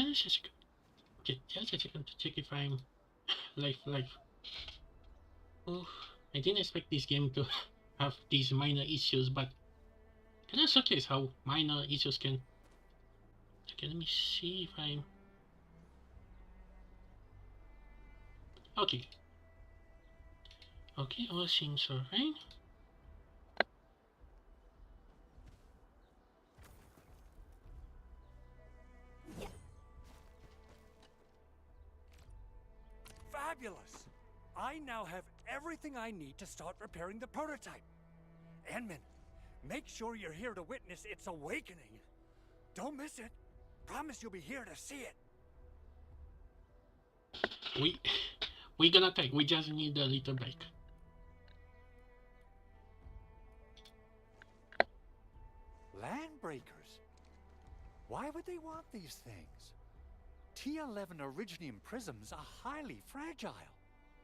Just a second. Okay, just a second to check if I'm live. Oh, I didn't expect this game to have these minor issues, but can I showcase how minor issues can. Okay, let me see if I'm. Okay. Okay, all seems alright. Fabulous! I now have everything I need to start repairing the prototype. Enman, make sure you're here to witness its awakening. Don't miss it. Promise you'll be here to see it. We we're gonna take. We just need a little break. Landbreakers? Why would they want these things? T11 Originium prisms are highly fragile.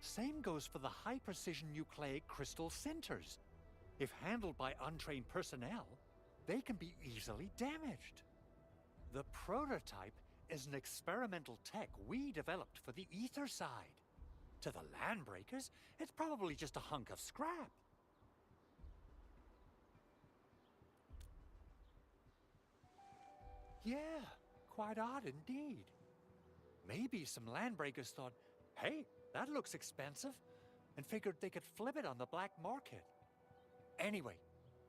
Same goes for the high-precision nucleic crystal centers. If handled by untrained personnel, they can be easily damaged. The prototype is an experimental tech we developed for the ether side. To the Landbreakers, it's probably just a hunk of scrap. Yeah, quite odd indeed. Maybe some Landbreakers thought, hey, that looks expensive, and figured they could flip it on the black market. Anyway,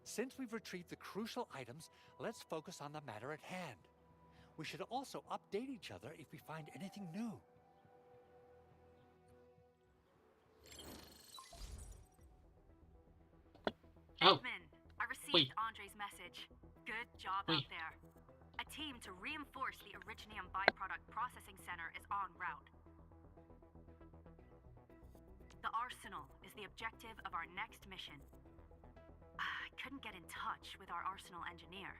since we've retrieved the crucial items, let's focus on the matter at hand. We should also update each other if we find anything new. Oh, Edmund, I received wait. Andre's message. Good job Wait. out there. A team to reinforce the Originium byproduct processing center is en route. The arsenal is the objective of our next mission. I couldn't get in touch with our arsenal engineer.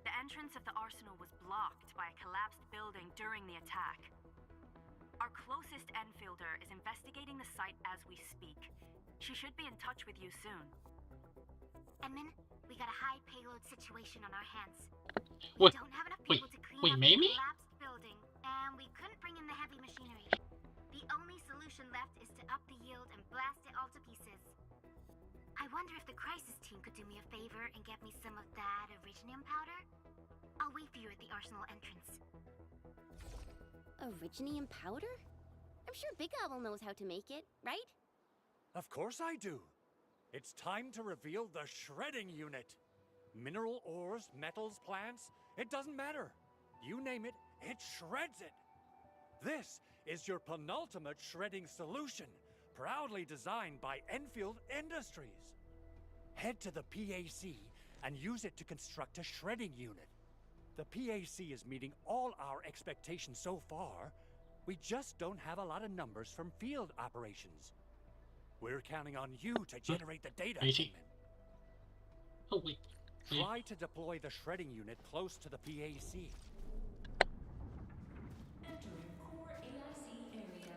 The entrance of the arsenal was blocked by a collapsed building during the attack. Our closest Enfielder is investigating the site as we speak. She should be in touch with you soon. Edmund, we got a high payload situation on our hands. What? We don't have enough Wait, people to clean wait, up Mamie? the collapsed building, and we couldn't bring in the heavy machinery. The only solution left is to up the yield and blast it all to pieces. I wonder if the crisis team could do me a favor and get me some of that Originium powder? I'll wait for you at the arsenal entrance. Originium powder? I'm sure Big Owl knows how to make it, right? Of course I do. It's time to reveal the shredding unit. Mineral ores, metals, plants, it doesn't matter. You name it, it shreds it. This is your penultimate shredding solution, proudly designed by Enfield Industries. Head to the PAC and use it to construct a shredding unit. The PAC is meeting all our expectations so far. We just don't have a lot of numbers from field operations. We're counting on you to generate the data. I see. Oh, wait. Try to deploy the shredding unit close to the PAC. Entering core AIC area.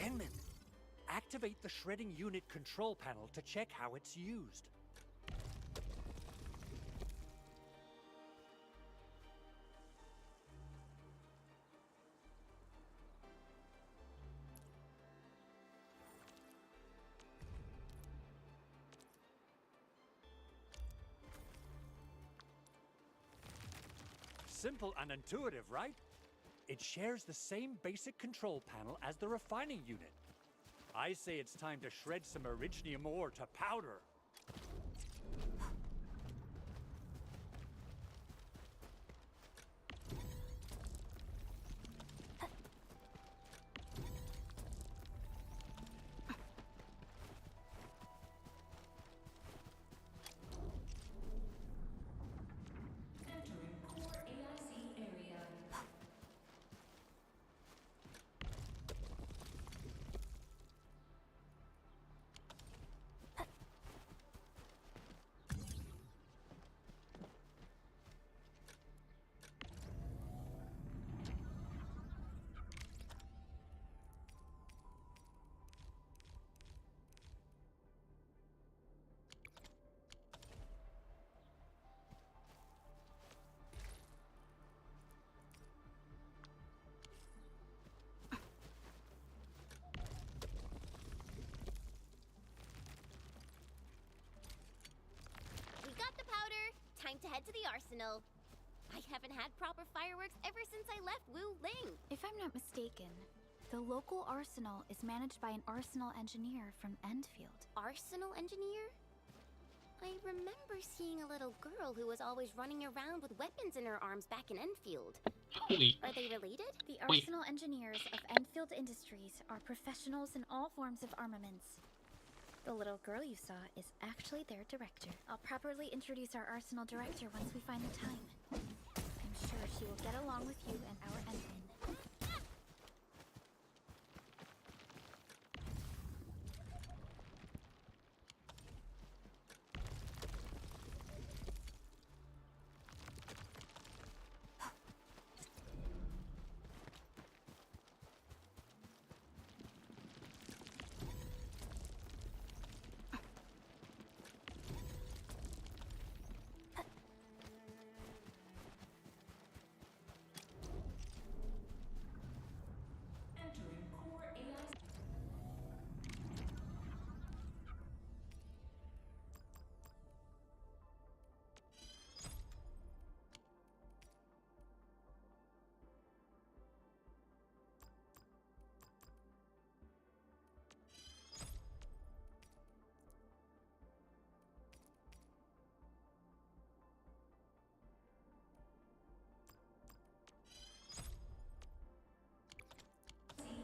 Enman, activate the shredding unit control panel to check how it's used. Simple and intuitive, right? It shares the same basic control panel as the refining unit. I say it's time to shred some Originium ore to powder. time to head to the arsenal. I haven't had proper fireworks ever since I left Wu Ling. If I'm not mistaken, the local arsenal is managed by an arsenal engineer from Endfield. Arsenal engineer? I remember seeing a little girl who was always running around with weapons in her arms back in Enfield. Wait, Are they related? The Wait. arsenal engineers of Endfield Industries are professionals in all forms of armaments. The little girl you saw is actually their director. I'll properly introduce our arsenal director once we find the time. I'm sure she will get along with you and our admin. Entering core AI.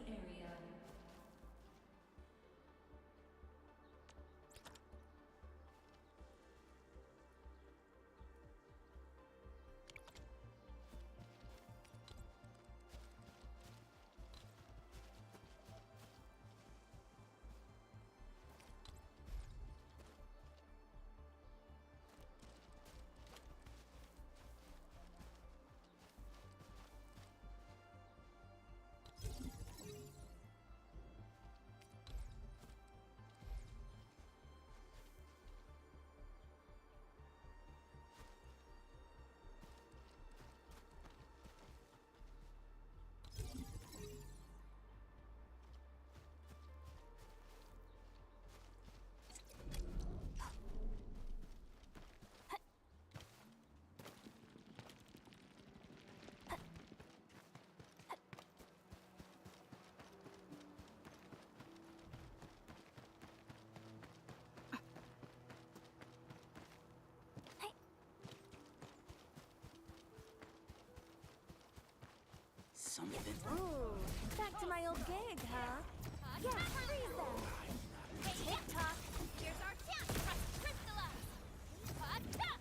Area. Something. Ooh, back to my old gig, huh? Yeah, freeze them! Hey, TikTok! Here's our chance to crystallize! Hot-ta!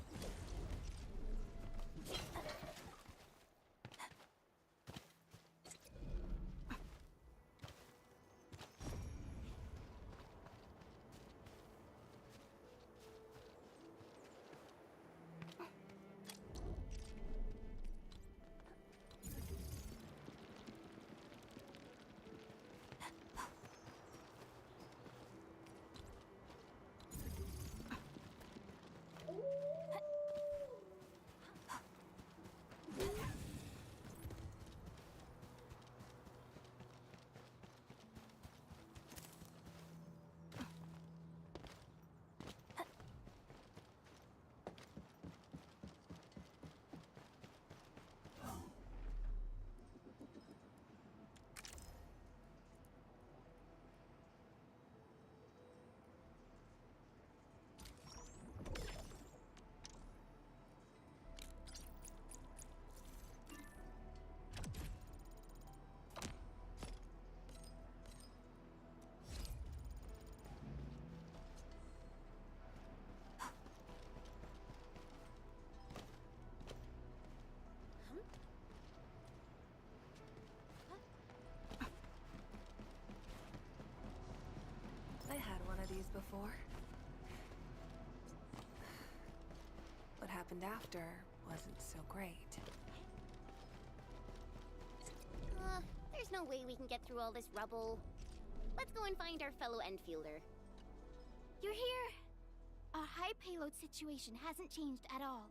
I had one of these before. What happened after wasn't so great. There's no way we can get through all this rubble. Let's go and find our fellow Enfielder. You're here! Our high payload situation hasn't changed at all.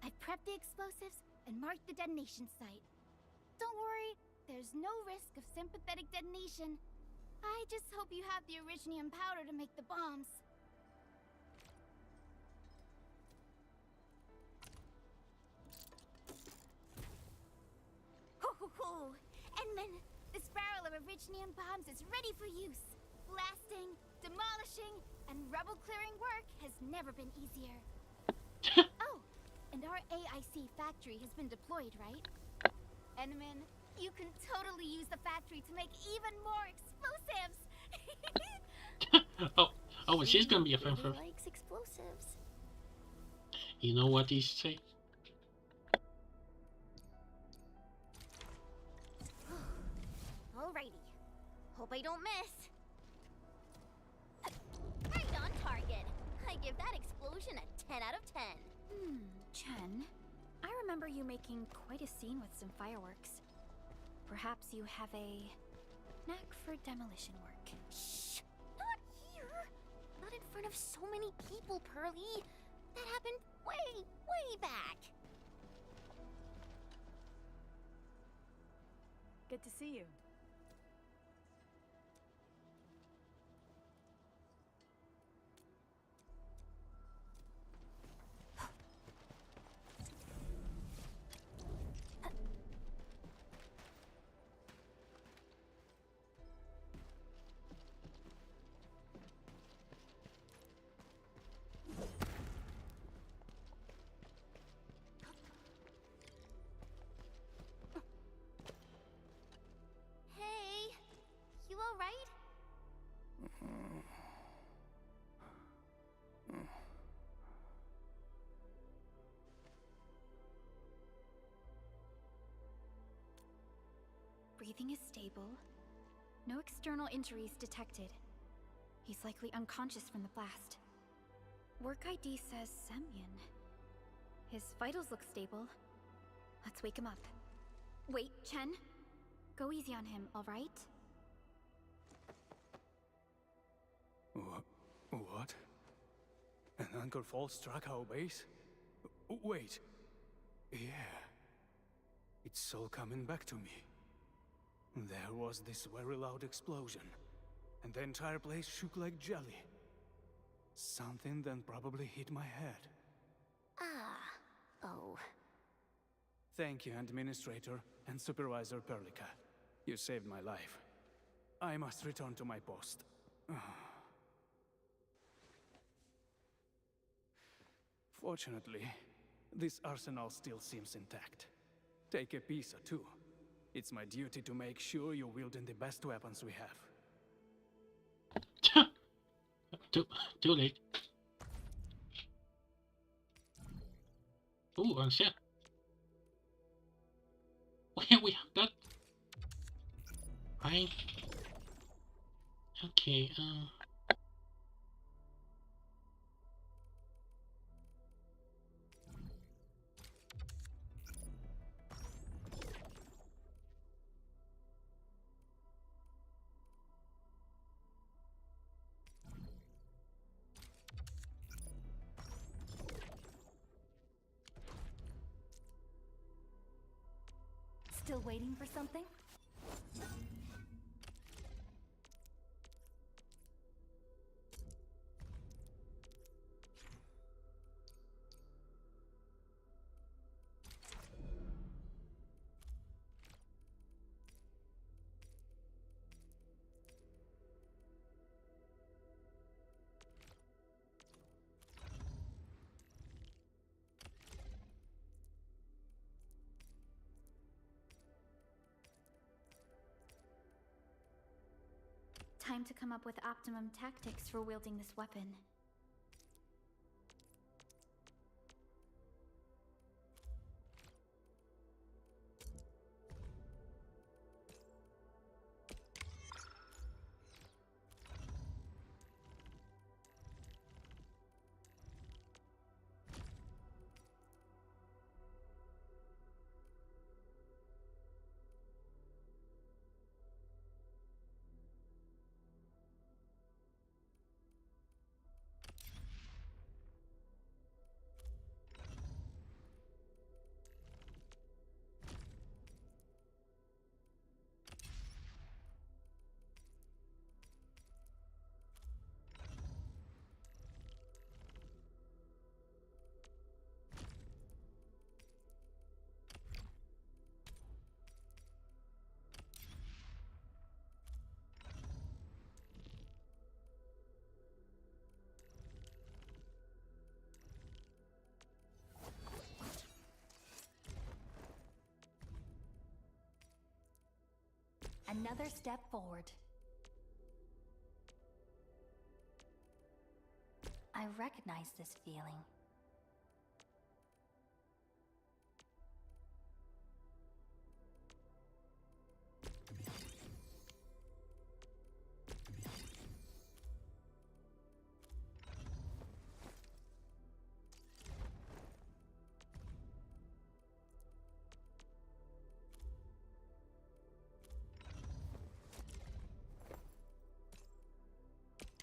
I've prepped the explosives and marked the detonation site. Don't worry, there's no risk of sympathetic detonation. I just hope you have the originium powder to make the bombs. Gentlemen, this barrel of Originium bombs is ready for use. Blasting, demolishing, and rubble-clearing work has never been easier. Oh, and our AIC factory has been deployed, right? Enman, you can totally use the factory to make even more explosives! oh, she's gonna be a fan for. Likes explosives. You know what he say? Alrighty. Hope I don't miss. Right on target. I give that explosion a 10 out of 10. Chen, I remember you making quite a scene with some fireworks. Perhaps you have a knack for demolition work. Shh! Not here! Not in front of so many people, Pearly. That happened way, way back. Good to see you. Hey, you alright? Breathing is stable. No external injuries detected. He's likely unconscious from the blast. Work ID says Semyon. His vitals look stable. Let's wake him up. Wait, Chen. Go easy on him, alright? What? An anchor fall struck our base? Wait. Yeah. It's all coming back to me. There was this very loud explosion, and the entire place shook like jelly. Something then probably hit my head. Oh. Thank you, Administrator and Supervisor Perlica. You saved my life. I must return to my post. Fortunately, this arsenal still seems intact. Take a piece or two. It's my duty to make sure you're wielding the best weapons we have. Too late. Ooh, on set. We have that. Fine. Okay, Still waiting for something? Time to come up with optimum tactics for wielding this weapon. Another step forward. I recognize this feeling.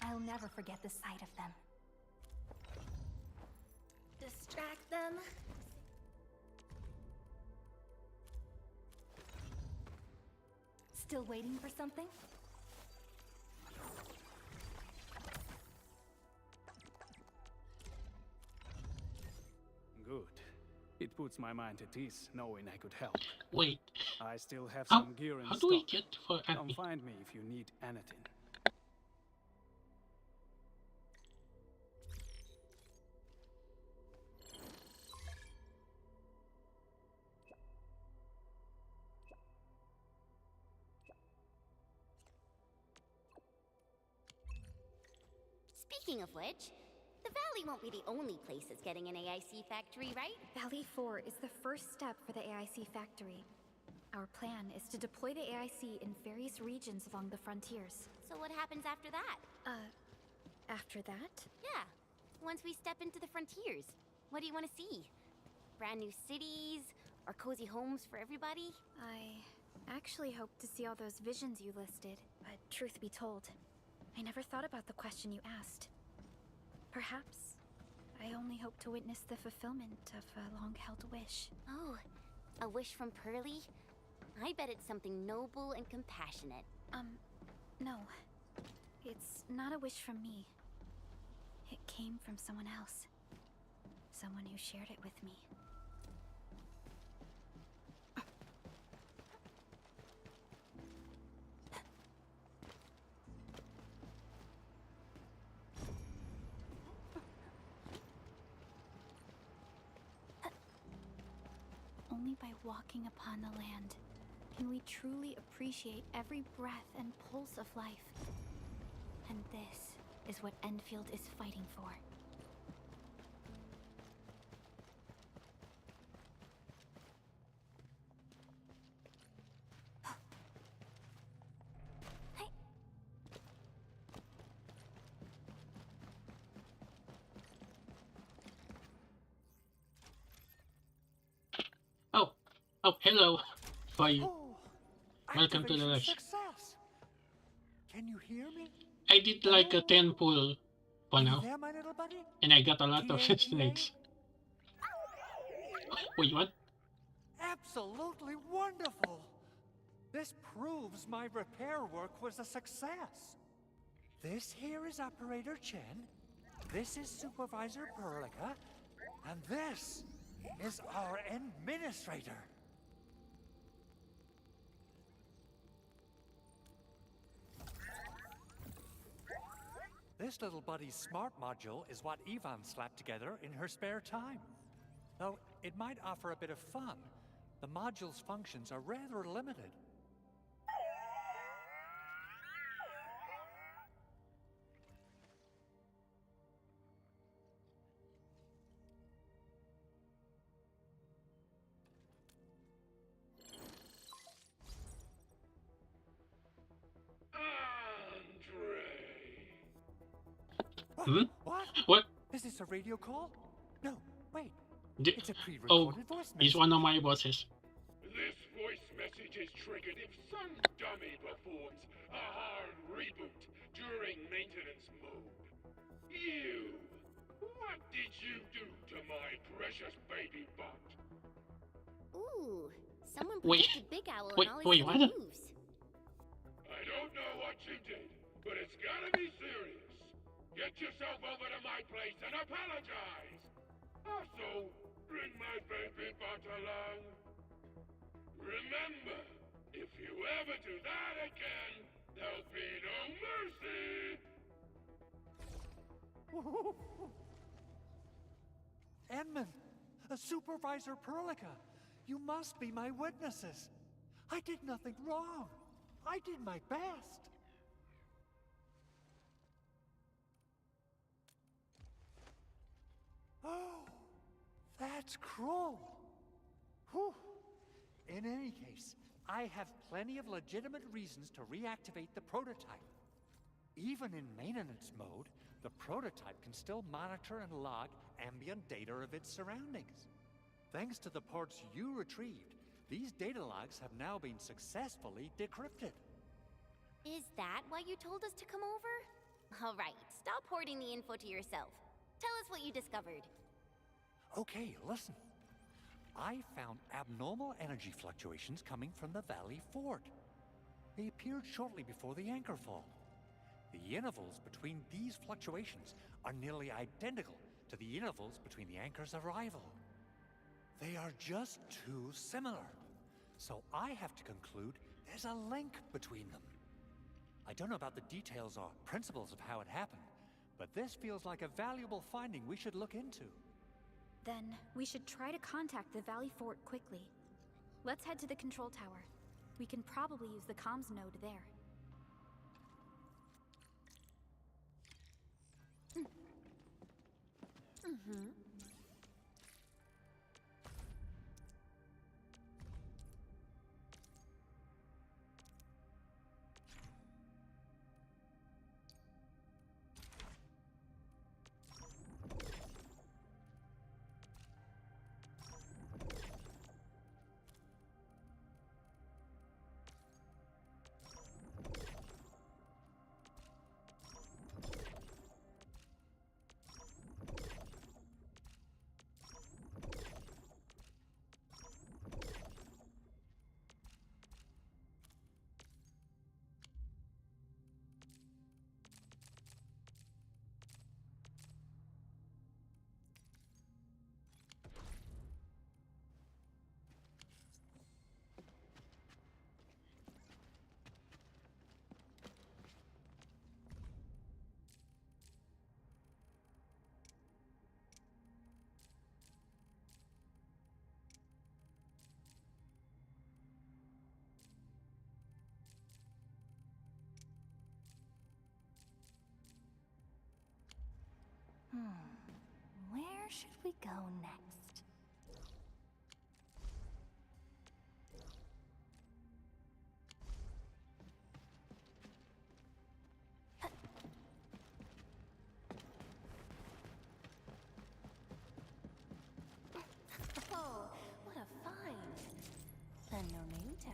I'll never forget the sight of them. Distract them. Still waiting for something? Good. It puts my mind at ease knowing I could help. Wait, I still have how, some gear in how stock. do we get for Come Acme? find me if you need anything. Speaking of which, the Valley won't be the only place that's getting an AIC factory, right? Valley 4 is the first step for the AIC factory. Our plan is to deploy the AIC in various regions along the frontiers. So what happens after that? After that? Yeah, once we step into the frontiers, what do you want to see? Brand new cities, or cozy homes for everybody? I actually hoped to see all those visions you listed, but truth be told, I never thought about the question you asked. Perhaps I only hope to witness the fulfillment of a long-held wish. Oh, a wish from Pearly? I bet it's something noble and compassionate. No. It's not a wish from me. It came from someone else. Someone who shared it with me. Only by walking upon the land can we truly appreciate every breath and pulse of life. And this is what Endfield is fighting for. Oh, hello. For you. Oh, Welcome to the activation live. success. Can you hear me? I did like a 10 pull for You now, there, my little buddy? and I got a lot of TA? snakes. Wait, what? Absolutely wonderful. This proves my repair work was a success. This here is Operator Chen. This is Supervisor Perlica. And this is our administrator. This little buddy's smart module is what Yvonne slapped together in her spare time. Though it might offer a bit of fun, the module's functions are rather limited. Hmm? What? What? Is this a radio call? No, wait. D- It's a oh, pre-recorded voice message. he's one of my bosses. This voice message is triggered if some dummy performs a hard reboot during maintenance mode. You! What did you do to my precious baby bot? Ooh, someone Wait, predicted Big Owl wait, and all wait, his what? silly moves. I don't know what you did, but it's gotta be serious. Get yourself over to my place and apologize. Also, bring my baby bot along. Remember, if you ever do that again, there'll be no mercy. Edmund, Supervisor Perlica, you must be my witnesses. I did nothing wrong. I did my best. Oh, that's cruel. Whew. In any case, I have plenty of legitimate reasons to reactivate the prototype. Even in maintenance mode, the prototype can still monitor and log ambient data of its surroundings. Thanks to the parts you retrieved, these data logs have now been successfully decrypted. Is that why you told us to come over? All right, stop hoarding the info to yourself. Tell us what you discovered. Okay, listen. I found abnormal energy fluctuations coming from the Valley Fort. They appeared shortly before the anchor fall. The intervals between these fluctuations are nearly identical to the intervals between the anchor's arrival. They are just too similar. So I have to conclude there's a link between them. I don't know about the details or principles of how it happened, but this feels like a valuable finding we should look into. Then we should try to contact the Valley Fort quickly. Let's head to the control tower. We can probably use the comms node there. Mm-hmm. Where should we go next? Oh, what a find. And no name tag.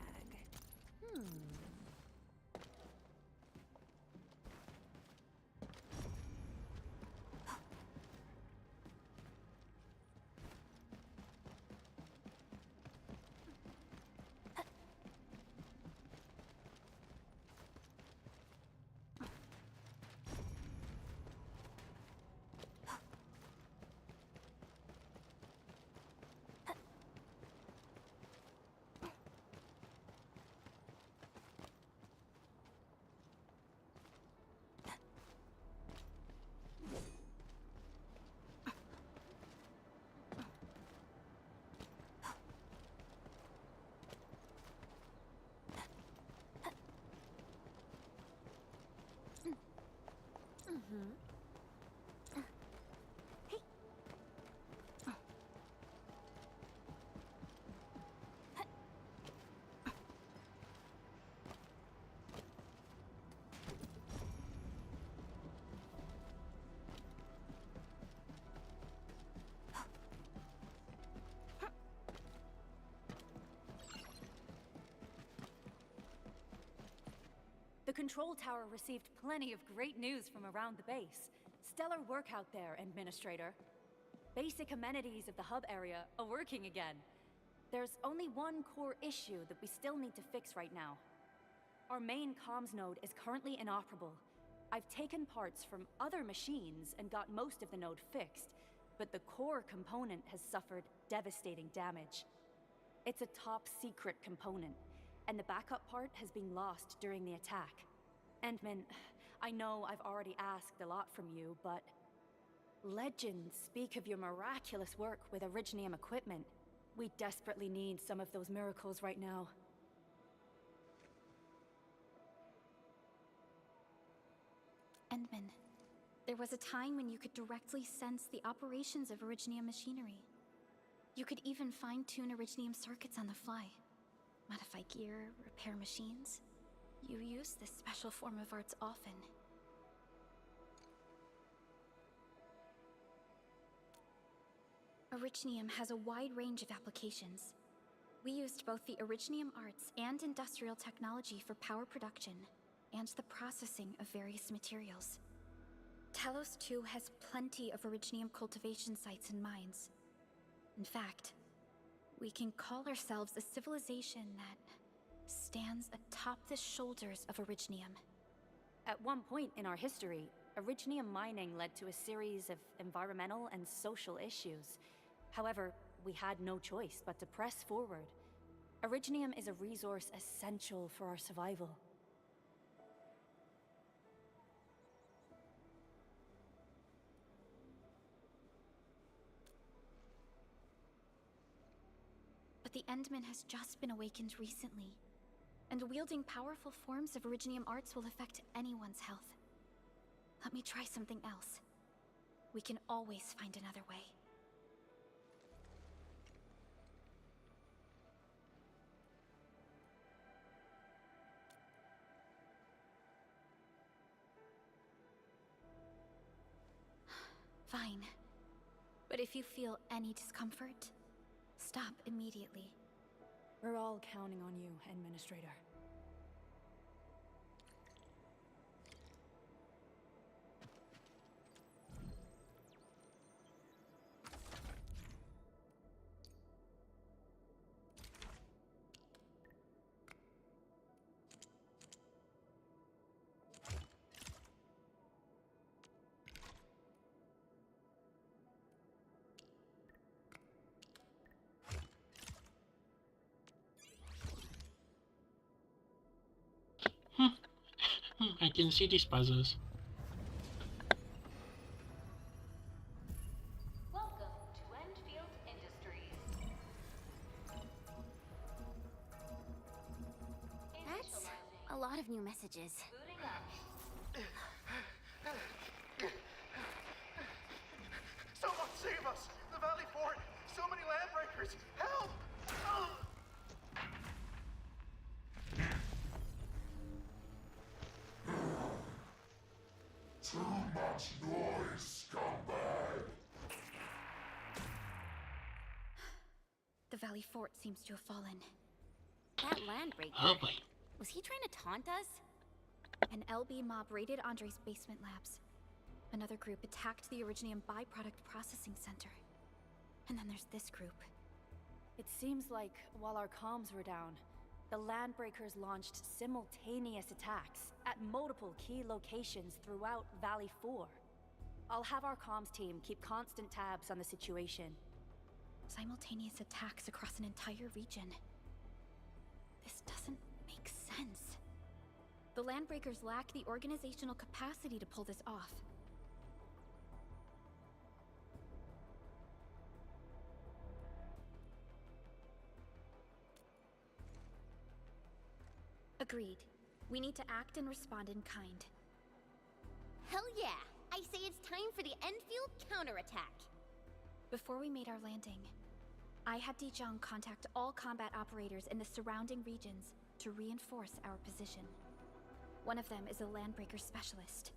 The control tower received plenty of great news from around the base. Stellar work out there, Administrator. Basic amenities of the hub area are working again. There's only one core issue that we still need to fix right now. Our main comms node is currently inoperable. I've taken parts from other machines and got most of the node fixed, but the core component has suffered devastating damage. It's a top-secret component, and the backup part has been lost during the attack. Endman, I know I've already asked a lot from you, but legends speak of your miraculous work with Originium equipment. We desperately need some of those miracles right now. Endman. There was a time when you could directly sense the operations of Originium machinery. You could even fine-tune Originium circuits on the fly. Modify gear, repair machines. You use this special form of arts often. Originium has a wide range of applications. We used both the Originium arts and industrial technology for power production and the processing of various materials. Talos 2 has plenty of Originium cultivation sites and mines. In fact, we can call ourselves a civilization that stands atop the shoulders of Originium. At one point in our history, Originium mining led to a series of environmental and social issues. However, we had no choice but to press forward. Originium is a resource essential for our survival. But the Endman has just been awakened recently, and wielding powerful forms of Originium arts will affect anyone's health. Let me try something else. We can always find another way. Fine. But if you feel any discomfort, stop immediately. We're all counting on you, Administrator. I can see these puzzles. Welcome to Endfield Industries. That's a lot of new messages. Booting up. Someone save us! The Valley Fort! So many landbreakers! Help! Too much noise, scumbag! The Valley Fort seems to have fallen. That landbreaker. Oh boy. Was he trying to taunt us? An LB mob raided Andre's basement labs. Another group attacked the Originium byproduct processing center. And then there's this group. It seems like while our comms were down, the Landbreakers launched simultaneous attacks at multiple key locations throughout Valley 4. I'll have our comms team keep constant tabs on the situation. Simultaneous attacks across an entire region. This doesn't make sense. The Landbreakers lack the organizational capacity to pull this off. Agreed. We need to act and respond in kind. Hell yeah! I say it's time for the Endfield counterattack. Before we made our landing, I had Dijon contact all combat operators in the surrounding regions to reinforce our position. One of them is a Landbreaker specialist.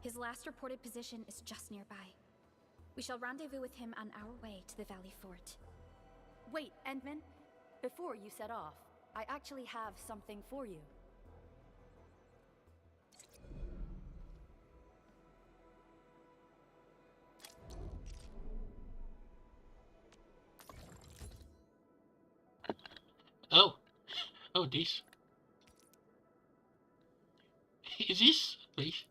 His last reported position is just nearby. We shall rendezvous with him on our way to the Valley Fort. Wait, Endman. Before you set off, I actually have something for you. Oh. Oh, this. Is this place?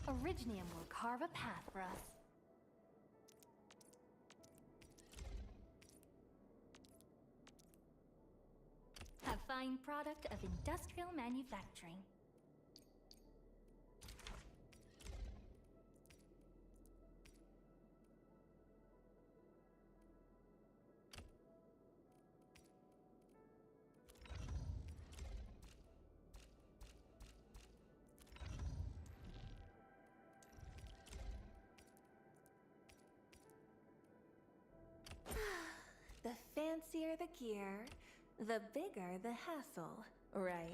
Originium will carve a path for us. fine product of industrial manufacturing. The fancier the gear, the bigger the hassle, right?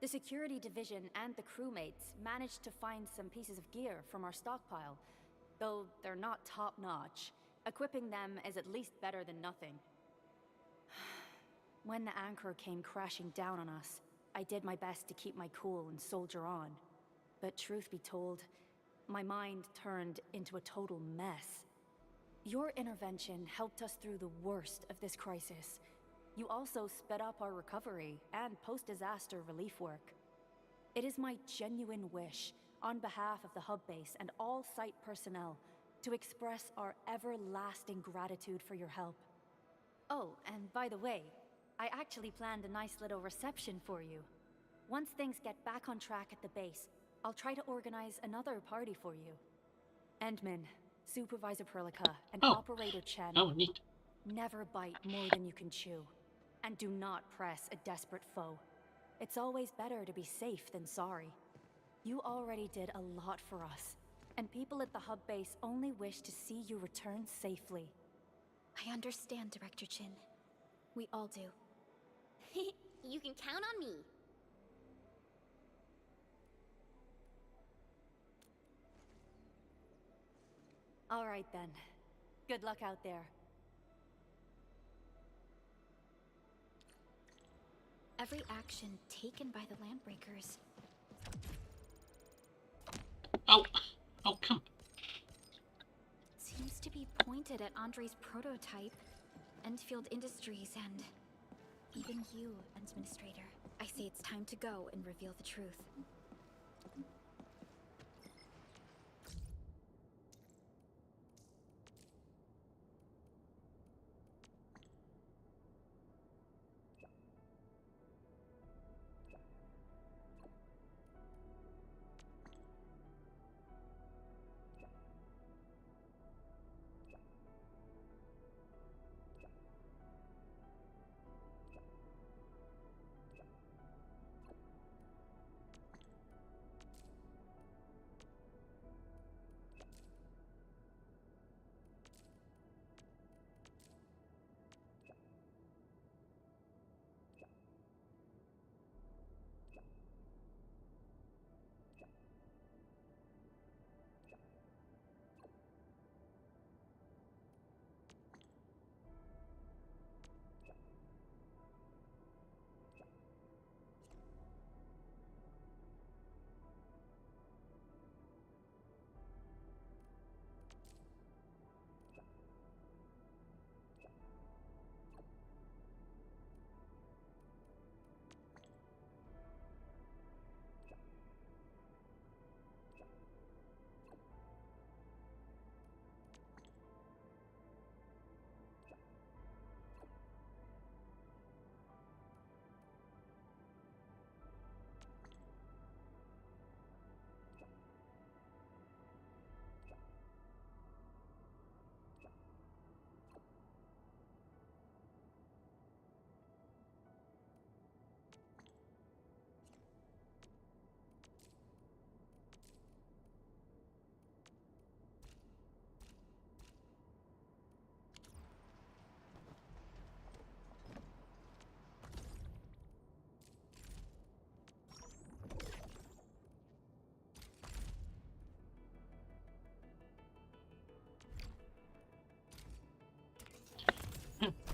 The security division and the crewmates managed to find some pieces of gear from our stockpile. Though they're not top-notch, equipping them is at least better than nothing. When the anchor came crashing down on us, I did my best to keep my cool and soldier on. But truth be told, my mind turned into a total mess. Your intervention helped us through the worst of this crisis. You also sped up our recovery and post-disaster relief work. It is my genuine wish, on behalf of the hub base and all site personnel, to express our everlasting gratitude for your help. Oh, and by the way, I actually planned a nice little reception for you. Once things get back on track at the base, I'll try to organize another party for you. Endman, Supervisor Perlica, and Operator Chen. Oh, neat. Never bite more than you can chew. And do not press a desperate foe. It's always better to be safe than sorry. You already did a lot for us, and people at the hub base only wish to see you return safely. I understand, Director Chin. We all do. You can count on me. All right then. Good luck out there. Every action taken by the Landbreakers. Oh! Oh, come! Seems to be pointed at Andre's prototype, Endfield Industries, and even you, Administrator. I say it's time to go and reveal the truth.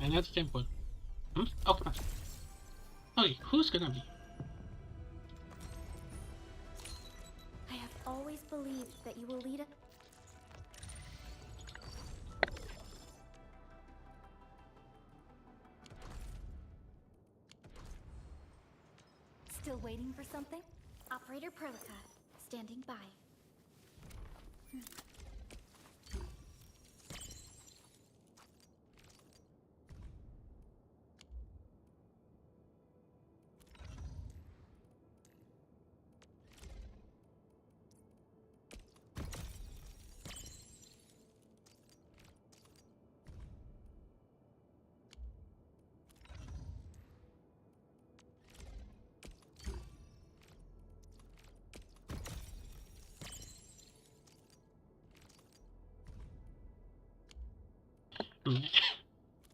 Another temple. Oh, come on. Okay, who's gonna be? I have always believed that you will lead us. Still waiting for something? Operator Perlica, standing by.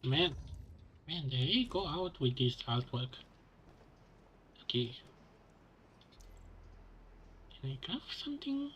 Man, man, there you go out with this artwork. Okay. Can I craft something?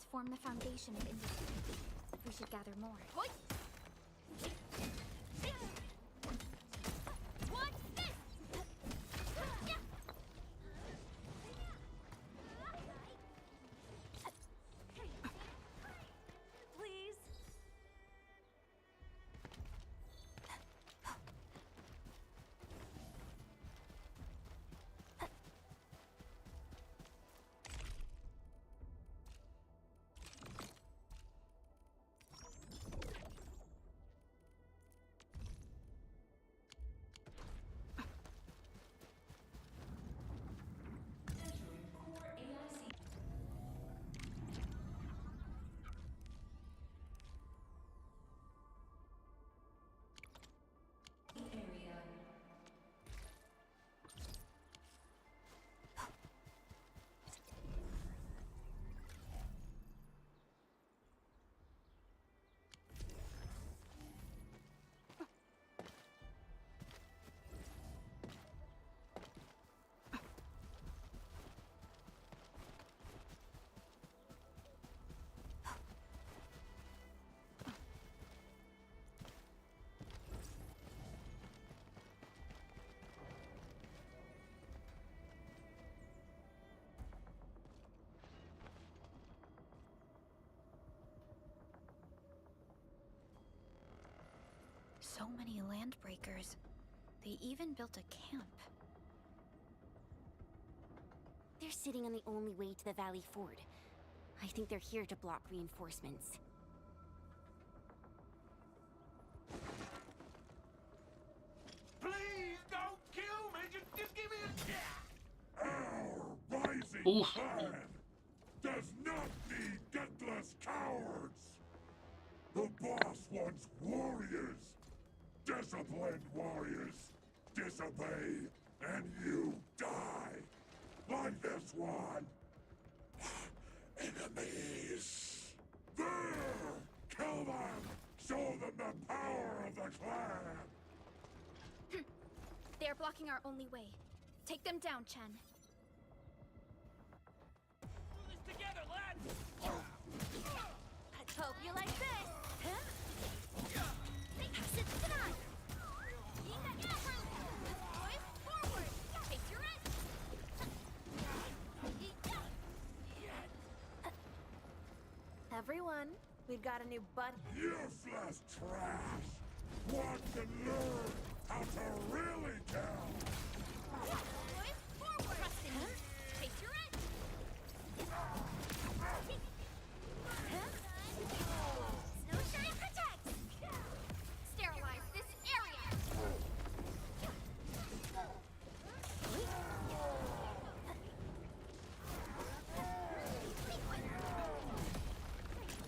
Form the foundation of industry. We should gather more. Please. So many landbreakers. They even built a camp. They're sitting on the only way to the Valley Ford. I think they're here to block reinforcements. Please don't kill me. Just give me a... Our rising clan does not need gutless cowards. The boss wants warriors. Disciplined warriors. Disobey and you die. Like this one. Enemies. There! Kill them! Show them the power of the clan! They're blocking our only way. Take them down, Chen. Do this together, lads! I hope you like this! Everyone, we've got a new butt. Useless trash! Want to learn how to really kill! Forward! Trusting me. Face your edge! Snowshine protect! Sterilize this area!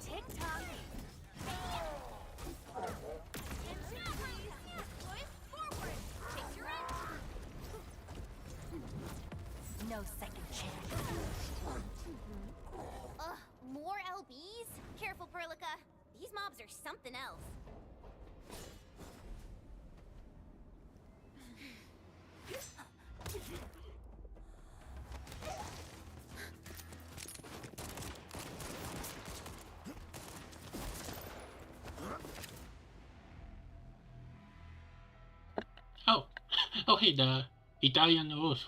Tick-tock! No second chance. Ugh, more LBs? Careful, Perlica. These mobs are something else. Oh, oh hey, the Italian rose.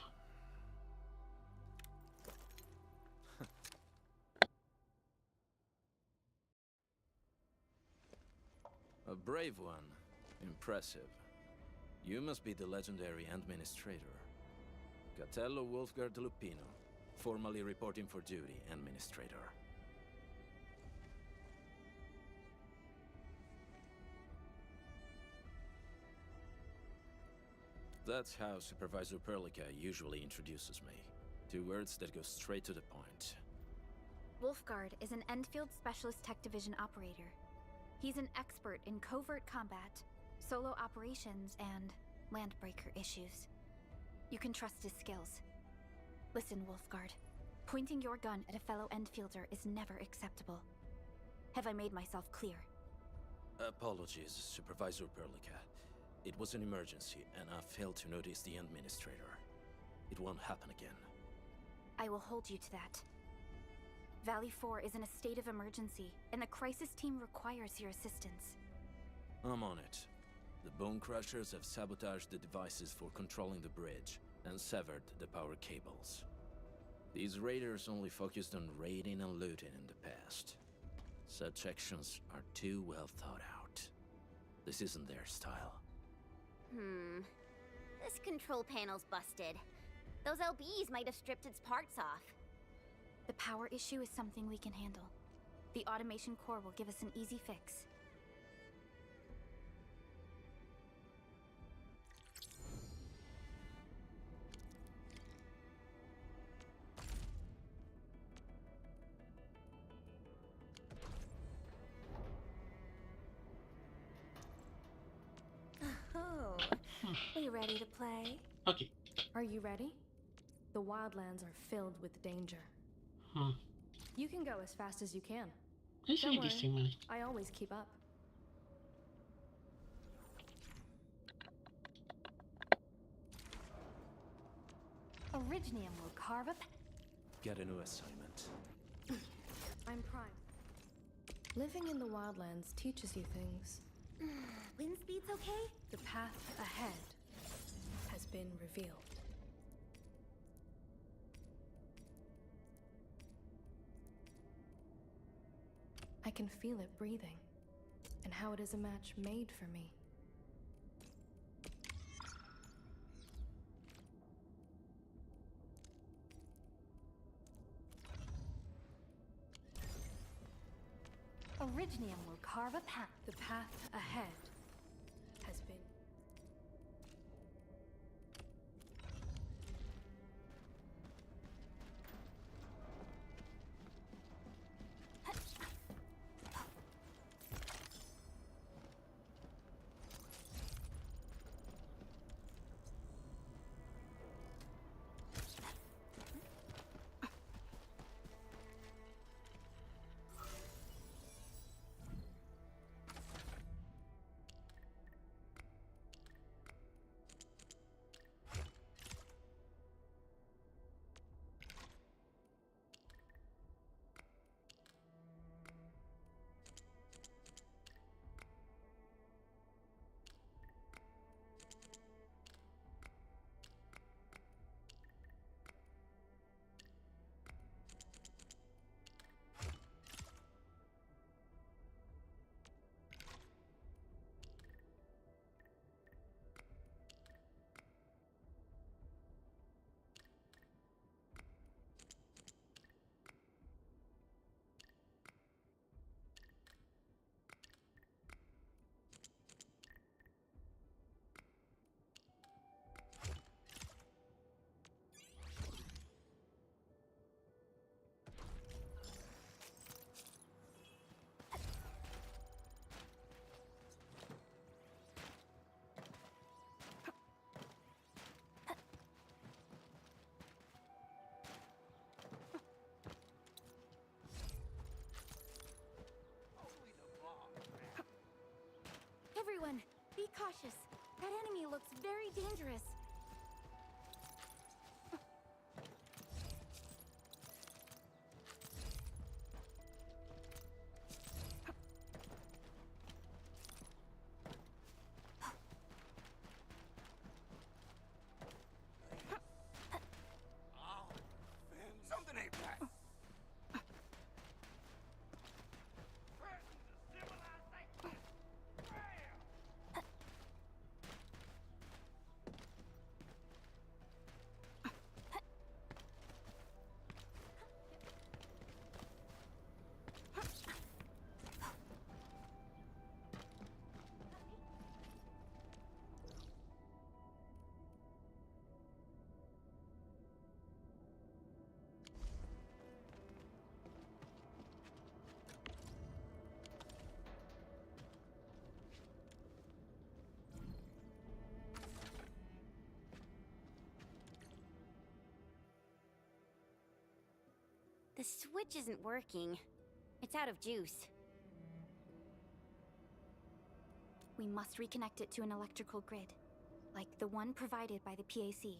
A brave one. Impressive. You must be the legendary administrator. Catello Wolfgard Lupino, formally reporting for duty, administrator. That's how Supervisor Perlica usually introduces me. 2 words that go straight to the point. Wolfgard is an Endfield Specialist Tech Division operator. He's an expert in covert combat, solo operations, and landbreaker issues. You can trust his skills. Listen, Wolfgard. Pointing your gun at a fellow Endfielder is never acceptable. Have I made myself clear? Apologies, Supervisor Perlica. It was an emergency, and I failed to notice the administrator. It won't happen again. I will hold you to that. Valley 4 is in a state of emergency, and the crisis team requires your assistance. I'm on it. The Bone Crushers have sabotaged the devices for controlling the bridge, and severed the power cables. These raiders only focused on raiding and looting in the past. Such actions are too well thought out. This isn't their style. This control panel's busted. Those LBs might have stripped its parts off. The power issue is something we can handle. The automation core will give us an easy fix. Oh, we ready to play? Okay. Are you ready? The wildlands are filled with danger. You can go as fast as you can. Don't worry, I always keep up. Originium will carve up. Get a new assignment. I'm primed. Living in the wildlands teaches you things. Wind speed's okay? The path ahead has been revealed. I can feel it breathing, and how it is a match made for me. Originium will carve a path. The path ahead has been. Everyone, be cautious. That enemy looks very dangerous. Something ain't right. The switch isn't working. It's out of juice. We must reconnect it to an electrical grid, like the one provided by the PAC.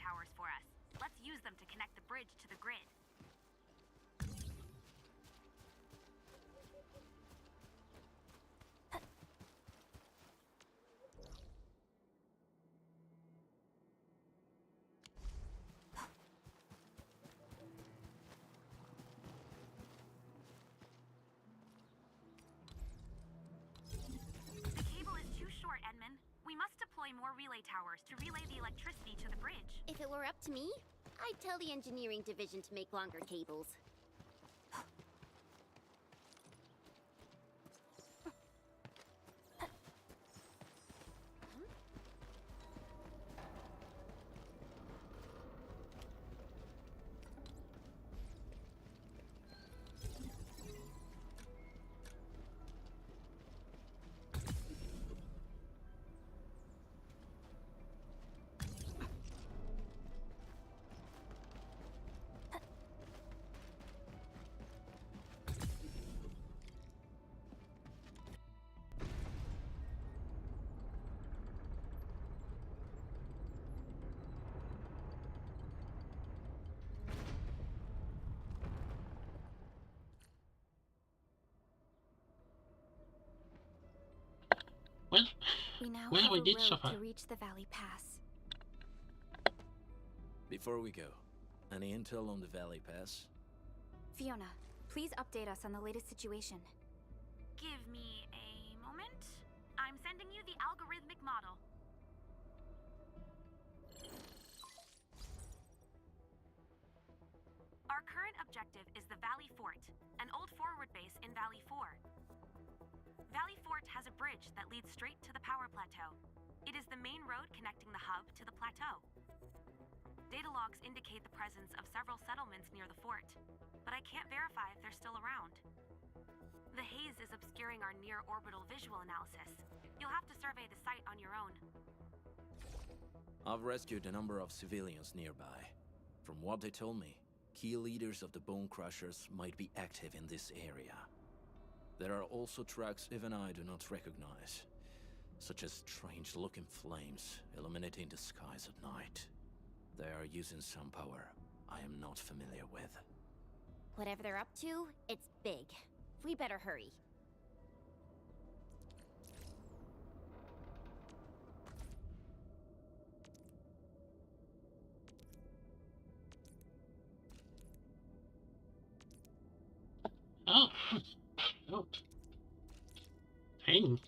towers for us. Let's use them to connect the bridge to the grid. The cable is too short, Edmund. We must deploy more relay towers to relay the electricity to the bridge. If it were up to me, I'd tell the engineering division to make longer cables. We now Well, have we a did so road far. to reach the Valley Pass. Before we go, any intel on the Valley Pass? Fiona, please update us on the latest situation. Give me a moment. I'm sending you the algorithmic model. Our current objective is the Valley Fort, an old forward base in Valley 4. Valley Fort has a bridge that leads straight to the power plateau. It is the main road connecting the hub to the plateau. Data logs indicate the presence of several settlements near the fort, but I can't verify if they're still around. The haze is obscuring our near-orbital visual analysis. You'll have to survey the site on your own. I've rescued a number of civilians nearby. From what they told me, key leaders of the Bone Crushers might be active in this area. There are also tracks even I do not recognize, such as strange-looking flames illuminating the skies at night. They are using some power I am not familiar with. Whatever they're up to, it's big. We better hurry. Oh. Oh. Dang.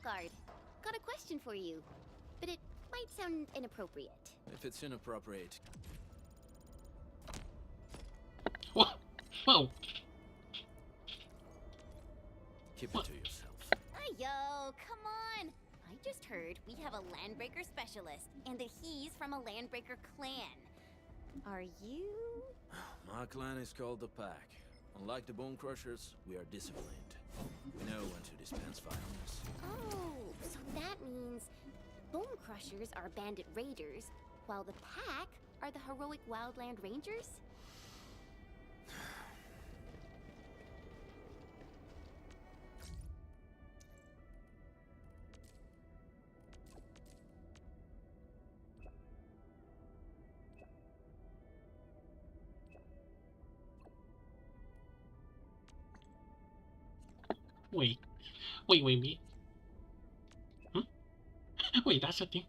Wolfguard, got a question for you, but it might sound inappropriate. If it's inappropriate... Whoa! Whoa! Keep it to yourself. Yo, come on! I just heard we have a Landbreaker specialist, and that he's from a Landbreaker clan. Are you? My clan is called the Pack. Unlike the Bone Crushers, we are disciplined. We know when to dispense violence. Oh, so that means Bone Crushers are bandit raiders, while the Pack are the heroic Wildland Rangers? Wait. Wait. Hmm? Wait, that's a thing.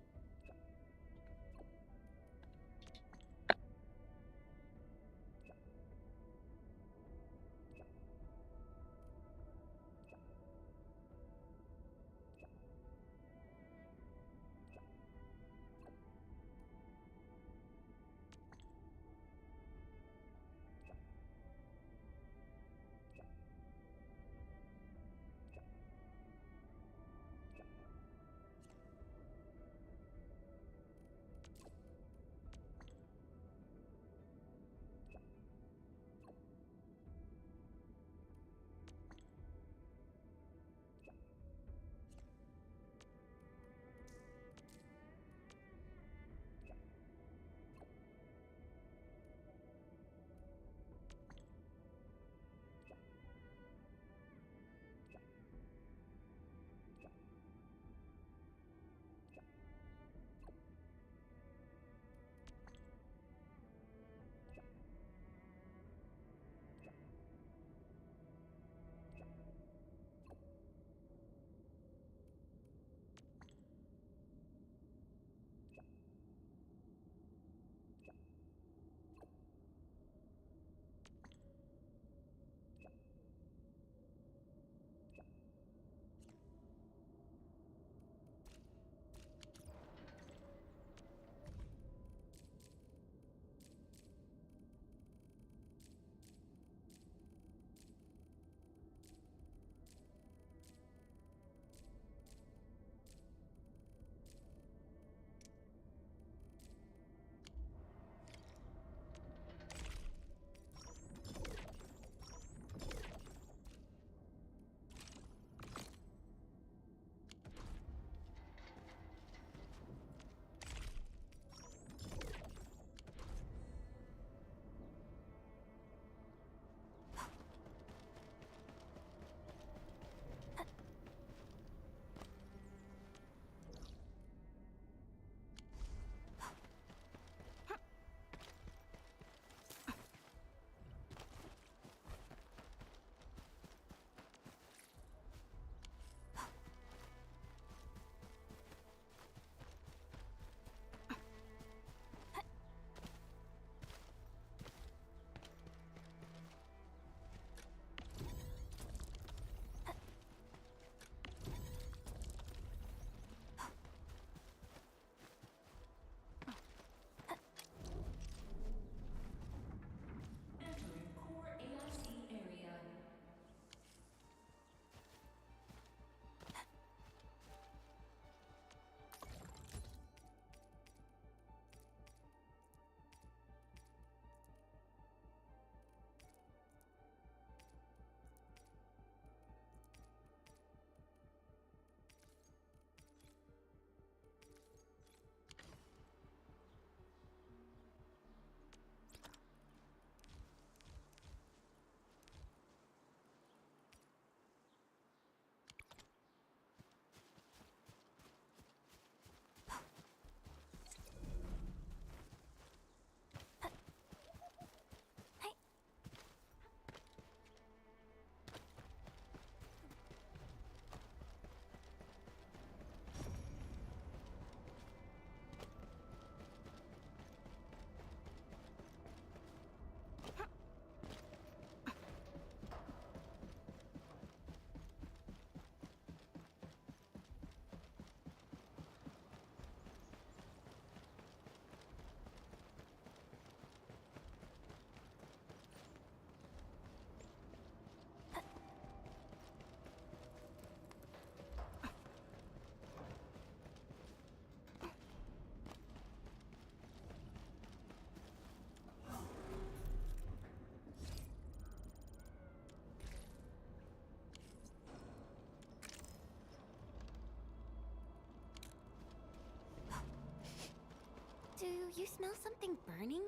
you smell something burning?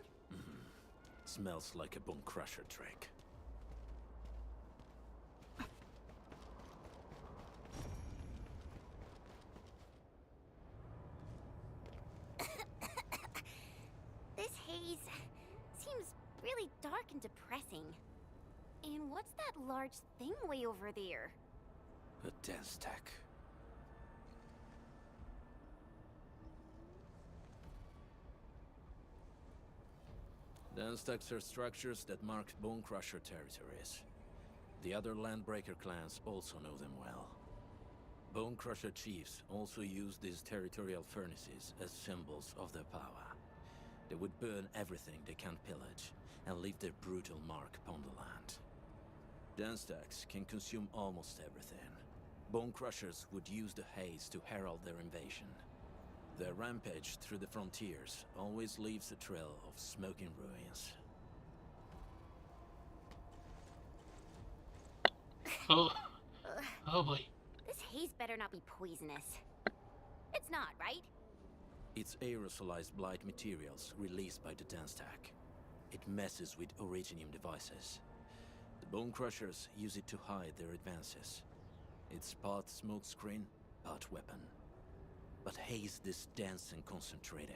Smells like a bone crusher trick. This haze seems really dark and depressing. And what's that large thing way over there? A dense tech. Dense techs are structures that mark Bone Crusher territories. The other Landbreaker clans also know them well. Bone Crusher chiefs also use these territorial furnaces as symbols of their power. They would burn everything they can't pillage, and leave their brutal mark upon the land. Dense techs can consume almost everything. Bone Crushers would use the haze to herald their invasion. Their rampage through the frontiers always leaves a trail of smoking ruins. Oh boy. This haze better not be poisonous. It's not, right? It's aerosolized blight materials released by the dense tech. It messes with Originium devices. The Bone Crushers use it to hide their advances. It's part smokescreen, part weapon. But haze this dense and concentrated.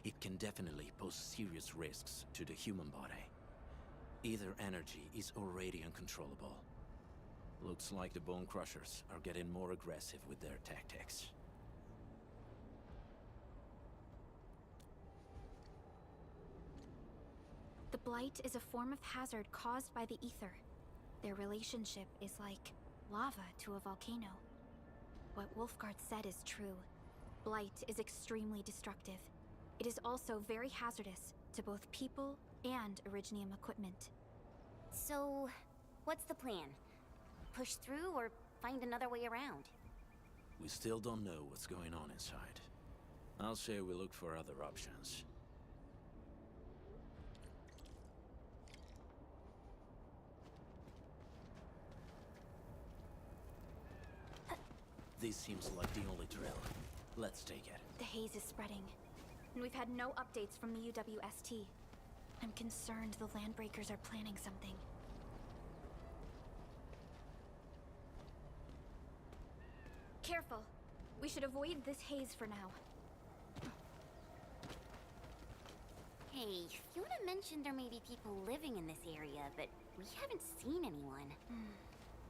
It can definitely pose serious risks to the human body. Either energy is already uncontrollable. Looks like the Bone Crushers are getting more aggressive with their tactics. The blight is a form of hazard caused by the ether. Their relationship is like lava to a volcano. What Wolfguard said is true. Blight is extremely destructive. It is also very hazardous to both people and Originium equipment. So, what's the plan? Push through or find another way around? We still don't know what's going on inside. I'll say we look for other options. This seems like the only trail. Let's take it. The haze is spreading, and we've had no updates from the UWST. I'm concerned the Landbreakers are planning something. Careful. We should avoid this haze for now. Hey, Fiona mentioned there may be people living in this area, but we haven't seen anyone.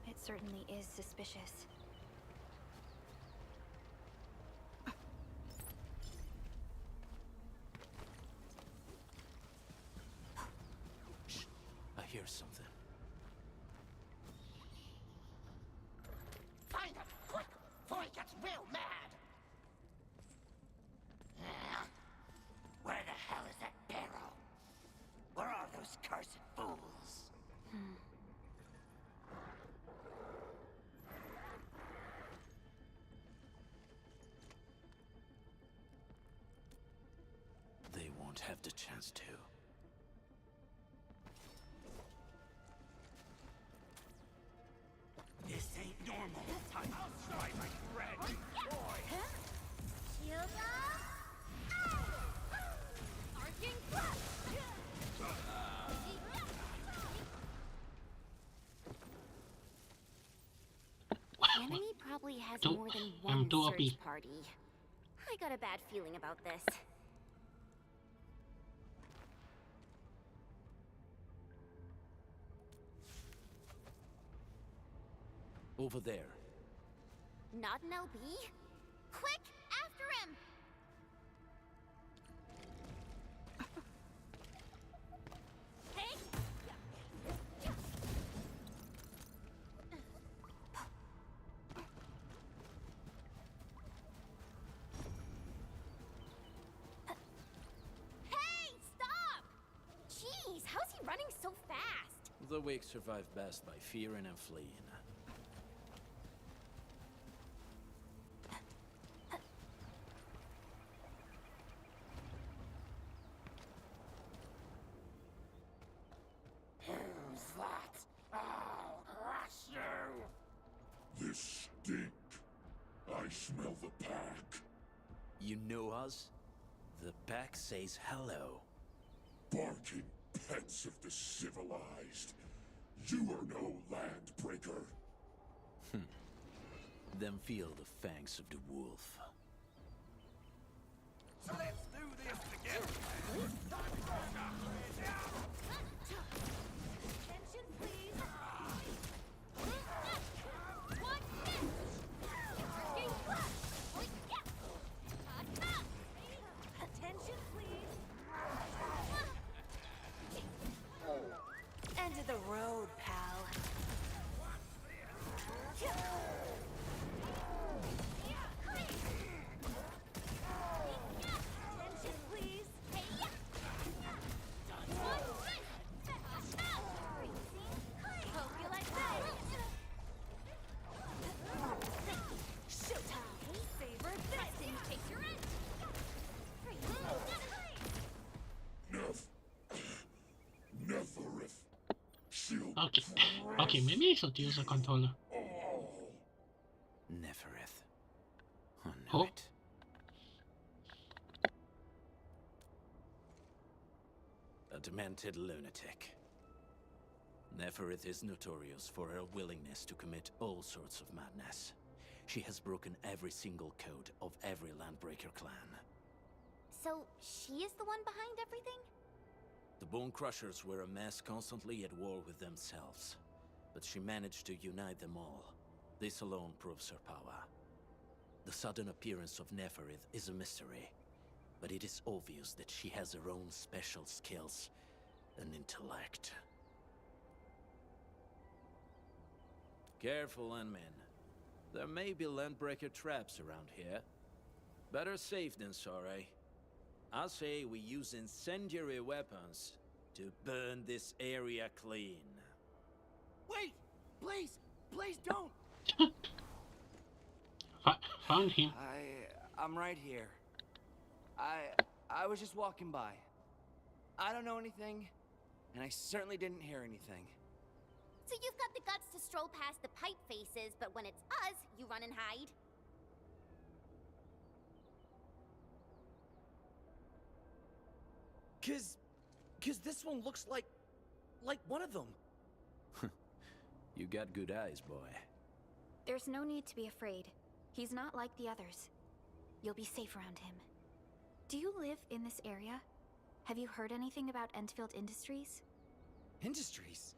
It certainly is suspicious. I hear something. Find him, quick, before he gets real mad! Where the hell is that barrel? Where are those cursed fools? They won't have the chance to. This ain't normal. Time outside my friend, boy! Enemy probably has Don't- more than I'm one too search OP. party. I got a bad feeling about this. Over there. Not an LB? Quick, after him! Hey! Hey, stop! Jeez, how's he running so fast? The weak survive best by fearing and fleeing. Who's that? I'll crush you! This stink. I smell the pack. You know us? The pack says hello. Barking pets of the civilized. You are no landbreaker. Then feel the fangs of the wolf. So let's do this together. Attention, please. Attention, please. End of the road, pal. Attention, please. Hope you like that. Showtime. Savor this and take your end. Neferith. Shield. Okay, maybe I should use a controller. Neferith. Oh, no. It. A demented lunatic. Neferith is notorious for her willingness to commit all sorts of madness. She has broken every single code of every Landbreaker clan. So, she is the one behind everything? The Bone Crushers were a mess constantly at war with themselves. But she managed to unite them all. This alone proves her power. The sudden appearance of Neferith is a mystery. But it is obvious that she has her own special skills and intellect. Careful, Landmen. There may be Landbreaker traps around here. Better safe than sorry. I say we use incendiary weapons to burn this area clean. Wait! Please! Please don't! Found him. I'm right here. I was just walking by. I don't know anything, and I certainly didn't hear anything. So you've got the guts to stroll past the pipe faces, but when it's us, you run and hide? Cause this one looks like one of them. You got good eyes, boy. There's no need to be afraid. He's not like the others. You'll be safe around him. Do you live in this area? Have you heard anything about Endfield Industries? Industries?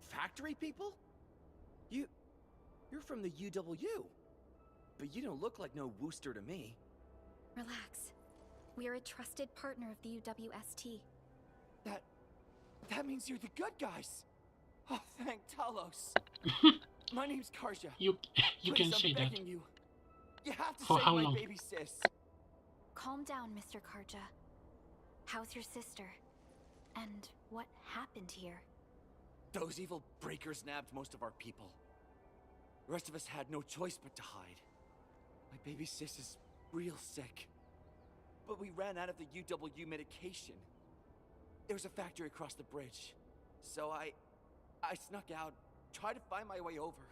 Factory people? You're from the UW. But you don't look like no Wooster to me. Relax. We are a trusted partner of the UWST. That means you're the good guys. Oh, thank Talos. My name's Karja. You Please, can say I'm that. begging you. You have to For save how my long? baby sis. Calm down, Mr. Karja. How's your sister? And what happened here? Those evil breakers nabbed most of our people. The rest of us had no choice but to hide. My baby sis is real sick. But we ran out of the UW medication. There was a factory across the bridge. So I snuck out, tried to find my way over.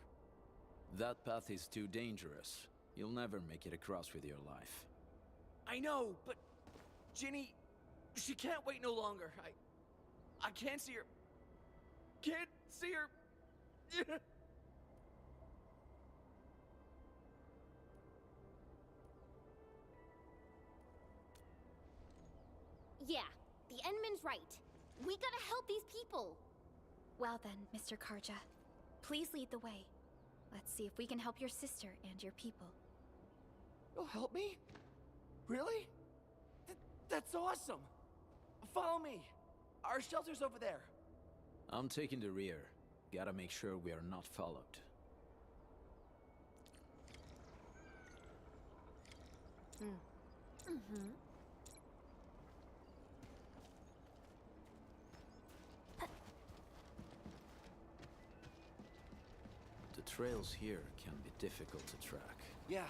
That path is too dangerous. You'll never make it across with your life. I know, but Ginny, she can't wait no longer. I can't see her. Can't see her. Yeah, the Endman's right. We gotta help these people. Well then, Mr. Karja, please lead the way. Let's see if we can help your sister and your people. You'll help me? Really? That's awesome! Follow me! Our shelter's over there. I'm taking the rear. Gotta make sure we are not followed. The trails here can be difficult to track. Yeah.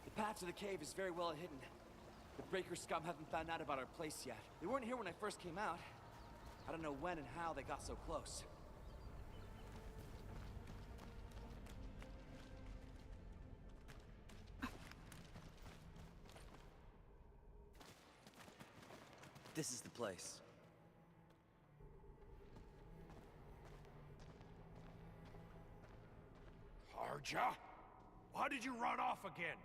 The path to the cave is very well hidden. The Breaker scum haven't found out about our place yet. They weren't here when I first came out. I don't know when and how they got so close. This is the place. Karja? Why did you run off again?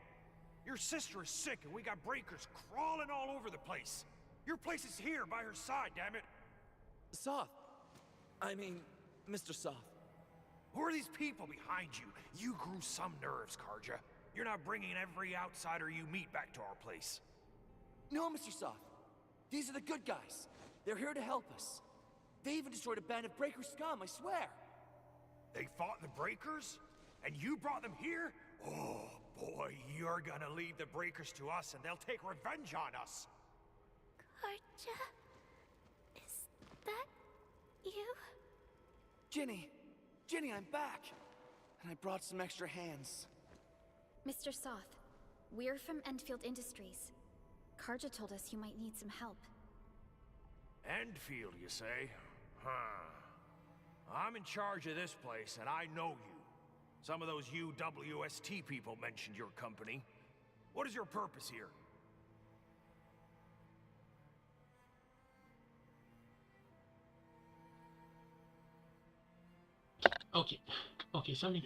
Your sister is sick and we got breakers crawling all over the place. Your place is here by her side, damn it. Soth. I mean, Mr. Soth. Who are these people behind you? You grew some nerves, Karja. You're not bringing every outsider you meet back to our place. No, Mr. Soth. These are the good guys. They're here to help us. They even destroyed a band of breaker scum, I swear. They fought the breakers? And you brought them here? Oh, boy, you're gonna lead the breakers to us and they'll take revenge on us. Karja? Is that you? Ginny! Ginny, I'm back! And I brought some extra hands. Mr. Soth, we're from Endfield Industries. Karja told us you might need some help. Endfield, you say? Huh. I'm in charge of this place, and I know you. Some of those UWST people mentioned your company. What is your purpose here? Okay. Okay, something.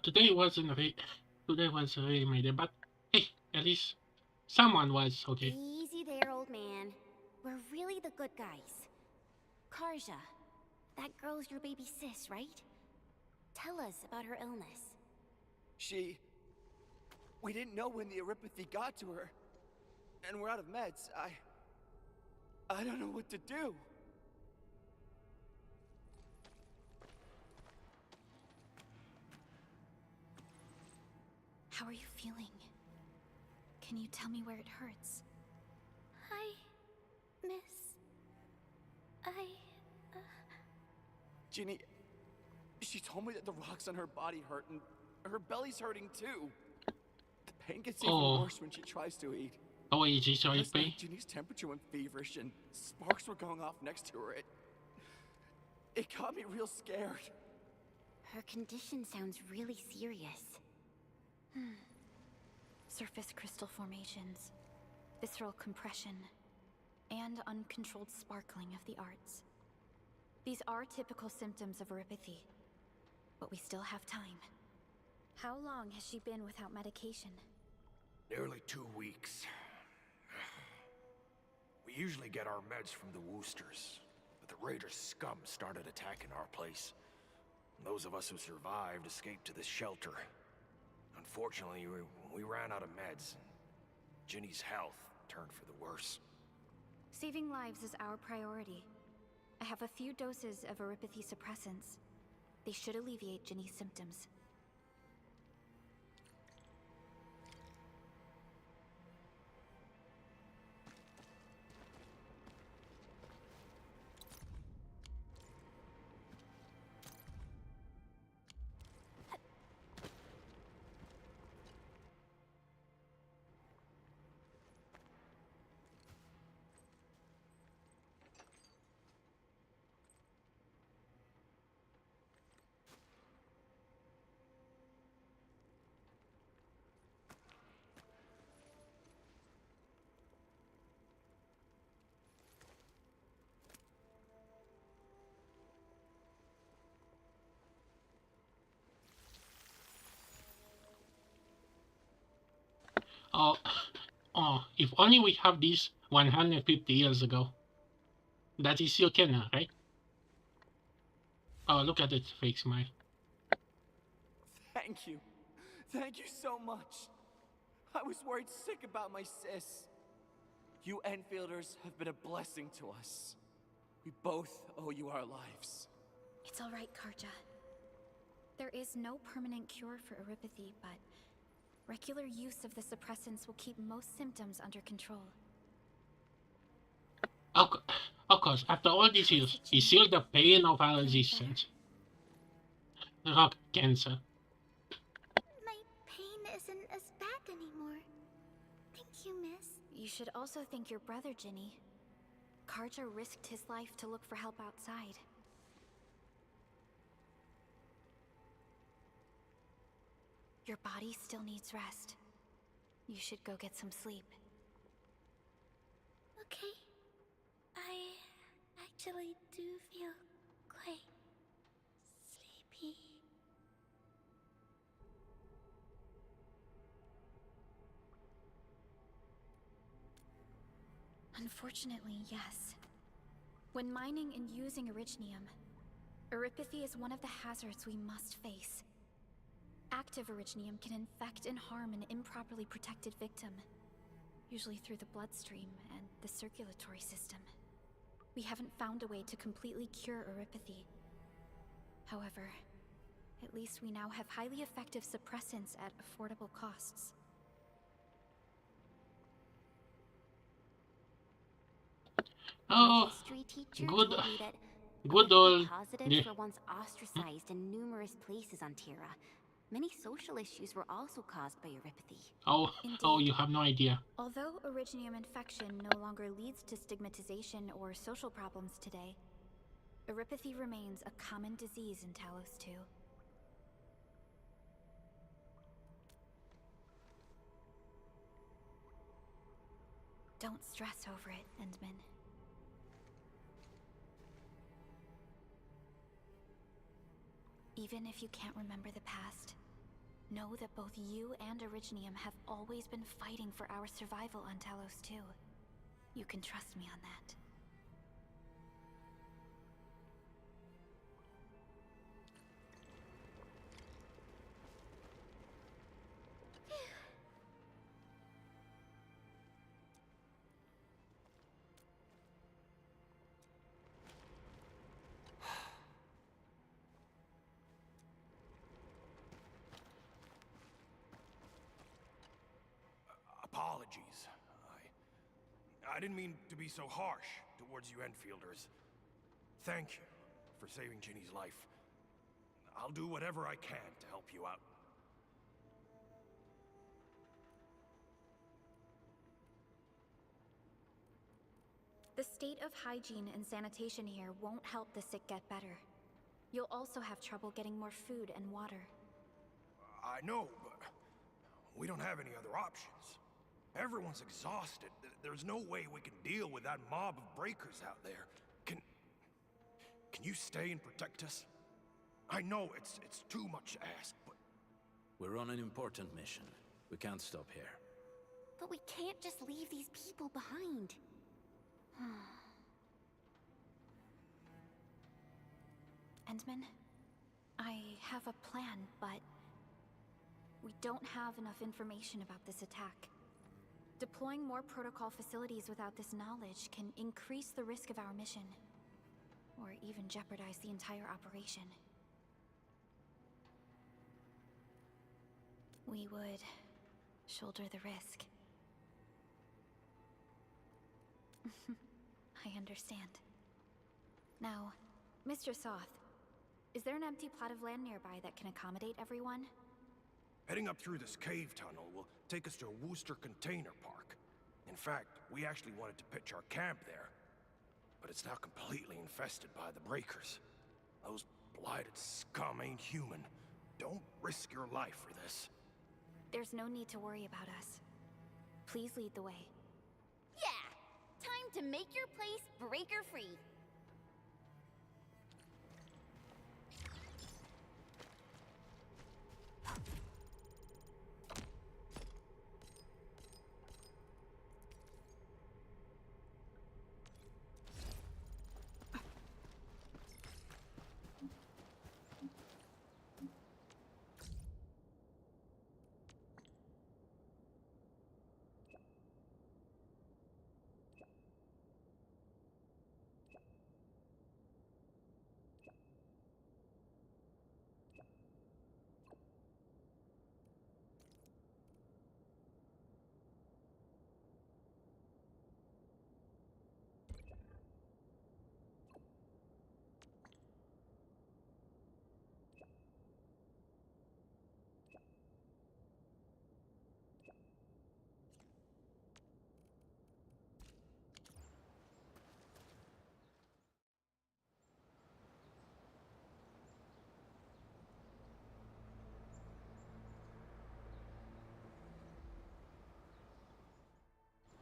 Today wasn't today was really my day, but hey, at least someone was okay. Easy there, old man. We're really the good guys. Karja, that girl's your baby sis, right? Tell us about her illness. We didn't know when the Eurypathy got to her. And we're out of meds. I don't know what to do. How are you feeling? Can you tell me where it hurts? Hi, miss. Ginny, she told me that the rocks on her body hurt and her belly's hurting too. The pain gets even worse when she tries to eat. Oh, is this right, pain? Ginny's temperature went feverish and sparks were going off next to her. It got me real scared. Her condition sounds really serious. Surface crystal formations, visceral compression, and uncontrolled sparkling of the arts. These are typical symptoms of Eurypathy, but we still have time. How long has she been without medication? Nearly 2 weeks. We usually get our meds from the Woosters, but the Raiders' scum started attacking our place. Those of us who survived escaped to this shelter. Unfortunately, we ran out of meds, and Ginny's health turned for the worse. Saving lives is our priority. I have a few doses of Eurypathy suppressants. They should alleviate Ginny's symptoms. If only we have this 150 years ago. That is Yokena, right? Oh, look at that fake smile. Thank you. Thank you so much. I was worried sick about my sis. You Enfielders have been a blessing to us. We both owe you our lives. It's all right, Karja. There is no permanent cure for Eurypathy, but regular use of the suppressants will keep most symptoms under control. Of course, after all these years, is still the pain of our resistance. Rock cancer. My pain isn't as bad anymore. Thank you, miss. You should also thank your brother, Ginny. Karja risked his life to look for help outside. Your body still needs rest. You should go get some sleep. Okay. I actually do feel quite sleepy. Unfortunately, yes. When mining and using Originium, Eurypathy is one of the hazards we must face. Active Originium can infect and harm an improperly protected victim, usually through the bloodstream and the circulatory system. We haven't found a way to completely cure Eurypathy. However, at least we now have highly effective suppressants at affordable costs. Oh, good old. Positives were once ostracized in numerous places on Terra. Many social issues were also caused by Eurypathy. Oh, you have no idea. Although Originium infection no longer leads to stigmatization or social problems today, Eurypathy remains a common disease in Talos 2. Don't stress over it, Endman. Even if you can't remember the past, know that both you and Originium have always been fighting for our survival on Talos too. You can trust me on that. Apologies. I didn't mean to be so harsh towards you Enfielders. Thank you for saving Ginny's life. I'll do whatever I can to help you out. The state of hygiene and sanitation here won't help the sick get better. You'll also have trouble getting more food and water. I know, but we don't have any other options. Everyone's exhausted. There's no way we can deal with that mob of breakers out there. Can you stay and protect us? I know it's too much to ask, but... We're on an important mission. We can't stop here. But we can't just leave these people behind. Endman, I have a plan, but we don't have enough information about this attack. Deploying more protocol facilities without this knowledge can increase the risk of our mission, or even jeopardize the entire operation. We would shoulder the risk. I understand. Now, Mr. Soth, is there an empty plot of land nearby that can accommodate everyone? Heading up through this cave tunnel will take us to a Wooster container park. In fact, we actually wanted to pitch our camp there, but it's now completely infested by the breakers. Those blighted scum ain't human. Don't risk your life for this. There's no need to worry about us. Please lead the way. Yeah! Time to make your place breaker-free.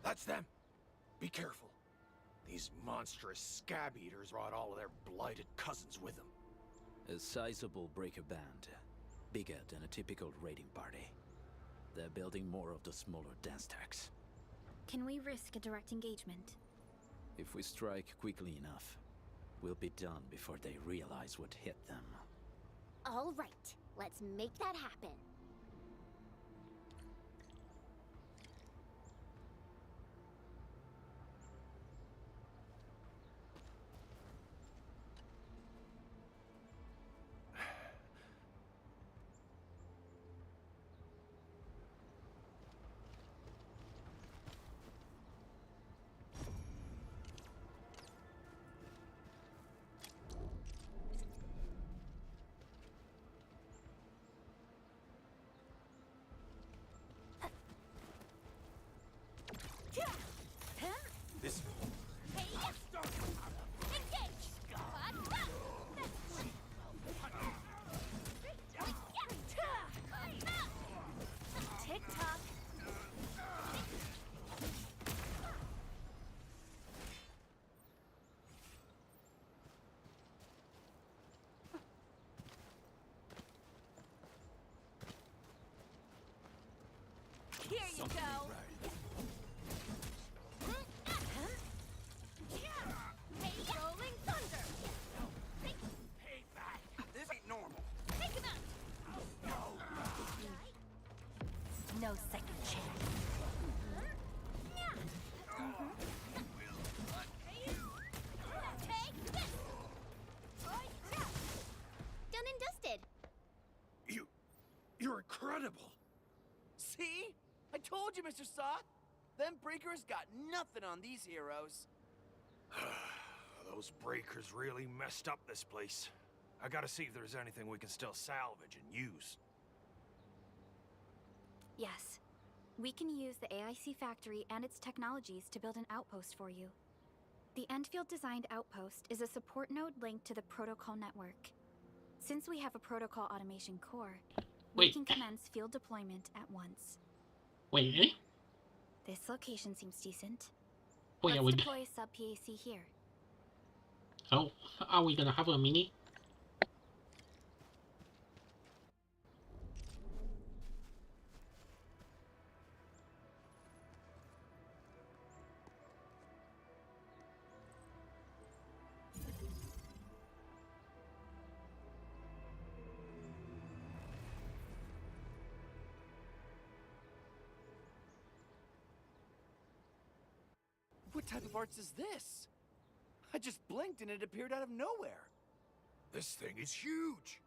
That's them! Be careful. These monstrous scab eaters brought all of their blighted cousins with them. A sizable breaker band. Bigger than a typical raiding party. They're building more of the smaller dance stacks. Can we risk a direct engagement? If we strike quickly enough, we'll be done before they realize what hit them. All right, let's make that happen. go. Hey, rolling thunder. Hey, back. This ain't normal. Take him out. No second chance. Take this. Done and dusted. You're incredible. See? I told you, Mr. Saw. Them breakers got nothing on these heroes. Those breakers really messed up this place. I gotta see if there's anything we can still salvage and use. Yes. We can use the AIC factory and its technologies to build an outpost for you. The Endfield designed outpost is a support node linked to the protocol network. Since we have a protocol automation core, we can commence field deployment at once. Wait, eh? This location seems decent. Wait, Let's deploy a sub-PAC here. So, are we gonna have a mini? What type of arts is this? I just blinked and it appeared out of nowhere. This thing is huge.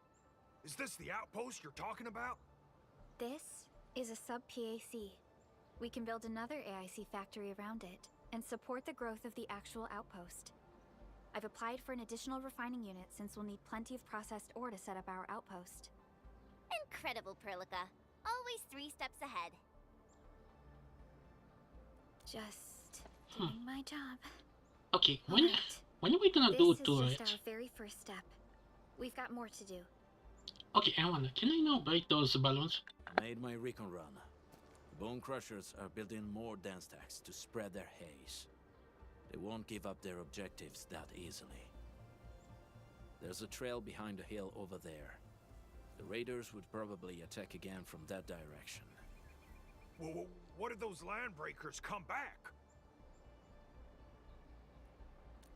Is this the outpost you're talking about? This is a sub-PAC. We can build another AIC factory around it and support the growth of the actual outpost. I've applied for an additional refining unit since we'll need plenty of processed ore to set up our outpost. Incredible, Perlica. Always 3 steps ahead. Just doing my job. Okay, when are we gonna do it? This is just our very first step. We've got more to do. Okay, Anna, can I now break those balloons? Made my recon run. Bone Crushers are building more dance stacks to spread their haze. They won't give up their objectives that easily. There's a trail behind the hill over there. The raiders would probably attack again from that direction. Well, what if those land breakers come back?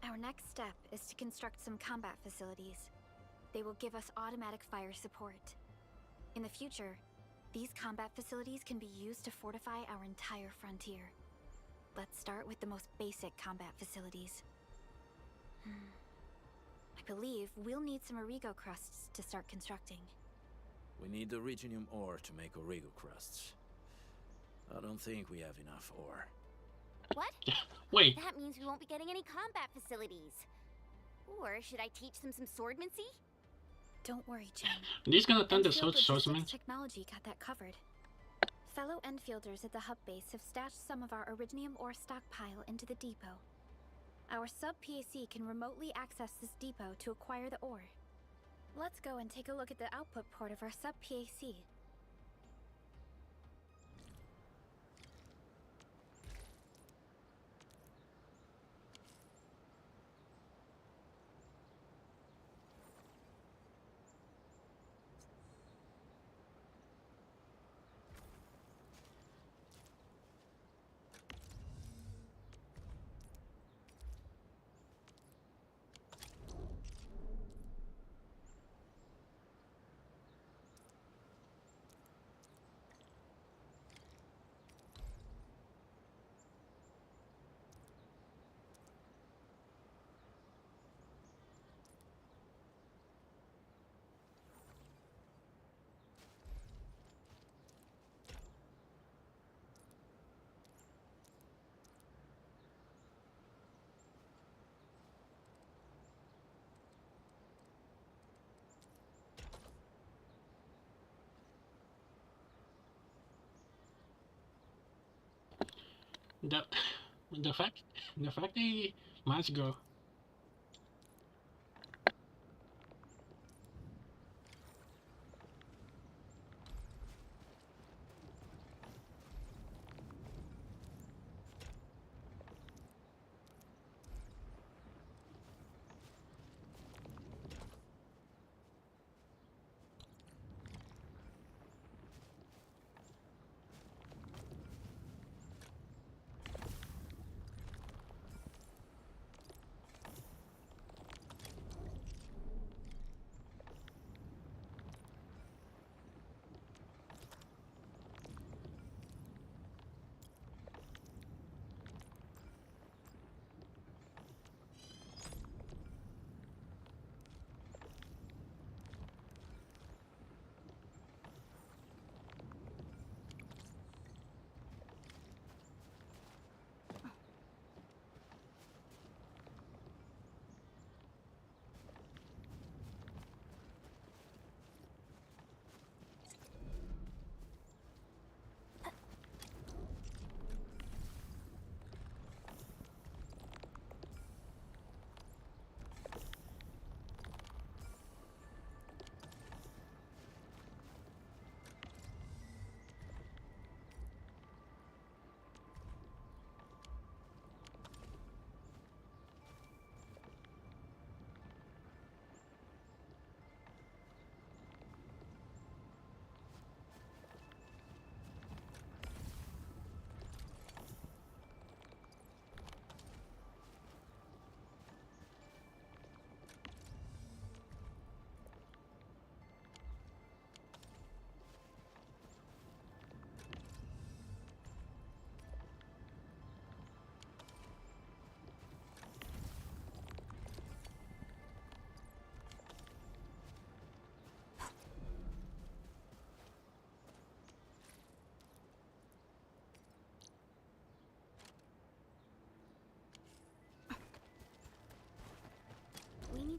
Our next step is to construct some combat facilities. They will give us automatic fire support. In the future, these combat facilities can be used to fortify our entire frontier. Let's start with the most basic combat facilities. I believe we'll need some Origo crusts to start constructing. We need the Originium ore to make Origo crusts. I don't think we have enough ore. What? Wait. That means we won't be getting any combat facilities. Or should I teach them some swordmancy? Don't worry, Jen. This gonna turn the Endfield swordsman. logistics technology got that covered. Fellow Enfielders at the hub base have stashed some of our Originium ore stockpile into the depot. Our sub-PAC can remotely access this depot to acquire the ore. Let's go and take a look at the output port of our sub-PAC. The fact they must go.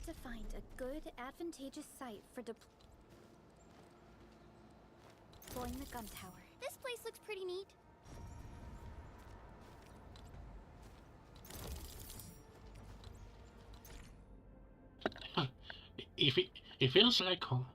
to find a good, advantageous site for deploying the gun tower. This place looks pretty neat. It feels like home.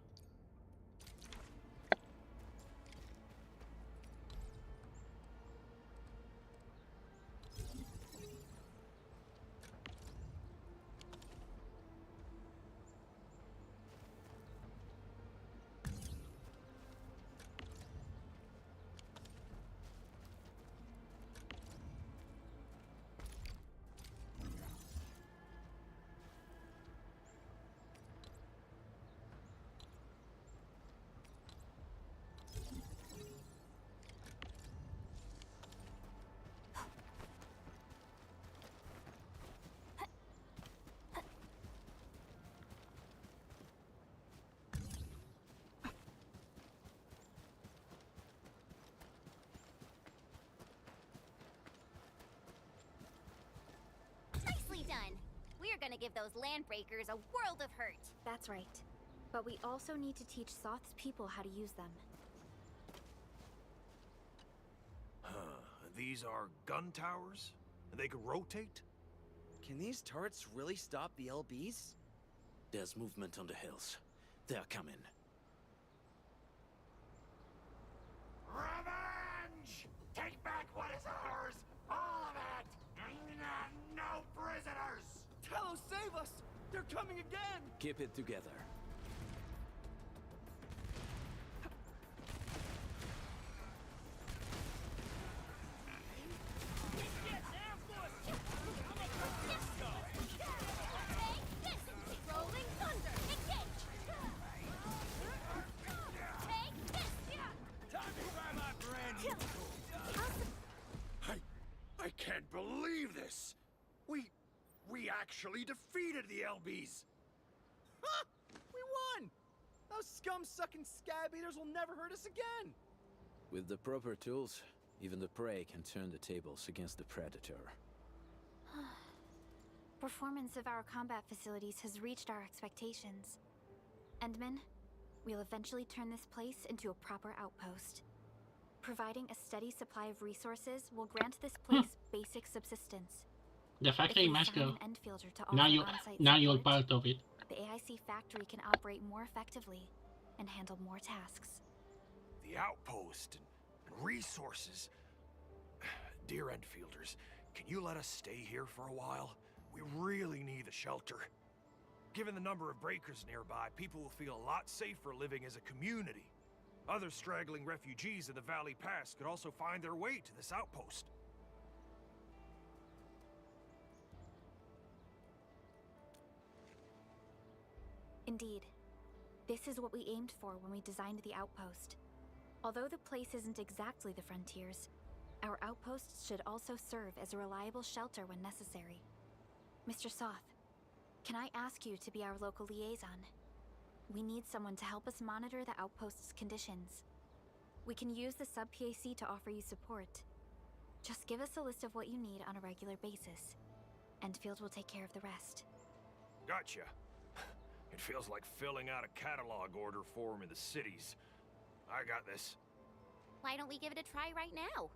Done. We're gonna give those landbreakers a world of hurt. That's right. But we also need to teach Soth's people how to use them. These are gun towers? They can rotate? Can these turrets really stop the LBs? There's movement on the hills. They're coming. Revenge! Take back what is ours! All of it! No prisoners! Talos, save us! They're coming again! Keep it together. I can't believe this! We actually defeated the LBs! Ha! We won! Those scum-sucking scab eaters will never hurt us again! With the proper tools, even the prey can turn the tables against the predator. Performance of our combat facilities has reached our expectations. Endman, we'll eventually turn this place into a proper outpost. Providing a steady supply of resources will grant this place basic subsistence. The factory must go. Now you're part of it. The AIC factory can operate more effectively and handle more tasks. The outpost and resources. Dear Endfielders, can you let us stay here for a while? We really need the shelter. Given the number of breakers nearby, people will feel a lot safer living as a community. Other straggling refugees in the Valley Pass could also find their way to this outpost. Indeed. This is what we aimed for when we designed the outpost. Although the place isn't exactly the frontiers, our outposts should also serve as a reliable shelter when necessary. Mr. Soth, can I ask you to be our local liaison? We need someone to help us monitor the outpost's conditions. We can use the sub-PAC to offer you support. Just give us a list of what you need on a regular basis. Endfield will take care of the rest. Gotcha. It feels like filling out a catalog order form in the cities. I got this. Why don't we give it a try right now?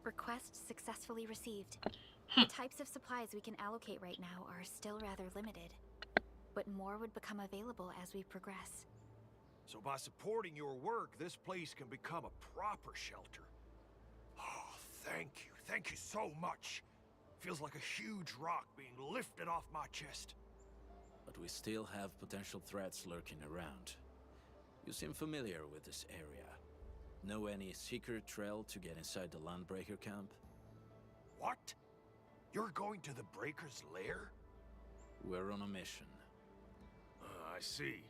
Request successfully received. The types of supplies we can allocate right now are still rather limited, but more would become available as we progress. So by supporting your work, this place can become a proper shelter. Oh, thank you. Thank you so much. Feels like a huge rock being lifted off my chest. but we still have potential threats lurking around. You seem familiar with this area. Know any secret trail to get inside the Landbreaker camp? What? You're going to the Breaker's lair? We're on a mission. I see.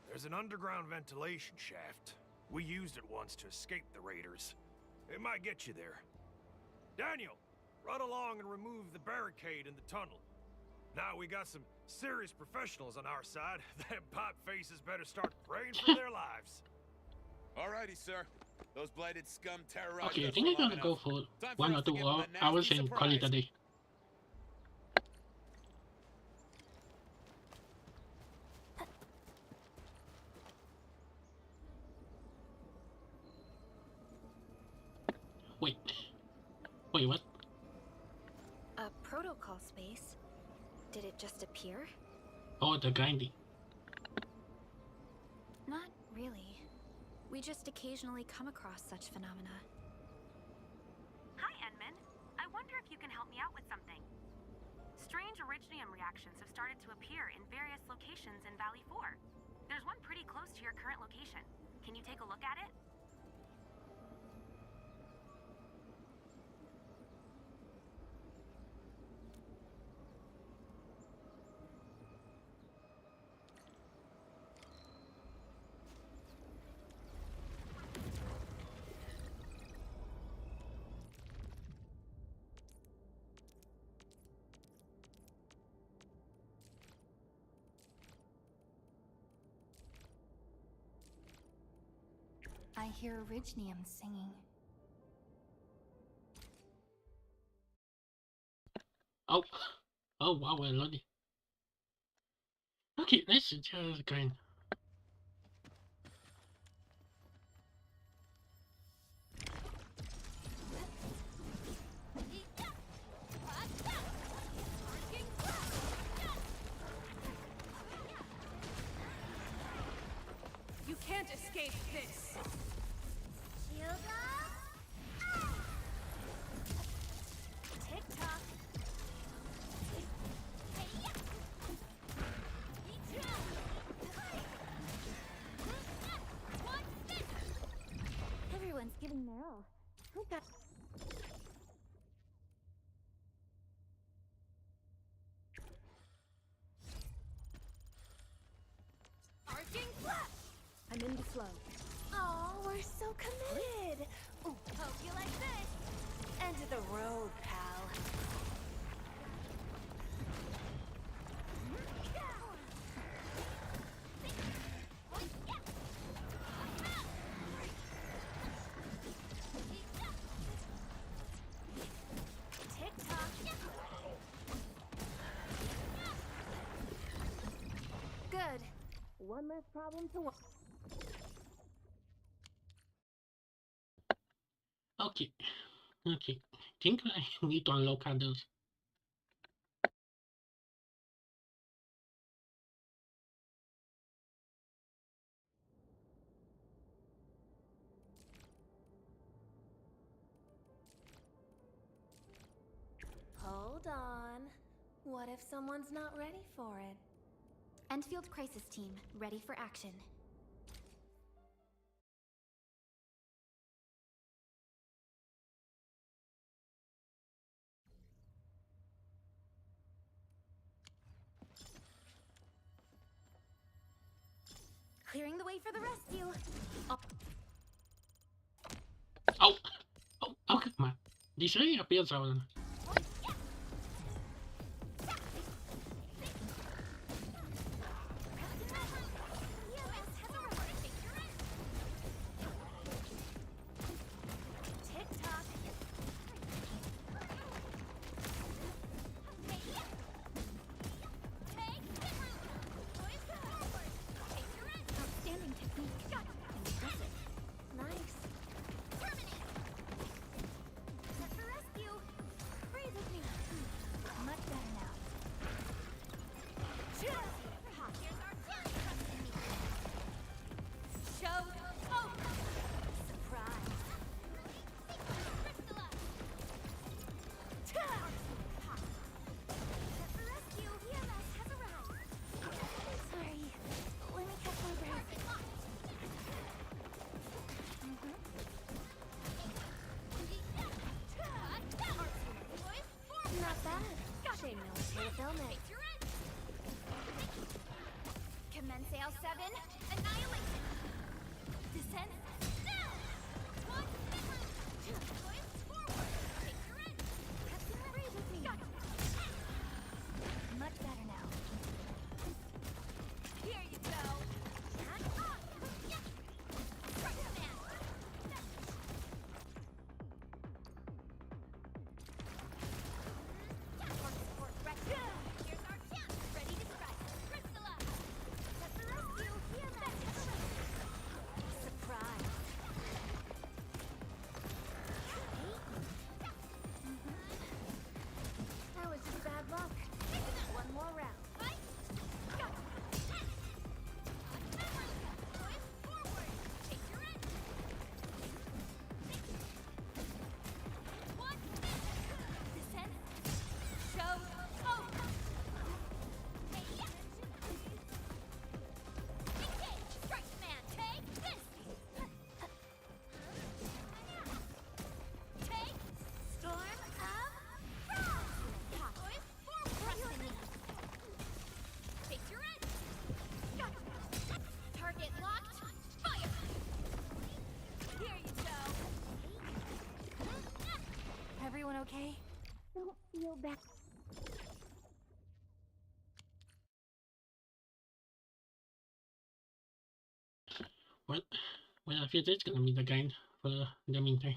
There's an underground ventilation shaft. We used it once to escape the raiders. It might get you there. Daniel, run along and remove the barricade in the tunnel. Now we got some serious professionals on our side. Them pipe faces better start praying for their lives. Alrighty, sir. Those blighted scum terrorize Okay, I us think for I'm long gonna go enough. for Time 1 us or to 2 give 'em a hours nasty and call it a surprise. day. Wait, what? A protocol space? Did it just appear? Oh, the grinding. Not really. We just occasionally come across such phenomena. Hi, Enman. I wonder if you can help me out with something. Strange originium reactions have started to appear in various locations in Valley 4. There's one pretty close to your current location. Can you take a look at it? I hear Originium singing. Oh wow, I love it. Okay, let's just grind. You can't escape this. Shield up. Tick-tock. Everyone's giving their all. Who got... Arcing flash! I'm in the flow. Oh, we're so committed. Ooh, hope you like this. End of the road, pal. Tick-tock. Good. One less problem to work. Okay, think I need to unlock others. Hold on. What if someone's not ready for it? Endfield Crisis Team, ready for action. Clearing the way for the rescue. Oh, come on. This really appears out. Tick-tock. Outstanding technique. Impressive. Nice. Set for rescue. Shameless way to film it. Commence L7. Annihilation. Descent. Now. One. Forward. Take your end. Breathe with me. Much better now. Here you go. Here's our chance. Ready to strike. Crystallize. Set the rescue. Here, surprise. That was just bad luck. One more round. Target locked. Fire. Here you go. Everyone okay? Don't feel bad. Well, I feel that's gonna be the guide for the meantime.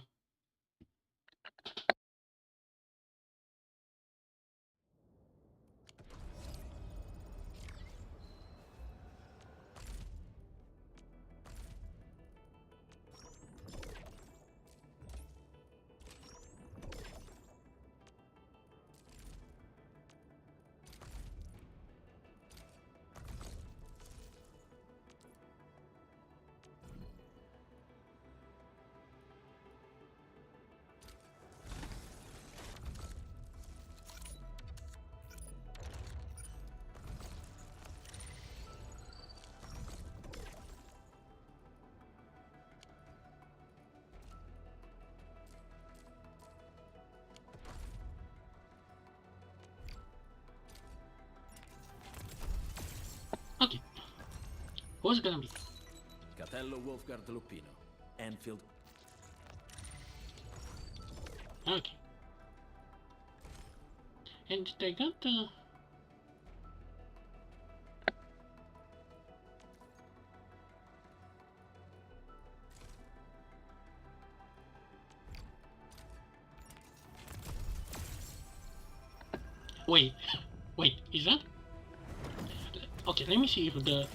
Okay. Who's it gonna be? Catello Wolfgard Lupino, Endfield. Okay. And they got wait, is that? Okay, let me see if the...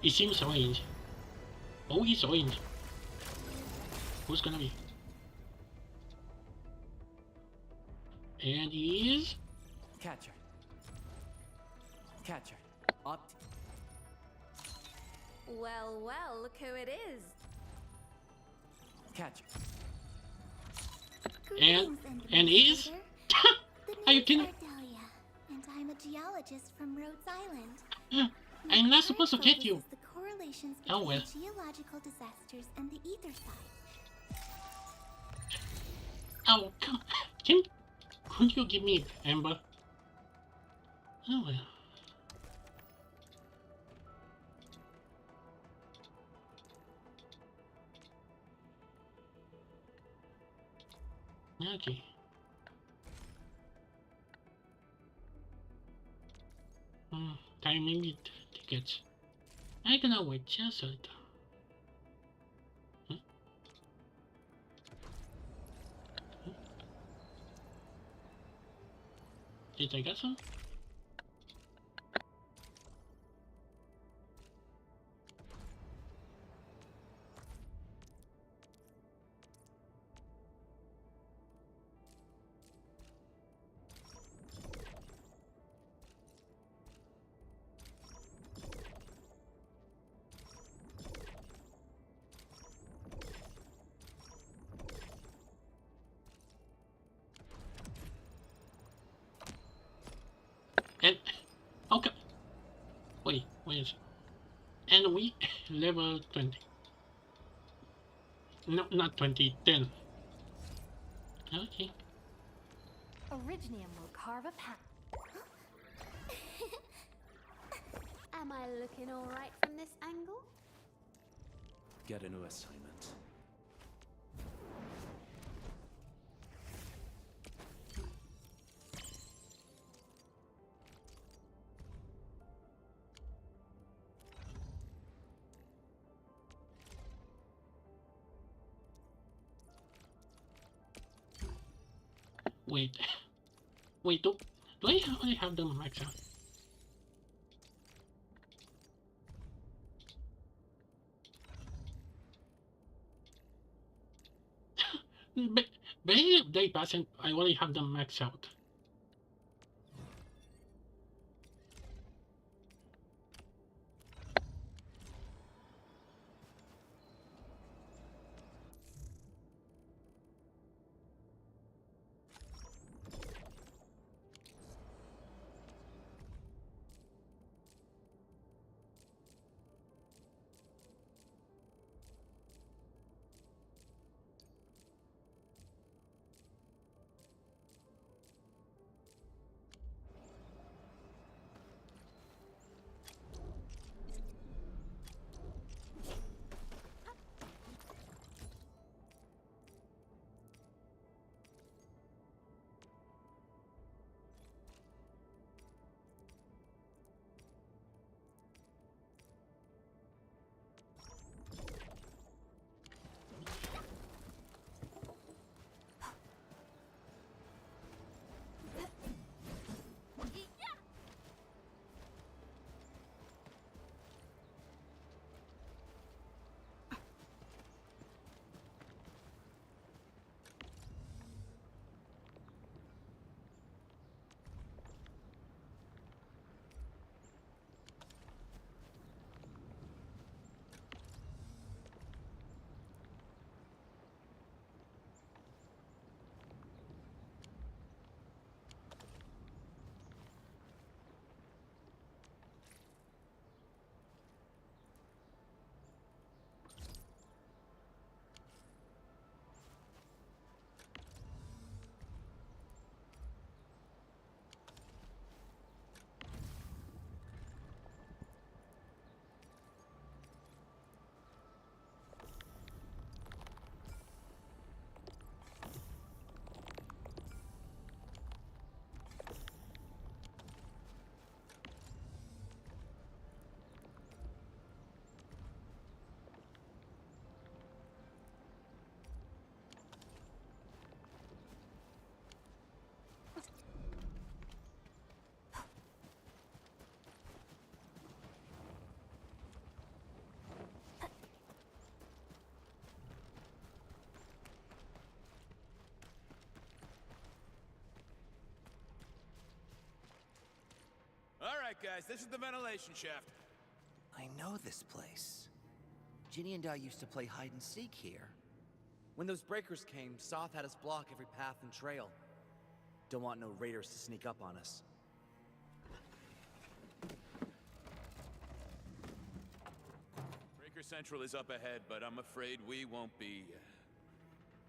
It seems orange. Oh, it's orange. Who's gonna be? And he is... Catcher. Opt. Well, look who it is. Catcher. And is... Are you kidding? And I'm a geologist from Rhodes Island. I'm not supposed to get you. The correlations Oh well. geological disasters and the ether side. Oh, come couldn't you give me Amber? Oh well. Okay. Time limit tickets. I gonna wait just a little. Did I get some? And okay. Wait is it? And we level 20. No, not 20, 10. Okay. Originium will carve a path. Am I looking all right from this angle? Get a new assignment. Wait. Wait, do I only have them maxed out? But they passing, I already have them maxed out. Alright guys, this is the ventilation shaft. I know this place. Ginny and I used to play hide and seek here. When those breakers came, Soth had us block every path and trail. Don't want no raiders to sneak up on us. Breaker Central is up ahead, but I'm afraid we won't be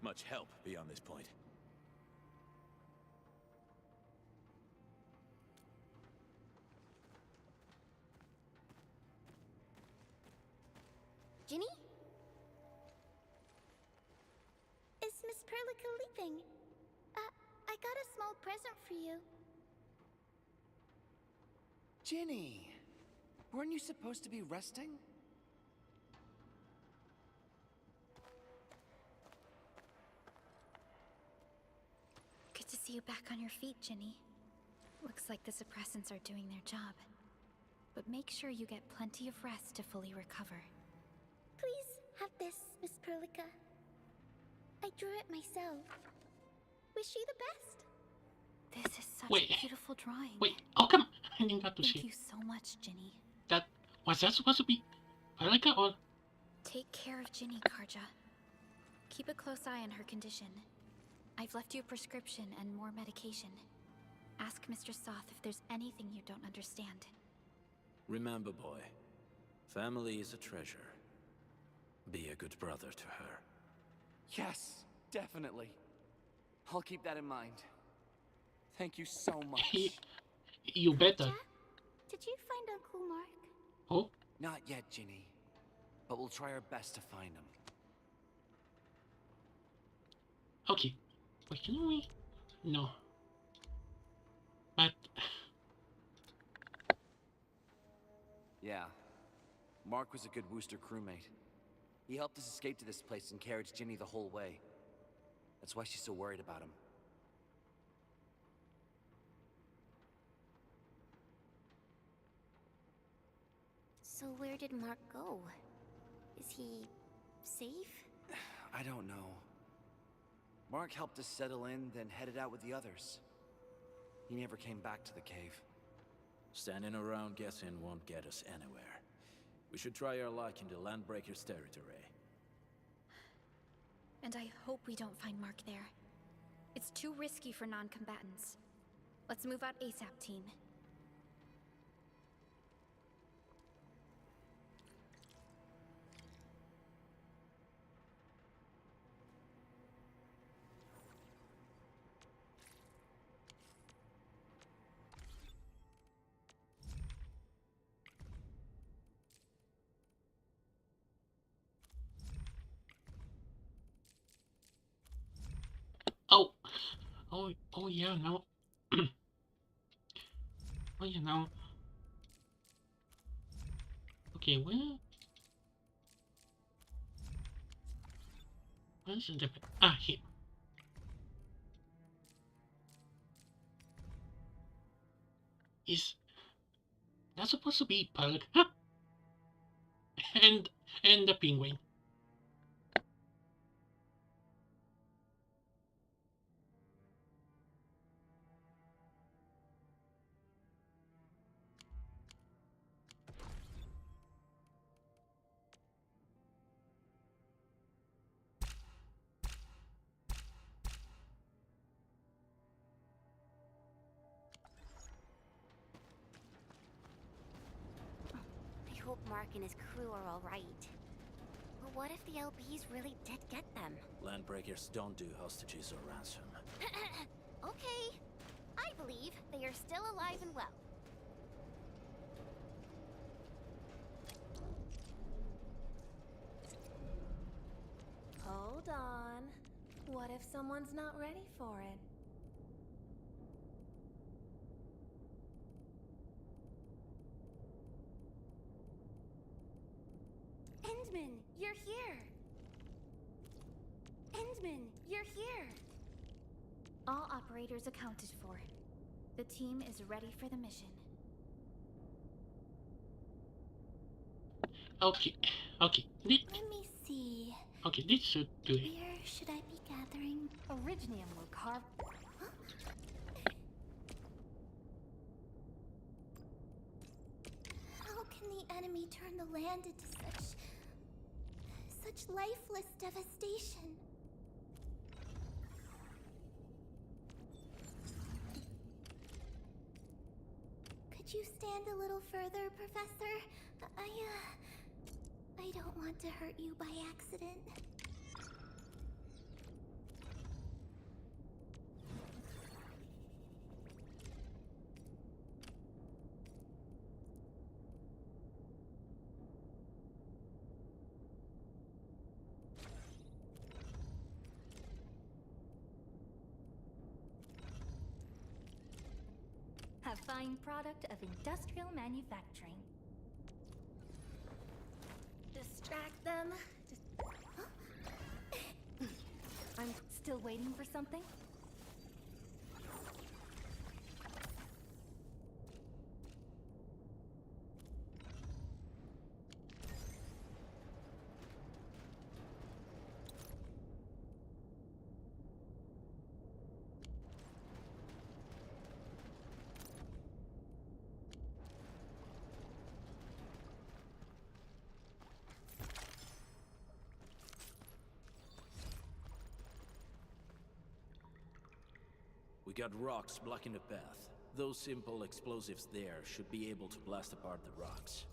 much help beyond this point. Ginny? Is Miss Perlica leaving? I got a small present for you. Ginny! Weren't you supposed to be resting? Good to see you back on your feet, Ginny. Looks like the suppressants are doing their job. But make sure you get plenty of rest to fully recover. Please have this, Miss Perlica. I drew it myself. Wish you the best. This is such a beautiful drawing. Wait, how come I didn't get to see? Thank you so much, Ginny. Was that supposed to be Perlica or? Take care of Ginny, Karja. Keep a close eye on her condition. I've left you a prescription and more medication. Ask Mr. Soth if there's anything you don't understand. Remember, boy, family is a treasure. Be a good brother to her. Yes, definitely. I'll keep that in mind. Thank you so much. You better. Did you find Uncle Mark? Oh? Not yet, Ginny. But we'll try our best to find him. Okay. Wait, can we? No. But... Yeah. Mark was a good Wooster crewmate. He helped us escape to this place and carried Ginny the whole way. That's why she's so worried about him. So where did Mark go? Is he safe? I don't know. Mark helped us settle in, then headed out with the others. He never came back to the cave. Standing around guessing won't get us anywhere. We should try our luck in the Landbreakers' territory. And I hope we don't find Mark there. It's too risky for non-combatants. Let's move out ASAP, team. Oh yeah, now. Oh yeah, now. Okay, where's the... Ah, here. Is that supposed to be Pug? Huh? and the penguin. I hope Mark and his crew are all right. But what if the LBs really did get them? Landbreakers don't do hostages or ransom. Okay. I believe they are still alive and well. Hold on. What if someone's not ready for it? Endman, you're here! Endman, you're here! All operators accounted for. The team is ready for the mission. Okay. Let me see. Okay, this should do it. Where should I be gathering? Orignium will carve... How can the enemy turn the land into such lifeless devastation? Could you stand a little further, Professor? I don't want to hurt you by accident. A fine product of industrial manufacturing. Distract them. I'm still waiting for something. We got rocks blocking the path. Those simple explosives there should be able to blast apart the rocks.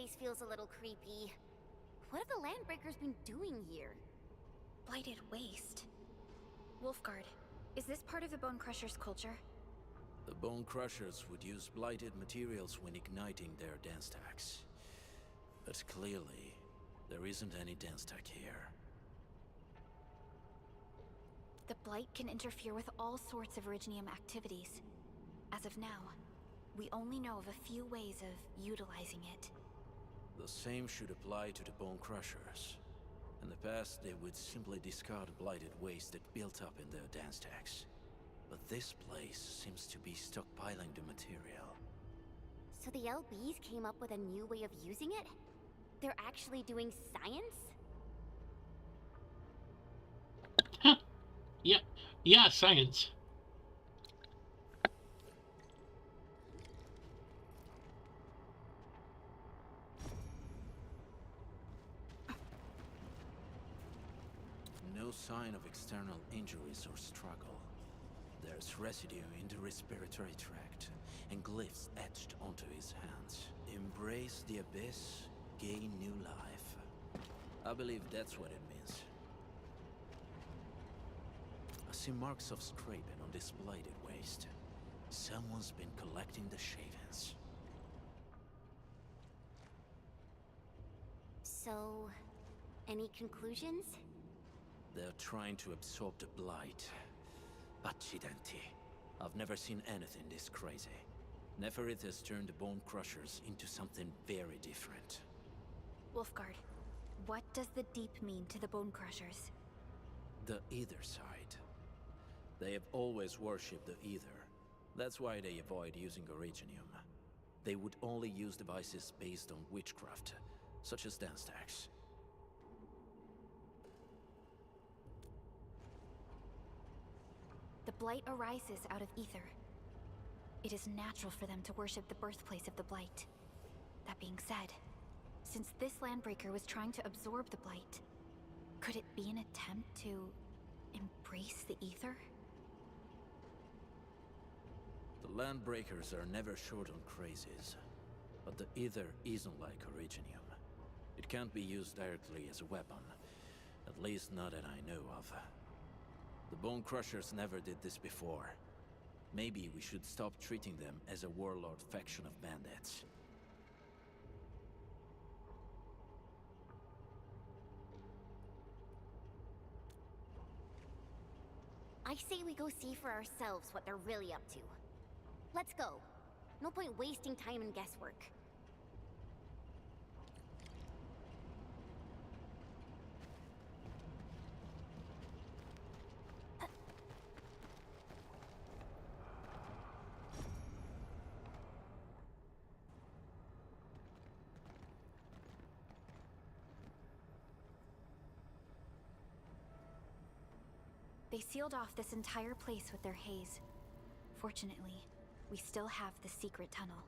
place feels a little creepy. What have the Landbreakers been doing here? Blighted waste. Wolfguard, is this part of the Bone Crushers' culture? The Bone Crushers would use blighted materials when igniting their dance stacks. But clearly, there isn't any dance stack here. The Blight can interfere with all sorts of Originium activities. As of now, we only know of a few ways of utilizing it. The same should apply to the Bone Crushers. In the past, they would simply discard blighted waste that built up in their dance stacks. But this place seems to be stockpiling the material. So the LBs came up with a new way of using it? They're actually doing science? Yeah, science. No sign of external injuries or struggle. There's residue in the respiratory tract, and glyphs etched onto his hands. Embrace the abyss, gain new life. I believe that's what it means. I see marks of scraping on this blighted waste. Someone's been collecting the shavings. So, any conclusions? They're trying to absorb the blight. Accidenti. I've never seen anything this crazy. Neferith has turned the Bone Crushers into something very different. Wolfguard, what does the Deep mean to the Bone Crushers? The Ether side. They have always worshipped the Ether. That's why they avoid using Originium. They would only use devices based on witchcraft, such as dance stacks. The Blight arises out of Ether. It is natural for them to worship the birthplace of the Blight. That being said, since this Landbreaker was trying to absorb the Blight, could it be an attempt to embrace the Ether? The Landbreakers are never short on crazes, but the Ether isn't like Originium. It can't be used directly as a weapon, at least not that I know of. The Bone Crushers never did this before. Maybe we should stop treating them as a warlord faction of bandits. I say we go see for ourselves what they're really up to. Let's go. No point wasting time in guesswork. They sealed off this entire place with their haze. Fortunately, we still have the secret tunnel.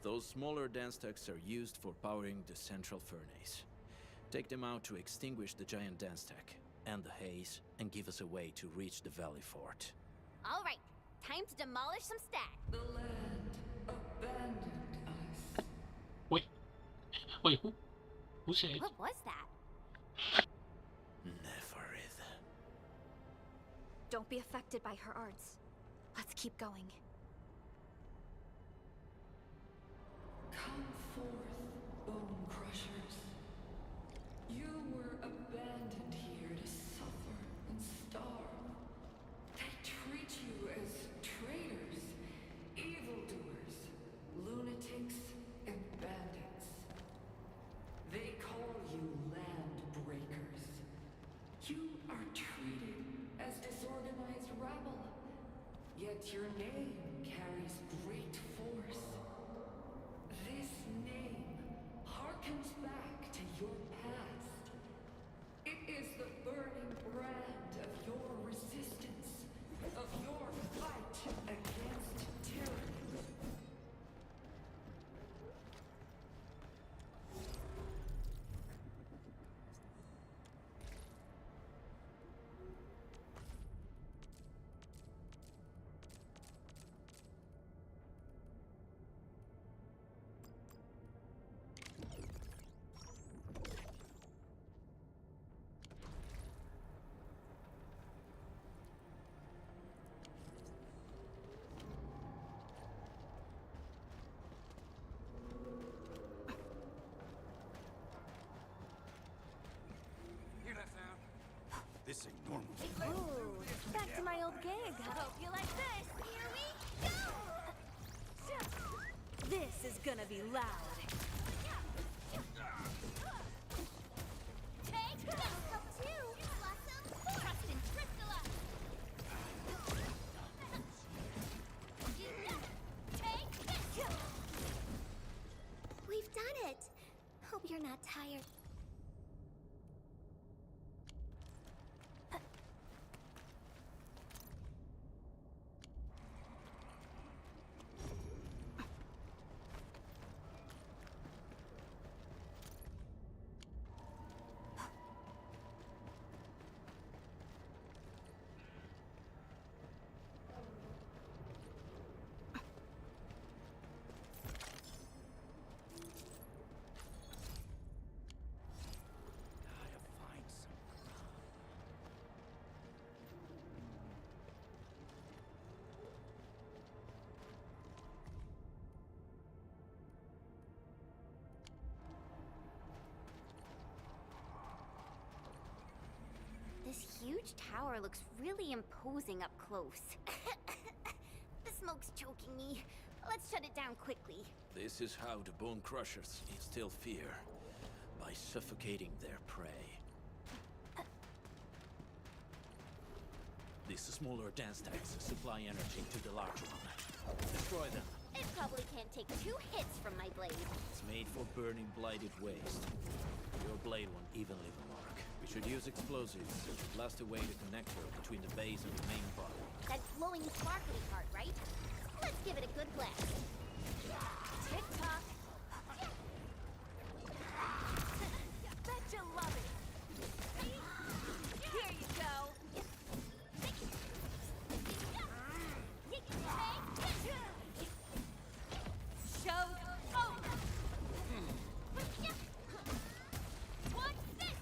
Those smaller dance stacks are used for powering the central furnace. Take them out to extinguish the giant dance stack and the haze, and give us a way to reach the Valley Fort. All right, time to demolish some stacks. The land abandoned us. Wait, who said? What was that? Neferith. Don't be affected by her arts. Let's keep going. Come forth, Bone Crushers. You were abandoned here to suffer and starve. They treat you as traitors, evildoers, lunatics, and bandits. They call you land breakers. You are treated as disorganized rabble, yet your name carries great force. This name harkens back to your past. It is the burning brand of your resistance, of your fight against tyranny. missing normal. Ooh, back to my old gig. Hope you like this. Here we go! This is gonna be loud. Take this up too! Blossom Trust and crystallize! Take this! We've done it! Hope you're not tired. This huge tower looks really imposing up close. The smoke's choking me. Let's shut it down quickly. This is how the Bone Crushers instill fear, by suffocating their prey. These smaller dance tags supply energy to the larger one. Destroy them. It probably can't take 2 hits from my blade. It's made for burning blighted waste. Your blade won't evenly the mark. We should use explosives to blast away the connector between the base and the main body. That glowing sparkly part, right? Let's give it a good blast. Tick-tock. Bet you love it. Here you go. Show's over. Watch this!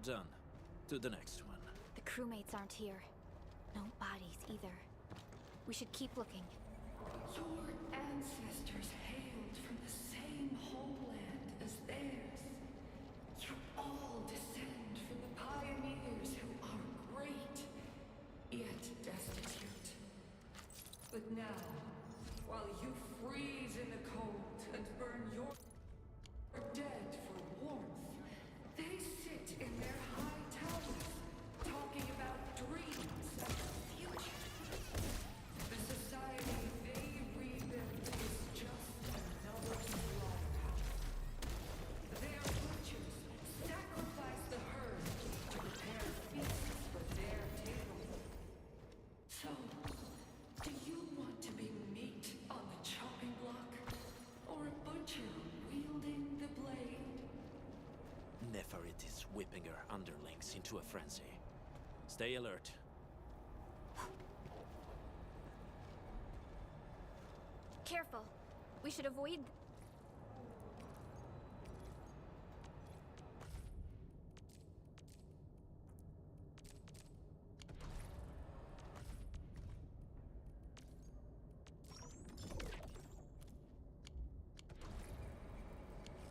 Done. To the next one. The crewmates aren't here. No bodies either. We should keep looking. Your ancestors hailed from the same homeland as theirs. You all descend from the pioneers who are great, yet destitute. But now, while you freeze in the cold and burn your dead for warmth, they sit in their high towers, talking about dreams and the future. The society they rebuilt is just another slaughterhouse. Their butchers sacrifice the herd to prepare feasts for their table. So, do you want to be meat on the chopping block? Or a butcher wielding the blade? Neferit is whipping her underlings into a frenzy. Stay alert. Careful. We should avoid...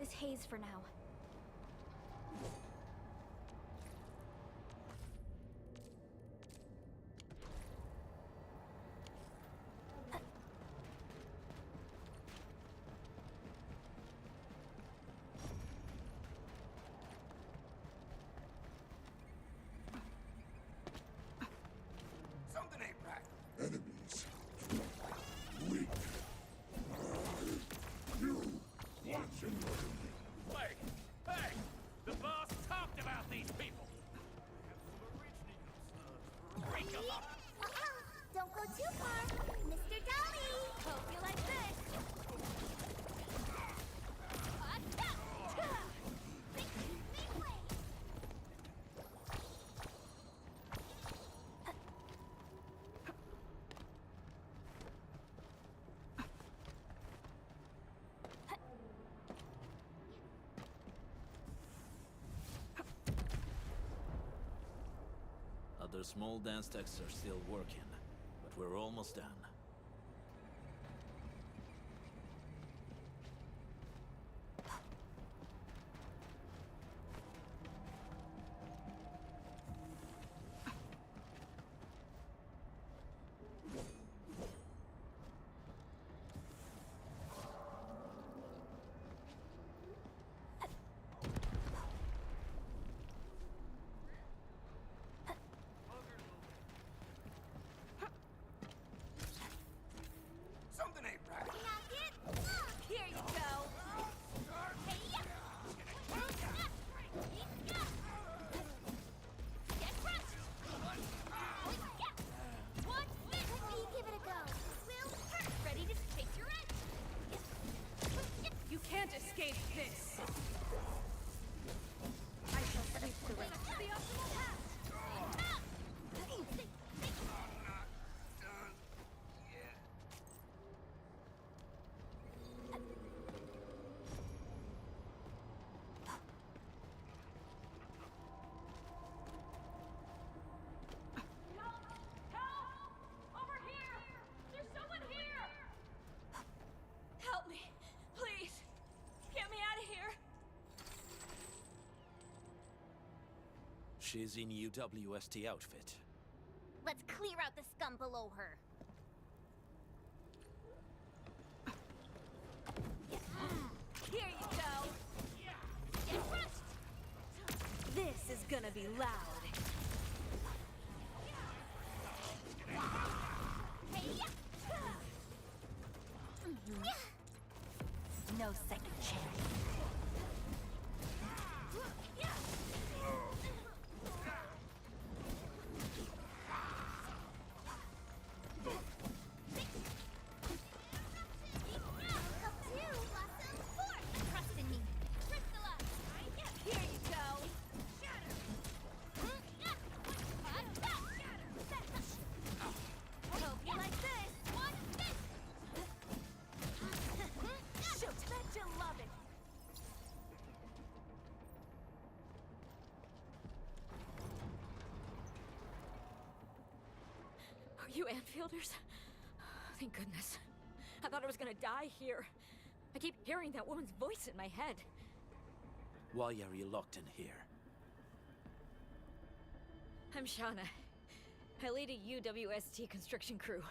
this haze for now. Something ain't right. Enemies. Weak. You. Watch and learn. Wait! Hey! The boss talked about these people! Break them up! Don't go too far, Mr. Dolly! Hope you like this. Other small dance techs are still working, but we're almost done. Escape this! I shall sweep the rest. The optimal path! She's in UWST outfit. Let's clear out the scum below her. Here you go! Get crushed! This is gonna be loud. No second chance. You Endfielders? Thank goodness. I thought I was gonna die here. I keep hearing that woman's voice in my head. Why are you locked in here? I'm Shauna. I lead a UWST construction crew.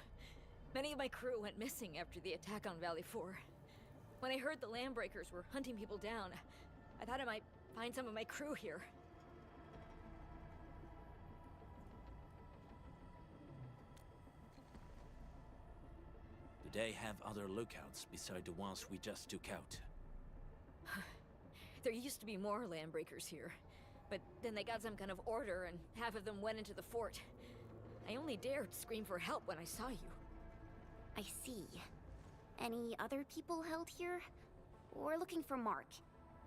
Many of my crew went missing after the attack on Valley 4. When I heard the Landbreakers were hunting people down, I thought I might find some of my crew here. Do they have other lookouts beside the ones we just took out? There used to be more Landbreakers here, but then they got some kind of order and half of them went into the fort. I only dared scream for help when I saw you. I see. Any other people held here? We're looking for Mark.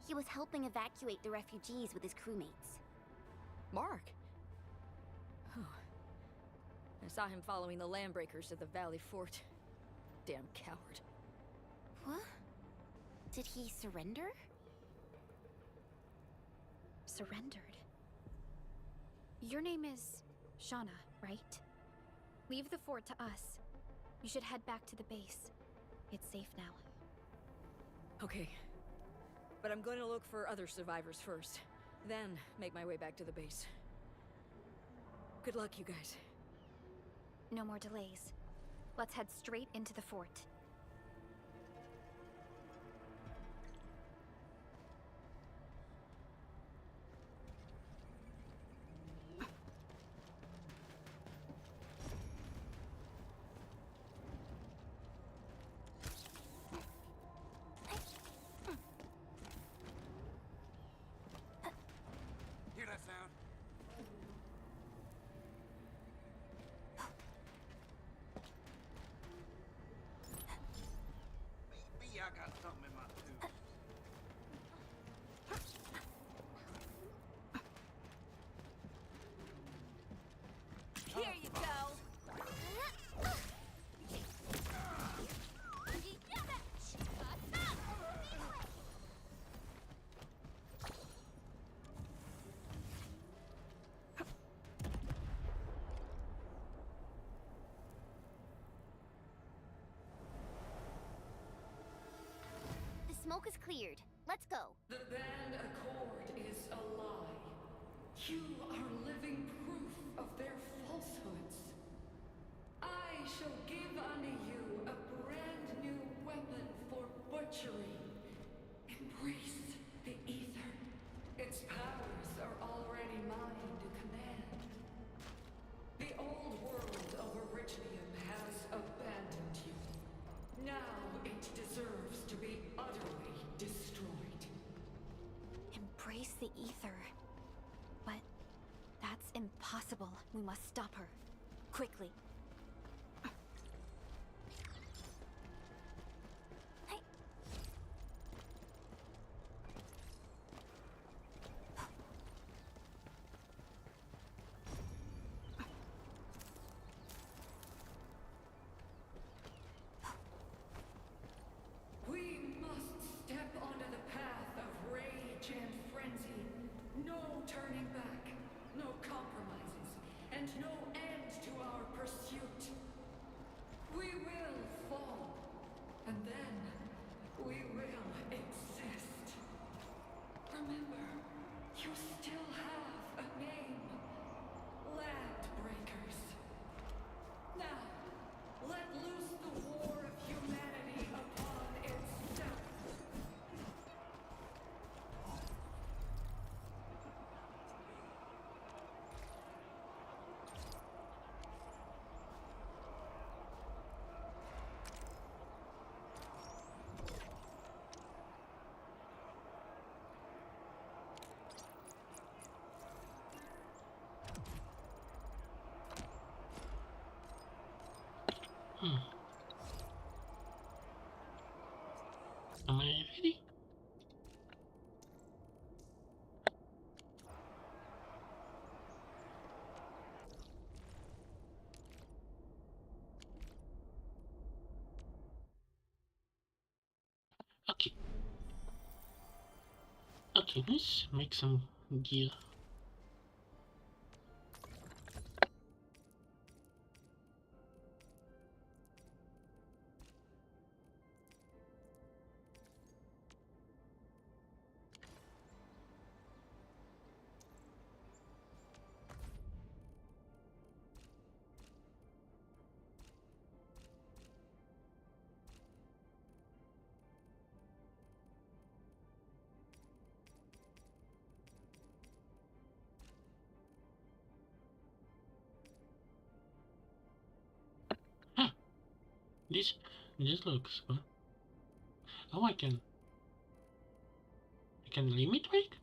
He was helping evacuate the refugees with his crewmates. Mark? I saw him following the Landbreakers to the Valley Fort. Damn coward. What? Did he surrender? Surrendered? Your name is Shauna, right? Leave the fort to us. You should head back to the base. It's safe now. Okay. But I'm going to look for other survivors first. Then make my way back to the base. Good luck, you guys. No more delays. Let's head straight into the fort. Hear that sound? Maybe I got something in my tooth. Here you go! smoke is cleared. Let's go. The band accord is a lie. You are living proof of their falsehoods. I shall give unto you a brand new weapon for butchery. Embrace the ether. Its powers are already mine to command. The old world of Erythrium has abandoned you. Now it deserves to be utterly destroyed. Embrace the ether. But that's impossible. We must stop her. Quickly. We must step onto the path of rage and frenzy. No turning back, no compromises, and no end to our pursuit. We will fall, and then we will exist. Remember, you still have a name. Landbreakers. Now, let loose the war of humanity upon itself. Am I ready? Okay. Okay, let's make some gear. This looks good. Oh, I can limit break?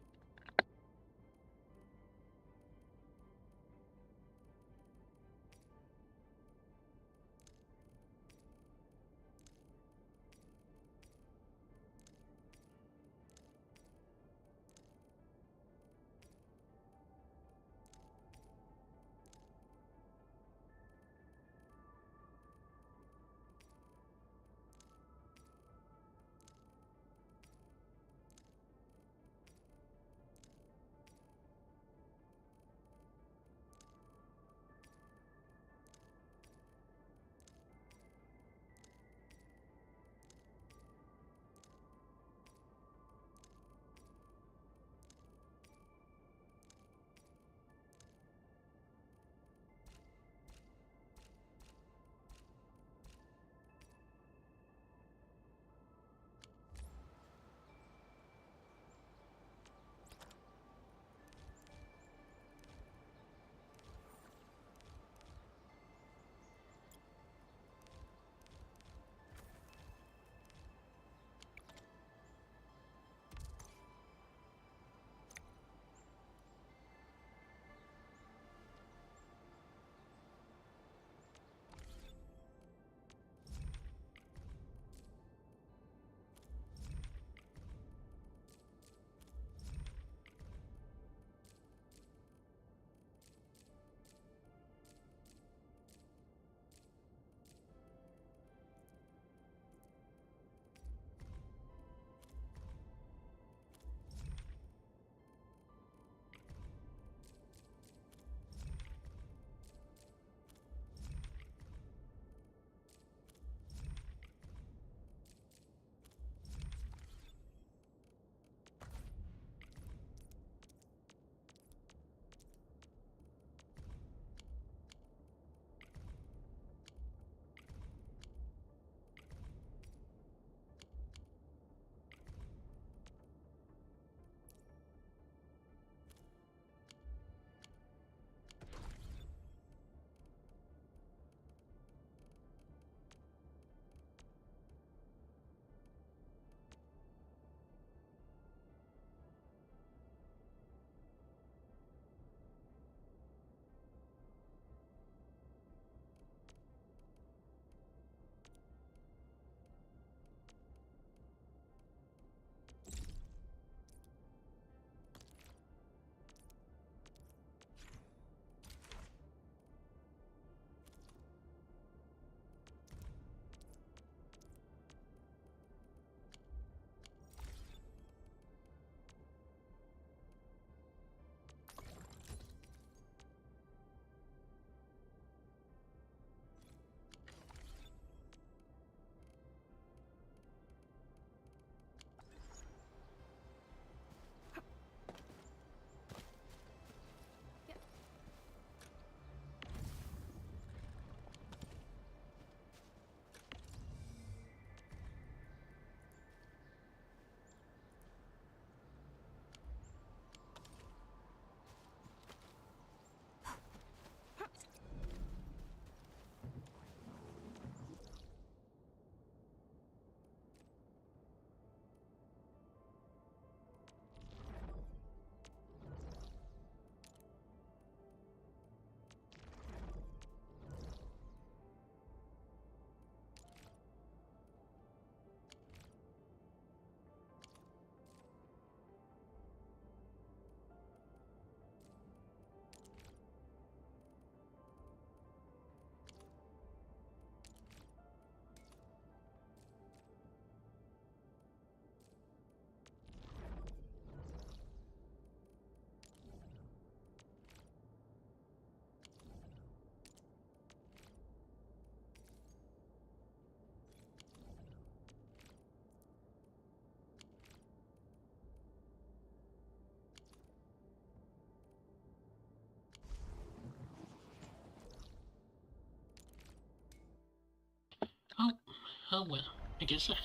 Oh well, I guess. Oh.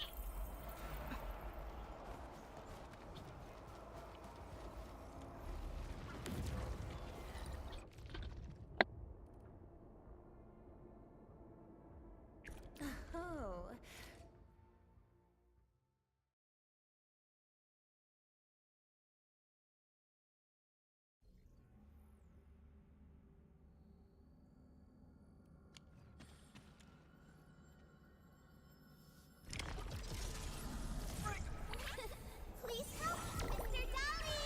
Please help, Mr. Dolly!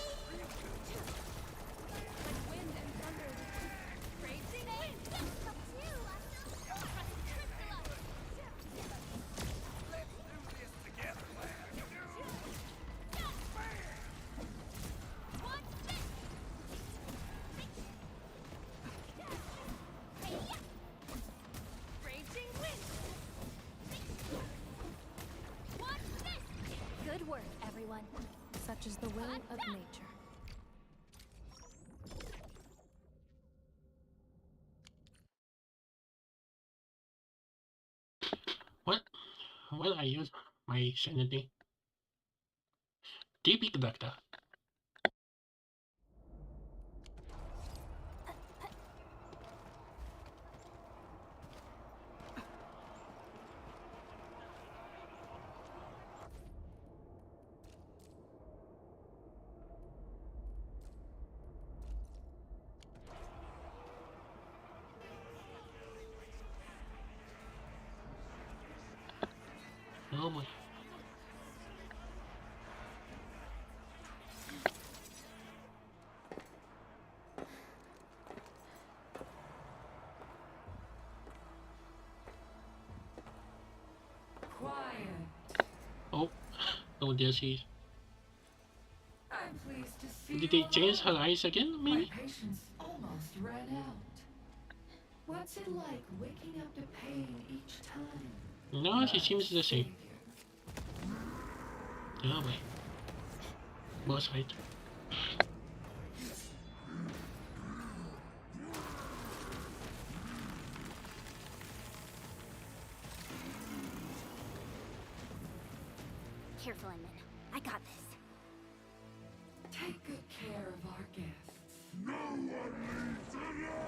Like wind and thunder. Crazy wind! Help too! Let's do this together, lad. Raging wind! Good work, everyone. Such is the will of nature. What? Well, I use my sanity. Typical doctor. Oh boy. Quiet. Oh, oh, there she is. I'm pleased to see Did they you change her alive. eyes again, maybe? My patience almost ran out. What's it like waking up to pain each time? No, she seems the same. Oh wait. Boss fight. Careful, Inman. I got this. Take good care of our guests. No one leaves alive!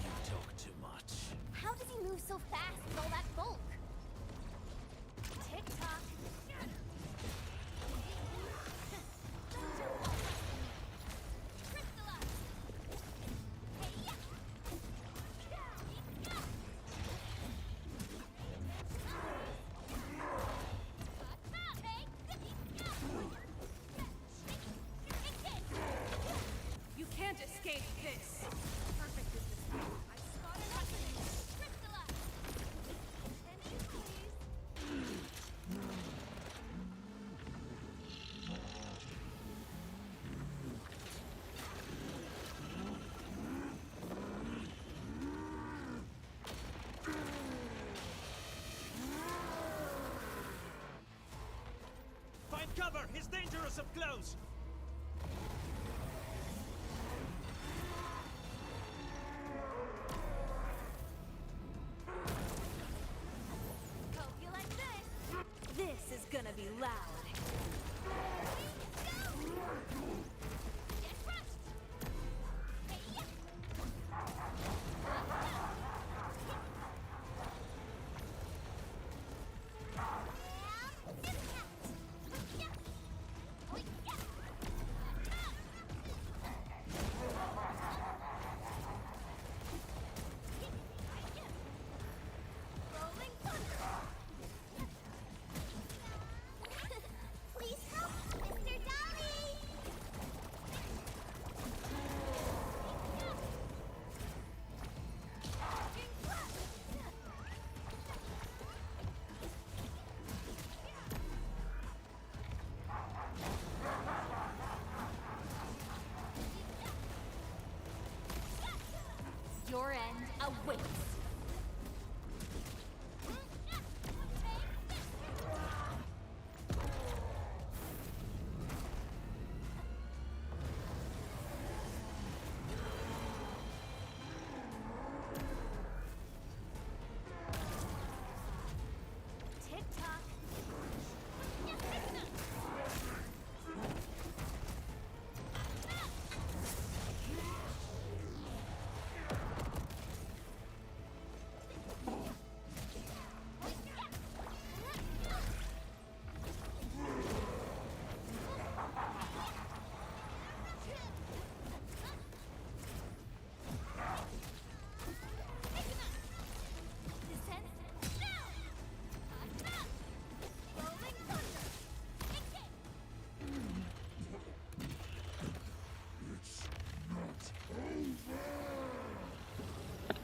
You talk too much. How does he move so fast with all that bulk? Tick-tock. You can't escape this. Perfect is this. I spot an opening. Find cover! He's dangerous up close! Hope you like this. This is gonna be loud. Rolling thunder. Please help, Mr. Dolly! Your end awaits.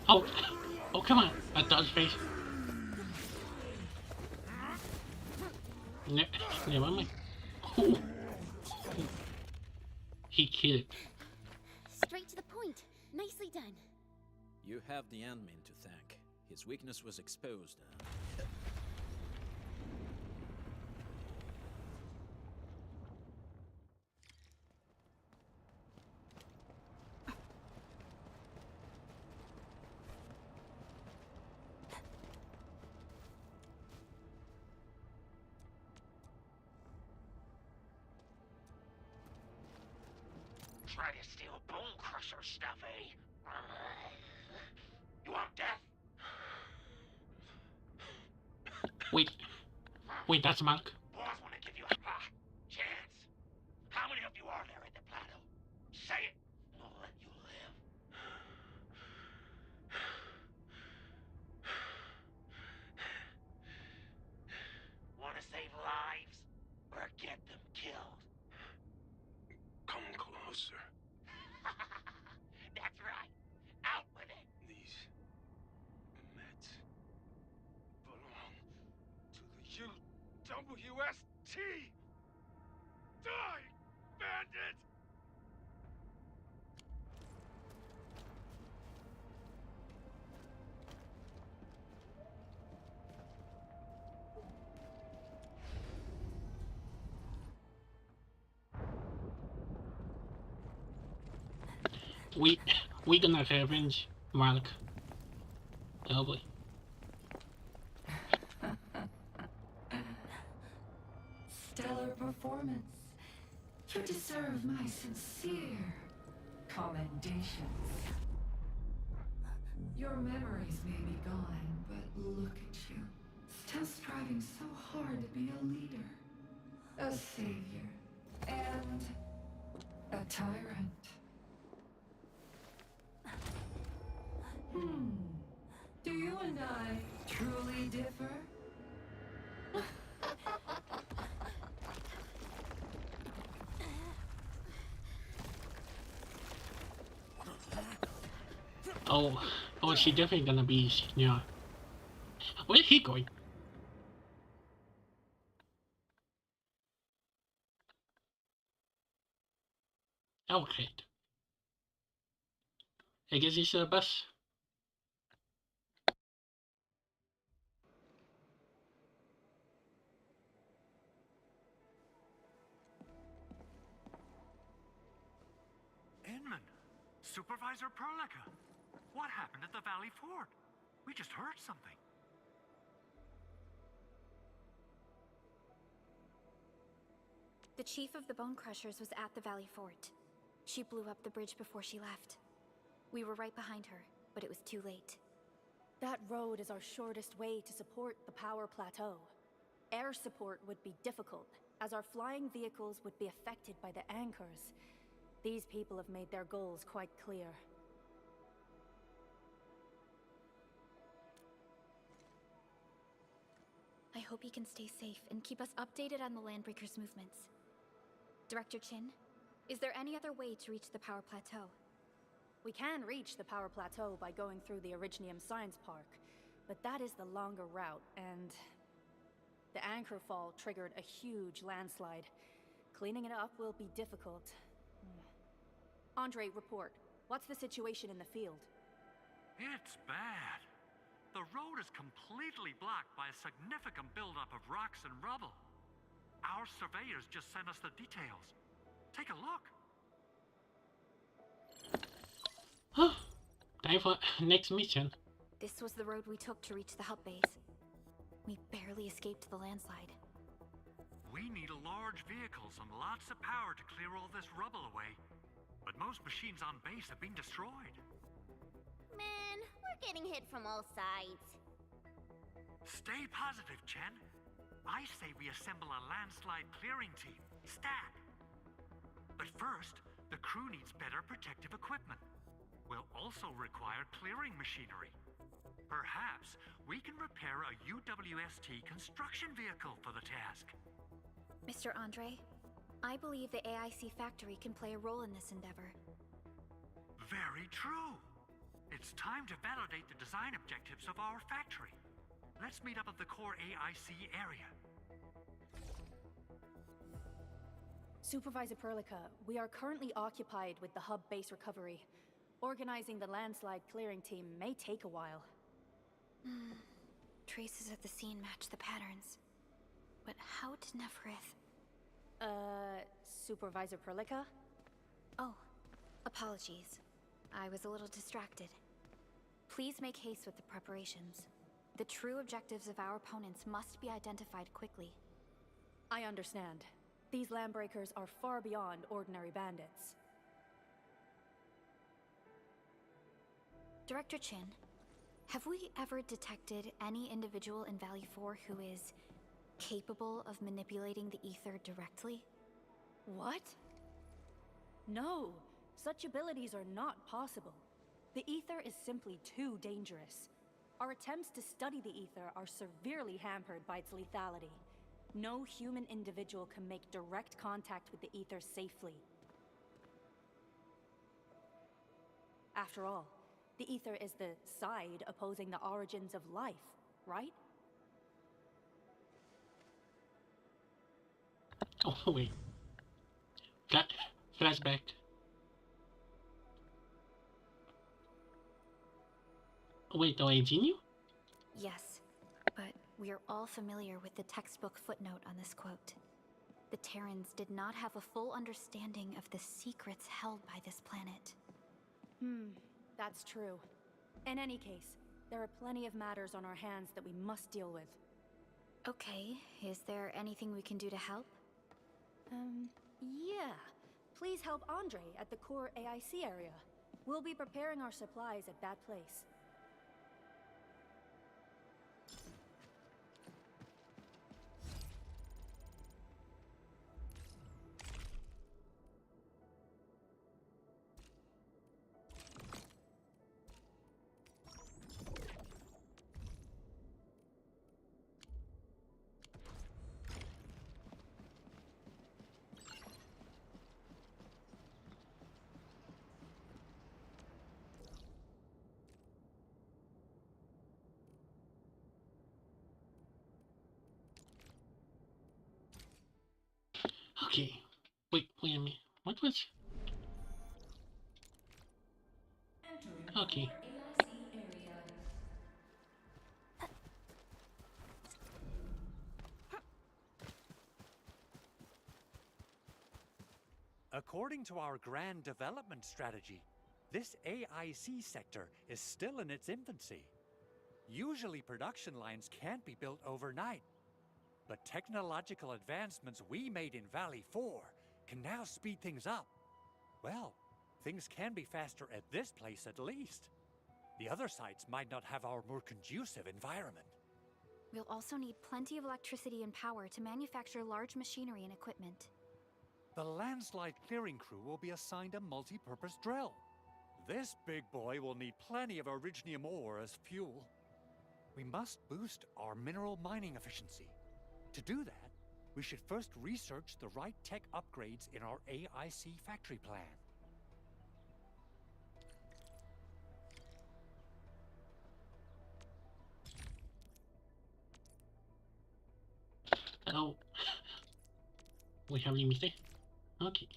Oh, oh, come on. A dodge face. Never mind. Oh. He killed. Straight to the point. Nicely done. You have the admin to thank. His weakness was exposed. Try to steal Bone Crusher stuff, eh? You want death? Wait, that's Mark. Boss wanna give you a chance. How many of you are there at the plateau? Say it, and I'll let you live. Wanna save lives? Or get them killed? Come closer. That's right. Out with it. These meds belong to the UWST. Die, bandit! We gonna revenge Mark. Oh boy. Stellar performance. You deserve my sincere commendations. Your memories may be gone, but look at you. Still striving so hard to be a leader, a savior, and a tyrant. Do you and I truly differ? Oh, she definitely gonna be, yeah. Where is he going? Okay. I guess it's a bus. Inman, Supervisor Perlica, what happened at the Valley Fort? We just heard something. The chief of the Bone Crushers was at the Valley Fort. She blew up the bridge before she left. We were right behind her, but it was too late. That road is our shortest way to support the power plateau. Air support would be difficult, as our flying vehicles would be affected by the anchors. These people have made their goals quite clear. I hope he can stay safe and keep us updated on the Landbreakers' movements. Director Chin, is there any other way to reach the power plateau? We can reach the power plateau by going through the Originium Science Park, but that is the longer route, and the anchor fall triggered a huge landslide. Cleaning it up will be difficult. Andre, report. What's the situation in the field? It's bad. The road is completely blocked by a significant buildup of rocks and rubble. Our surveyors just sent us the details. Take a look. Time for next mission. This was the road we took to reach the hub base. We barely escaped the landslide. We need large vehicles and lots of power to clear all this rubble away. But most machines on base have been destroyed. Man, we're getting hit from all sides. Stay positive, Chen. I say we assemble a landslide clearing team, STAT. But first, the crew needs better protective equipment. We'll also require clearing machinery. Perhaps we can repair a UWST construction vehicle for the task. Mr. Andre, I believe the AIC factory can play a role in this endeavor. Very true. It's time to validate the design objectives of our factory. Let's meet up at the core AIC area. Supervisor Perlica, we are currently occupied with the hub base recovery. Organizing the landslide clearing team may take a while. Traces at the scene match the patterns. But how did Neferith... Supervisor Perlica? Oh, apologies. I was a little distracted. Please make haste with the preparations. The true objectives of our opponents must be identified quickly. I understand. These landbreakers are far beyond ordinary bandits. Director Chin, have we ever detected any individual in Valley 4 who is capable of manipulating the ether directly? What? No, such abilities are not possible. The ether is simply too dangerous. Our attempts to study the ether are severely hampered by its lethality. No human individual can make direct contact with the ether safely. After all, the ether is the side opposing the origins of life, right? Oh, wait. Flashback. Wait, do I genie? Yes, but we are all familiar with the textbook footnote on this quote. The Terrans did not have a full understanding of the secrets held by this planet. That's true. In any case, there are plenty of matters on our hands that we must deal with. Okay, is there anything we can do to help? Yeah. Please help Andre at the core AIC area. We'll be preparing our supplies at that place. Okay. Wait a minute. What was... Okay. According to our grand development strategy, this AIC sector is still in its infancy. Usually production lines can't be built overnight, but technological advancements we made in Valley 4 can now speed things up. Well, things can be faster at this place at least. The other sites might not have our more conducive environment. We'll also need plenty of electricity and power to manufacture large machinery and equipment. The landslide clearing crew will be assigned a multi-purpose drill. This big boy will need plenty of originium ore as fuel. We must boost our mineral mining efficiency. To do that, we should first research the right tech upgrades in our AIC factory plan. Oh. We have limited. Okay.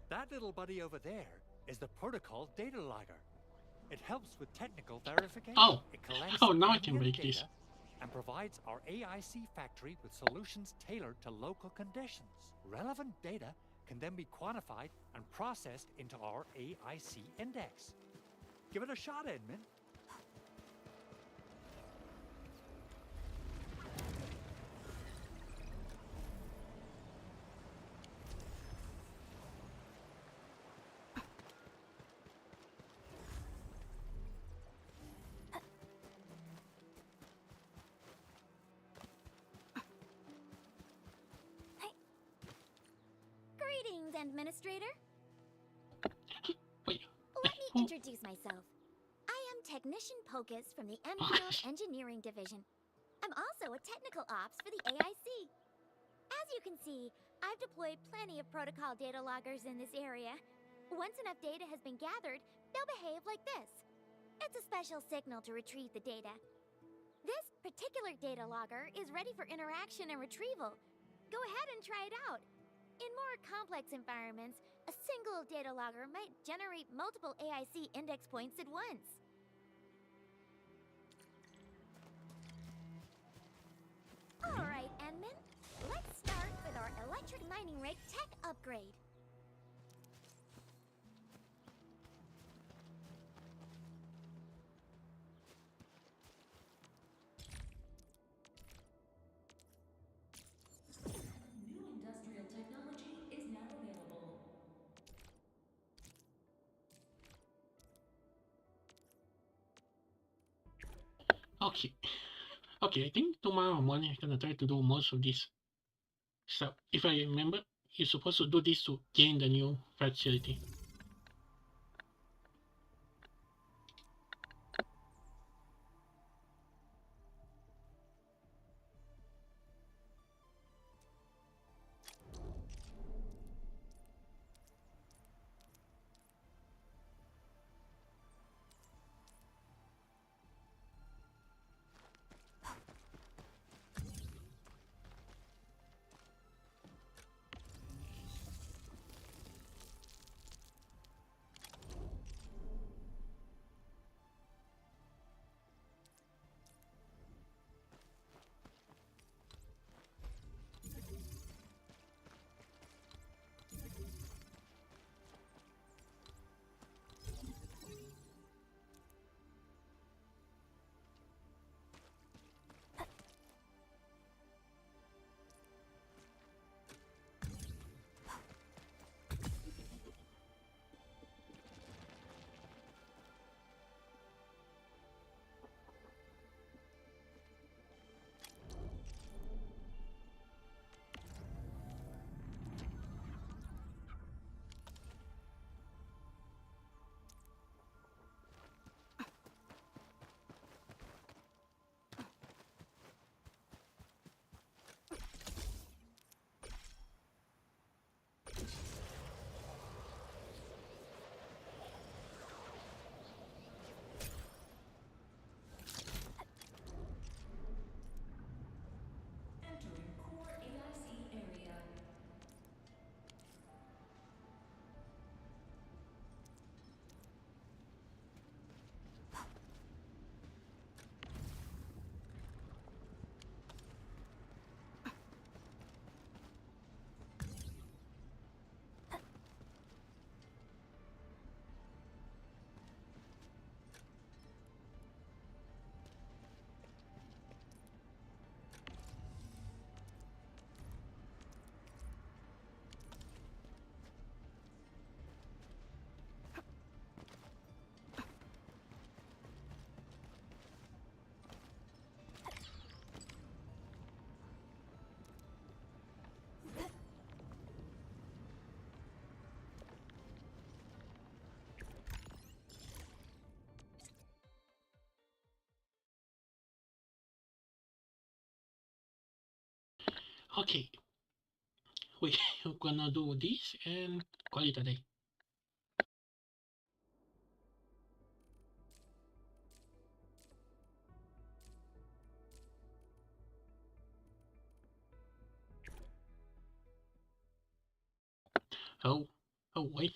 That little buddy over there is the protocol data logger. It helps with technical verification. Oh. It collects Now I can ambient make this. data and provides our AIC factory with solutions tailored to local conditions. Relevant data can then be quantified and processed into our AIC index. Give it a shot, Edmund. Greetings, Administrator. Wait. Let me introduce myself. I am Technician Pocus from the Endfield Engineering Division. I'm also a technical ops for the AIC. As you can see, I've deployed plenty of protocol data loggers in this area. Once enough data has been gathered, they'll behave like this. It's a special signal to retrieve the data. This particular data logger is ready for interaction and retrieval. Go ahead and try it out. In more complex environments, a single data logger might generate multiple AIC index points at once. Alright, Enman. Let's start with our electric mining rig tech upgrade. New industrial technology is now available. Okay. Okay, I think tomorrow morning I'm gonna try to do most of this stuff. If I remember, you're supposed to do this to gain the new facility. Entering core AIC area. Okay, we're gonna do this and call it a day. Oh, wait.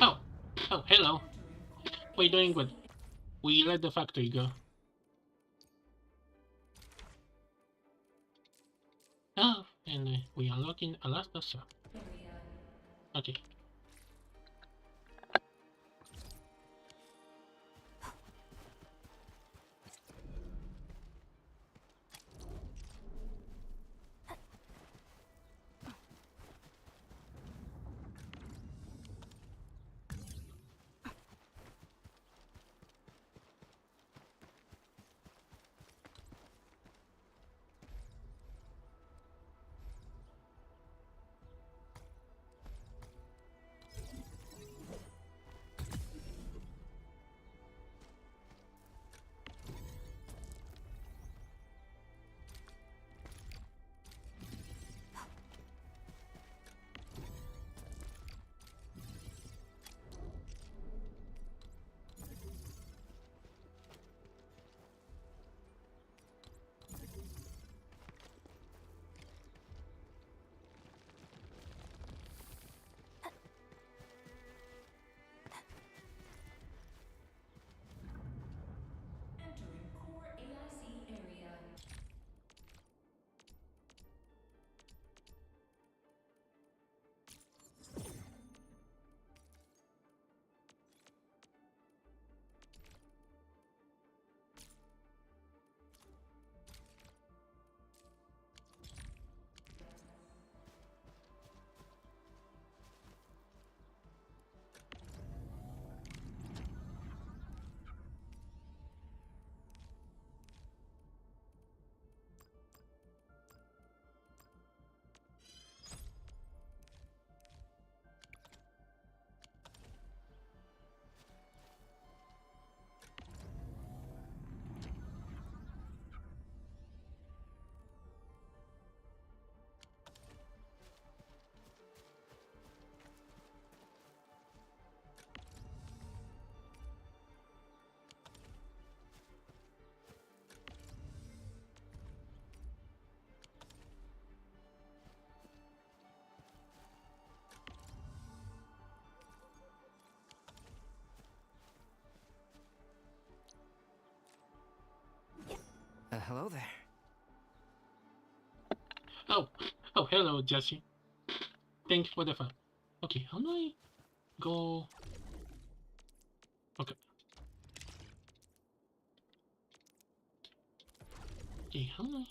Oh, oh, hello. We're doing good. We let the factory go. Oh, and we unlocking a last shop. Okay. Hello there. Oh, oh, hello, Jesse. Thanks for the fun. Okay, how do I go? Okay. Okay, how do I?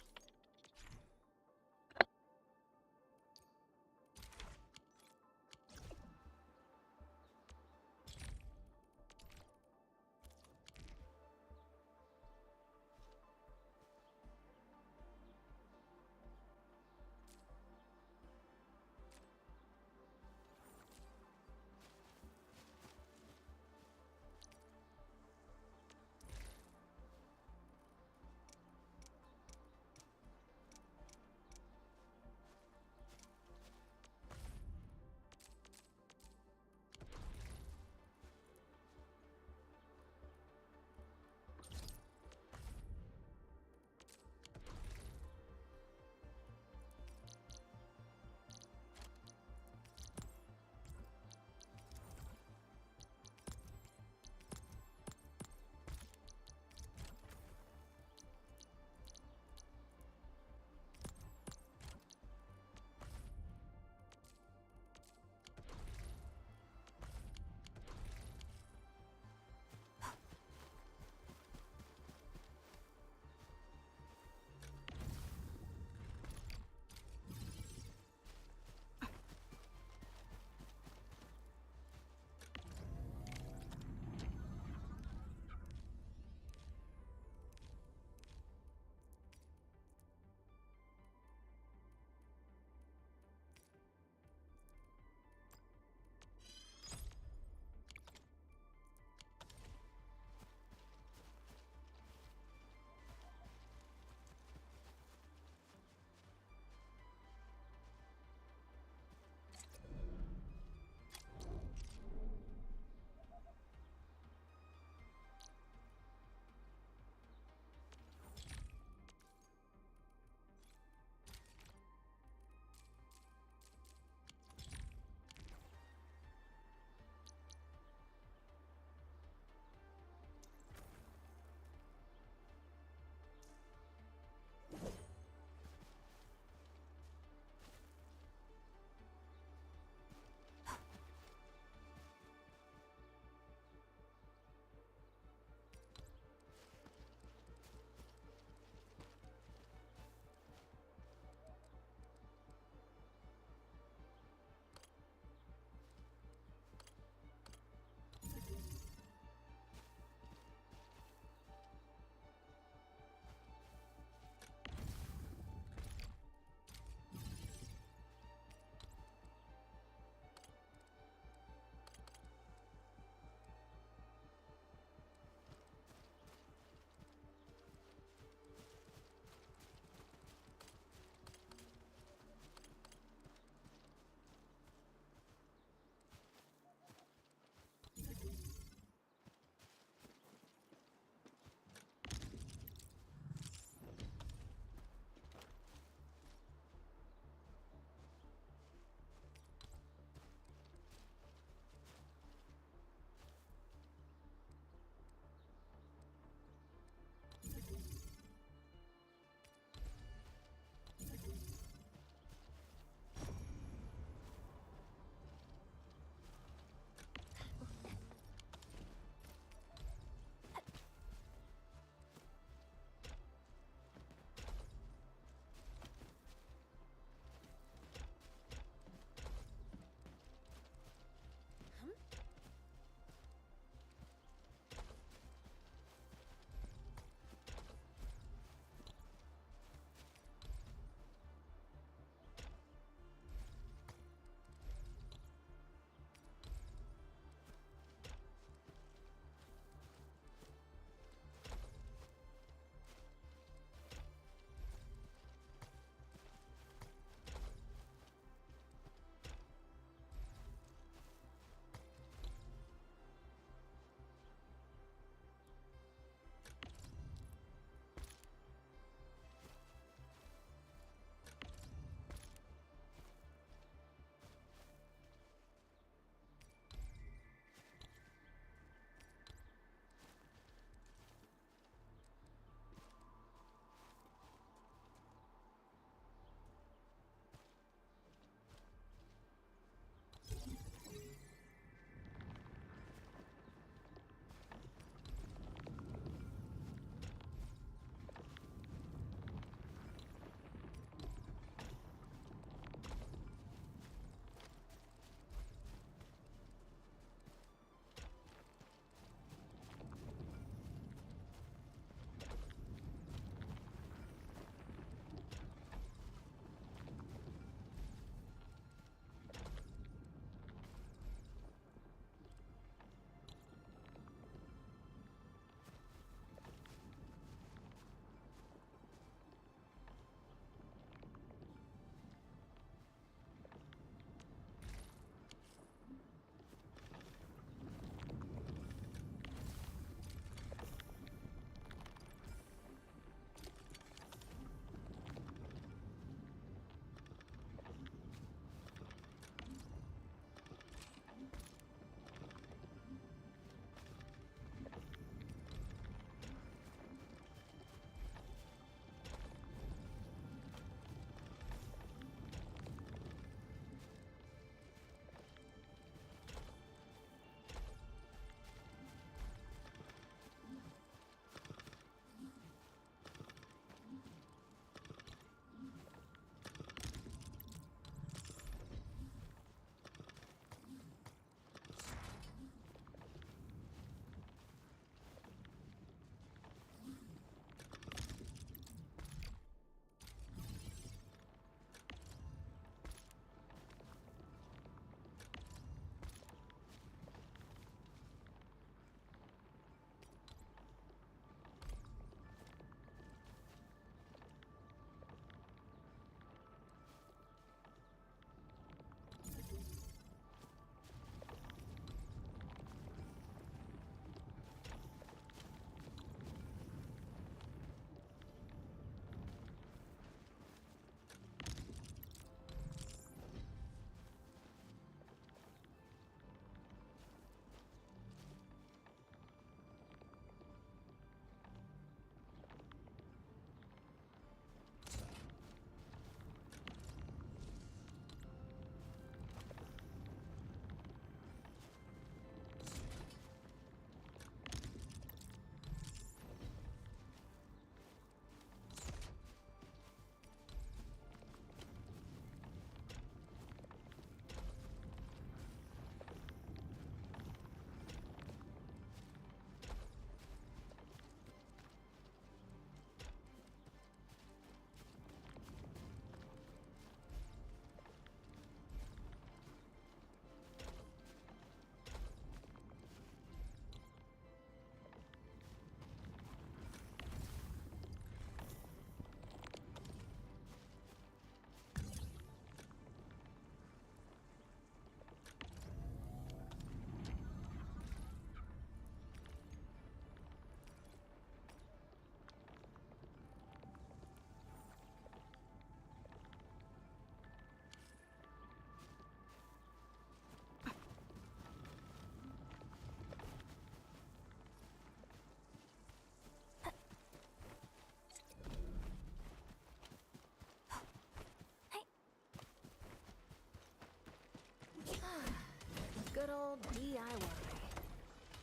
Good old DIY.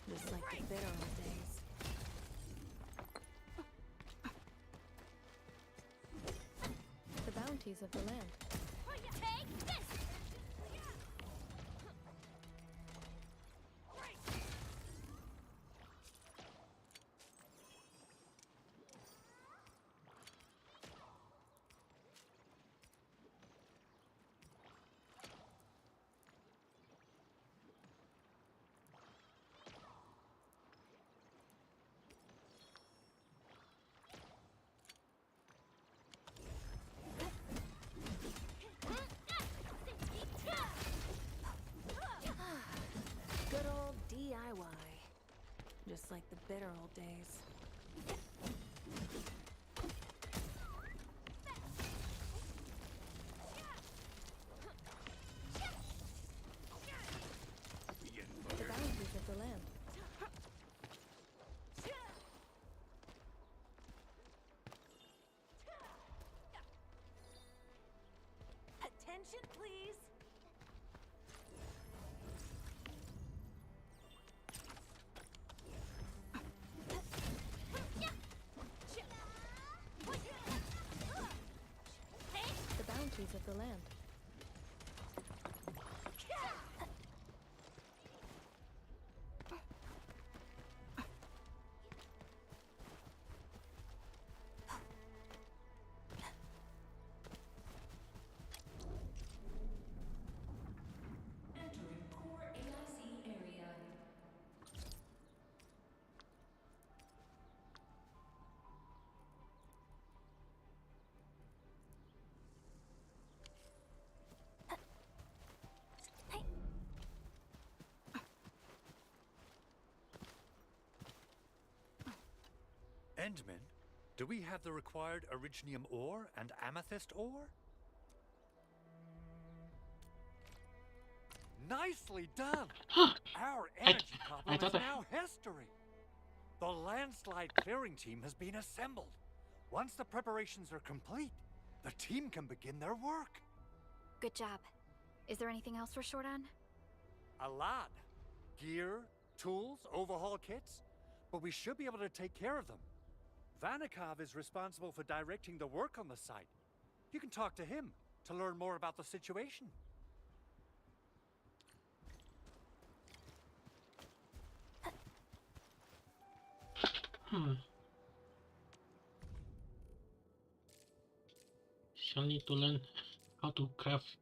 Just like the bitter old days. The bounties of the land. Take this! Good old DIY. Just like the bitter old days. The bounties of the land. Attention, please. The bounties of the land. Entering core AIC area. Endman, do we have the required Originium ore and Amethyst ore? Nicely done! Our energy problem is now history. The landslide clearing team has been assembled. Once the preparations are complete, the team can begin their work. Good job. Is there anything else we're short on? A lot. Gear, tools, overhaul kits. But we should be able to take care of them. Vanikov is responsible for directing the work on the site. You can talk to him to learn more about the situation. Shall need to learn how to craft.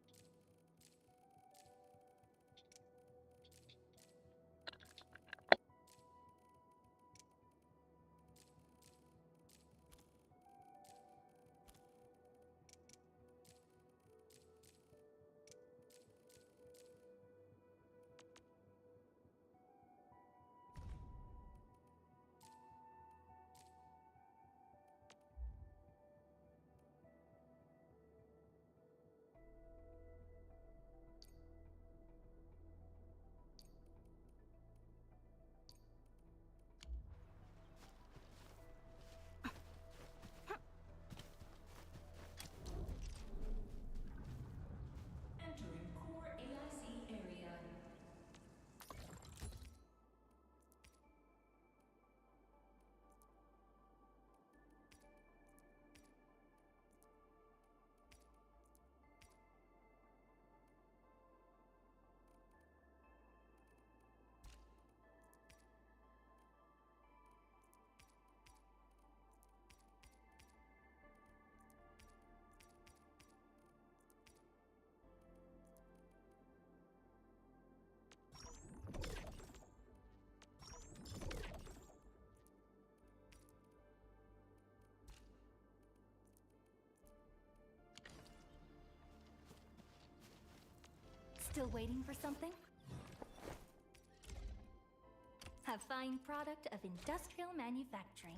Entering core AIC area. Still waiting for something? A fine product of industrial manufacturing.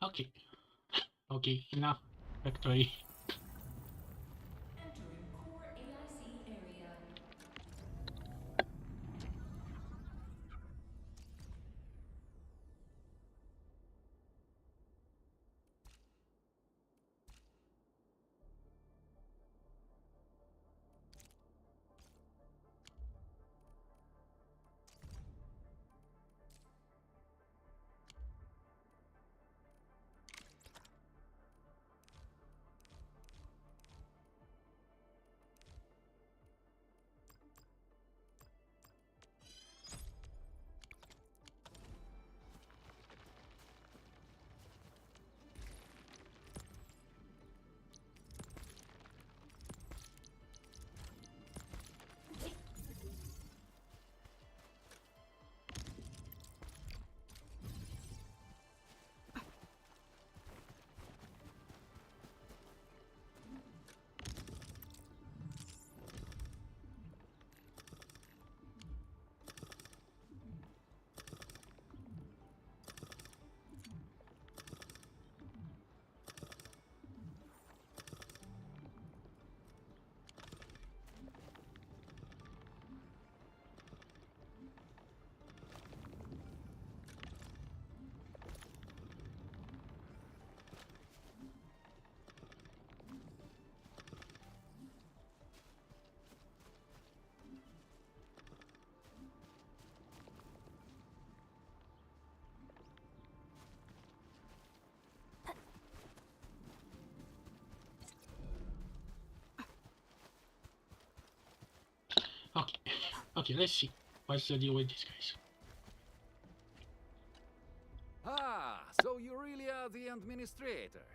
Okay. Okay, enough. Factory. Entering core AIC area. Okay. Okay, let's see. What's the deal with these guys? Ah, so you really are the administrator.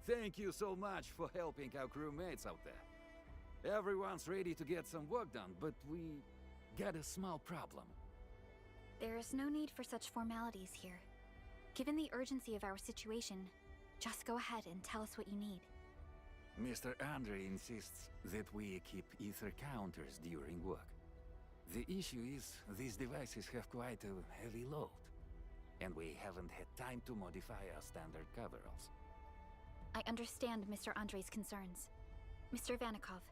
Thank you so much for helping our crewmates out there. Everyone's ready to get some work done, but we got a small problem. There is no need for such formalities here. Given the urgency of our situation, just go ahead and tell us what you need. Mr. Andre insists that we keep ether counters during work. The issue is, these devices have quite a heavy load, and we haven't had time to modify our standard coveralls. I understand Mr. Andre's concerns. Mr. Vanikov,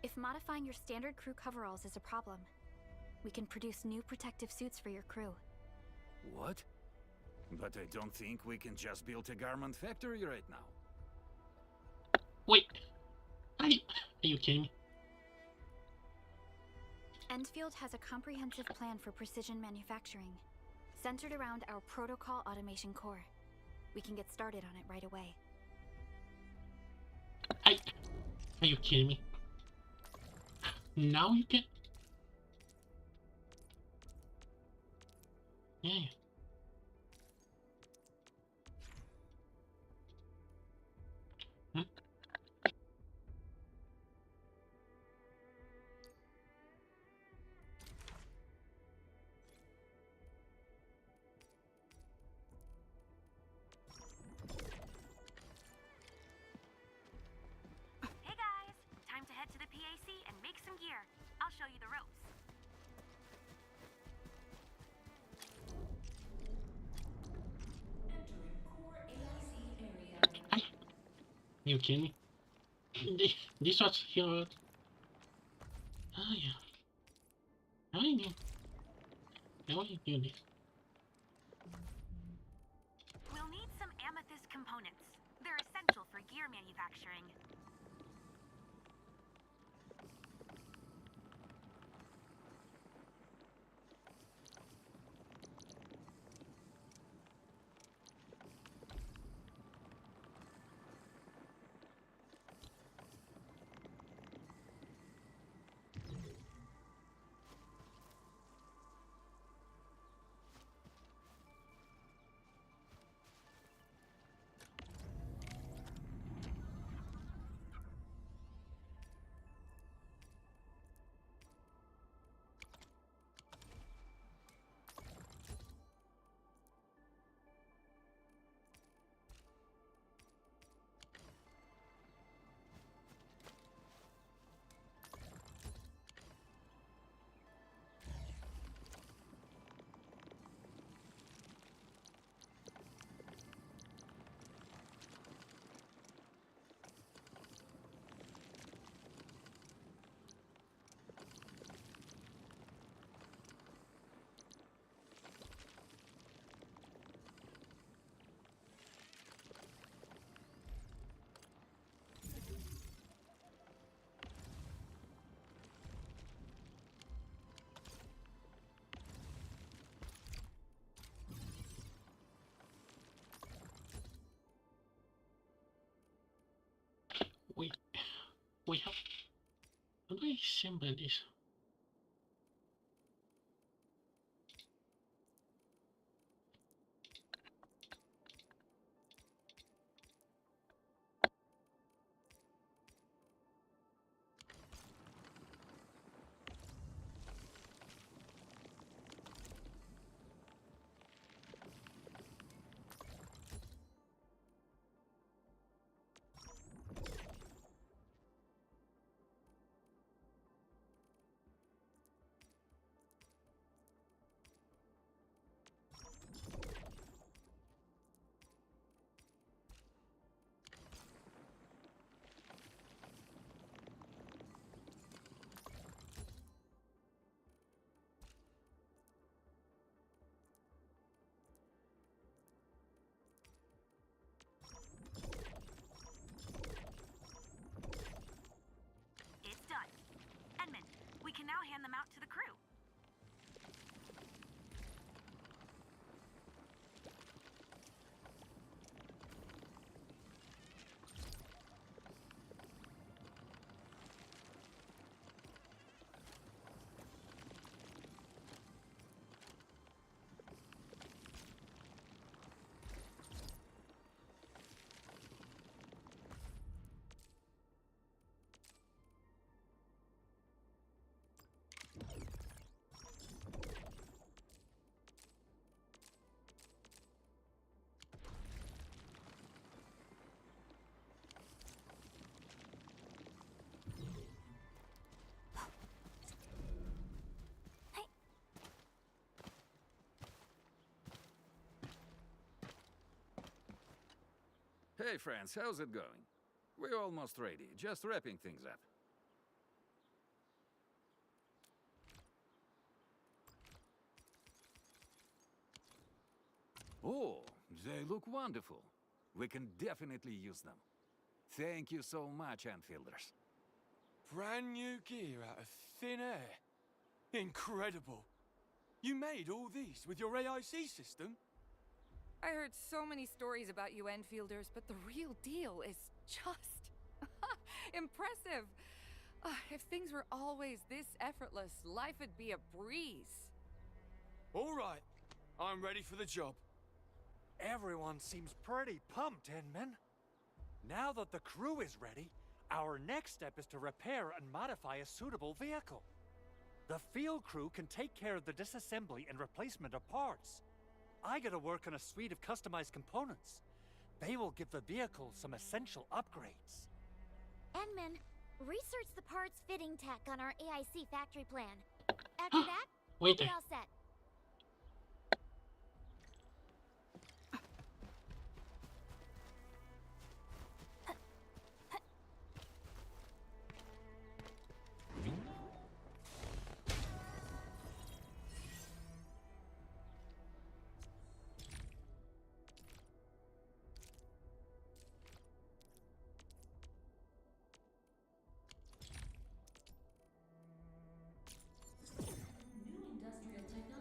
if modifying your standard crew coveralls is a problem, we can produce new protective suits for your crew. What? But I don't think we can just build a garment factory right now. Wait. Are you kidding me? Endfield has a comprehensive plan for precision manufacturing, centered around our protocol automation core. We can get started on it right away. Are you kidding me? Now you can... Yeah. Hmm? Hey guys, time to head to the PAC and make some gear. I'll show you the ropes. Entering core AIC area. Are you kidding me? This was here. Oh yeah. How do you do? How do you do this? We'll need some amethyst components. They're essential for gear manufacturing. Wait, how do I assemble this? It's done. Edmund, we can now hand them out to the crew. Hey friends, how's it going? We're almost ready, just wrapping things up. Oh, they look wonderful. We can definitely use them. Thank you so much, Enfielders. Brand new gear out of thin air. Incredible. You made all these with your AIC system? I heard so many stories about you Enfielders, but the real deal is just impressive. If things were always this effortless, life would be a breeze. All right, I'm ready for the job. Everyone seems pretty pumped, Inman. Now that the crew is ready, our next step is to repair and modify a suitable vehicle. The field crew can take care of the disassembly and replacement of parts. I gotta work on a suite of customized components. They will give the vehicle some essential upgrades. Enman, research the parts fitting tech on our AIC factory plan. After that, we'll be all set. New industrial technology.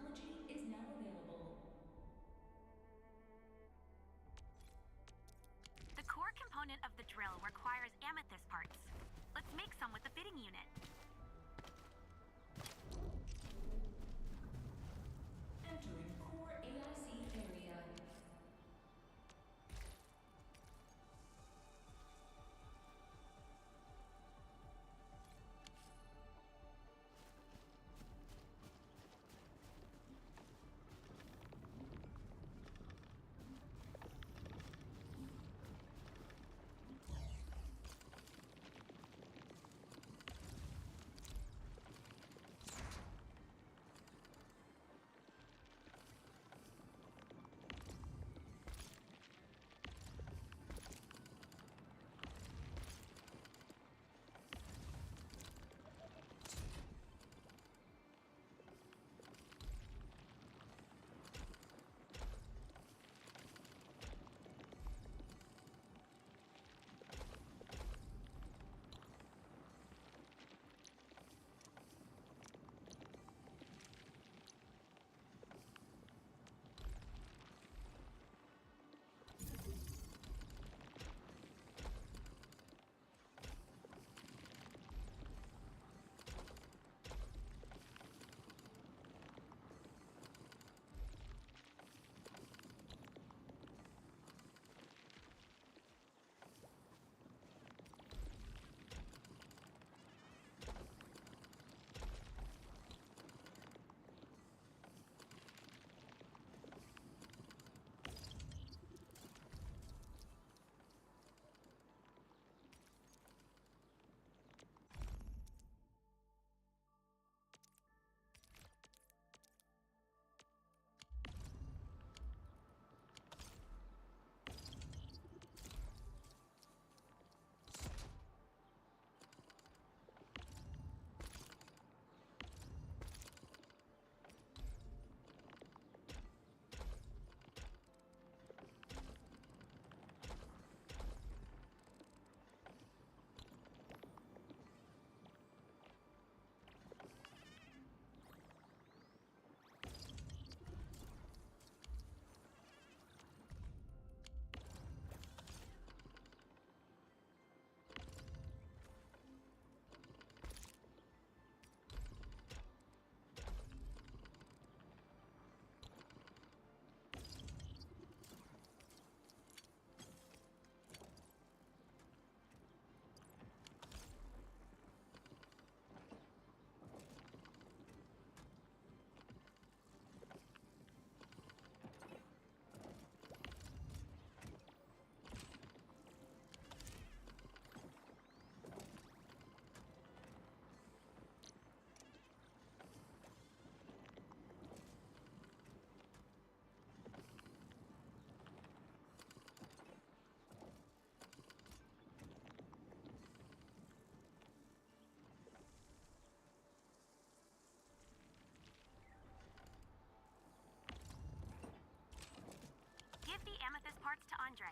parts to Andre.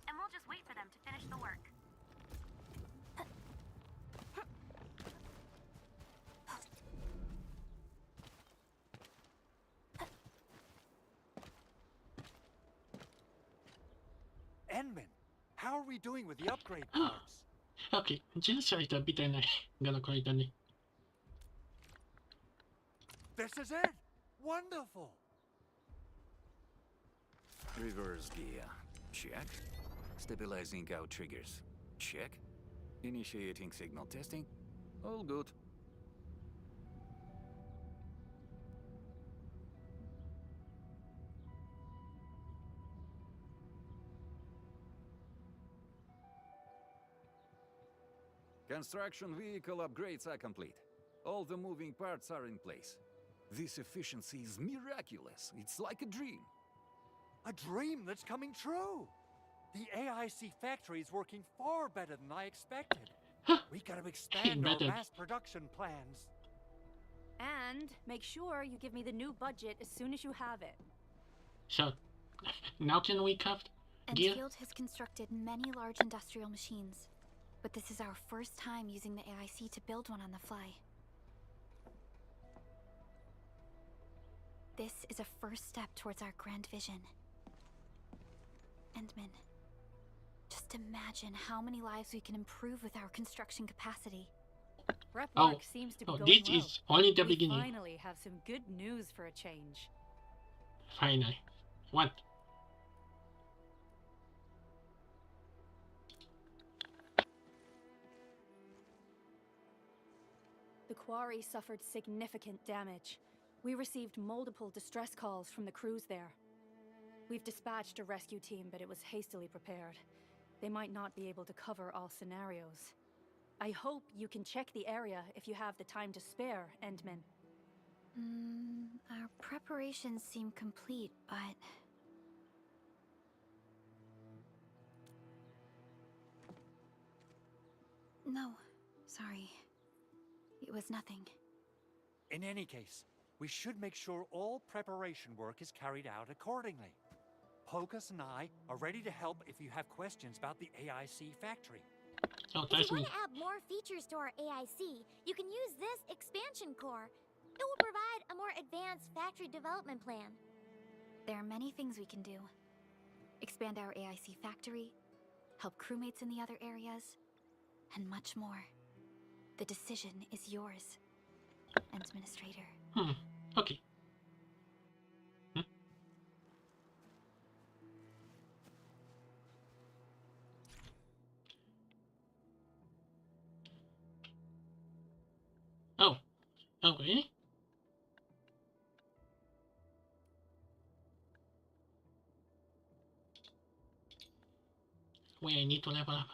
And we'll just wait for them to finish the work. Enman, how are we doing with the upgrade parts? Okay, ジェネサイトはみたいながの書いたね。This is it! Wonderful! Reverse gear. Check. Stabilizing out triggers. Check. Initiating signal testing. All good. Construction vehicle upgrades are complete. All the moving parts are in place. This efficiency is miraculous. It's like a dream. A dream that's coming true! The AIC factory is working far better than I expected. We gotta expand our mass production plans. And make sure you give me the new budget as soon as you have it. So, now can we craft gear? Endfield has constructed many large industrial machines, but this is our first time using the AIC to build one on the fly. This is a first step towards our grand vision. Endman, just imagine how many lives we can improve with our construction capacity. Prep work seems to be going this well. is only the we beginning. Finally have some good news for a change. Finally. What? The quarry suffered significant damage. We received multiple distress calls from the crews there. We've dispatched a rescue team, but it was hastily prepared. They might not be able to cover all scenarios. I hope you can check the area if you have the time to spare, Endman. Our preparations seem complete, but... No, sorry. It was nothing. In any case, we should make sure all preparation work is carried out accordingly. Pocus and I are ready to help if you have questions about the AIC factory. Oh, if you want to add more features to our AIC, you can use this expansion core. It will provide a more advanced factory development plan. There are many things we can do. Expand our AIC factory, help crewmates in the other areas, and much more. The decision is yours, Administrator. Okay. Oh. Oh, really? Wait, I need to level up.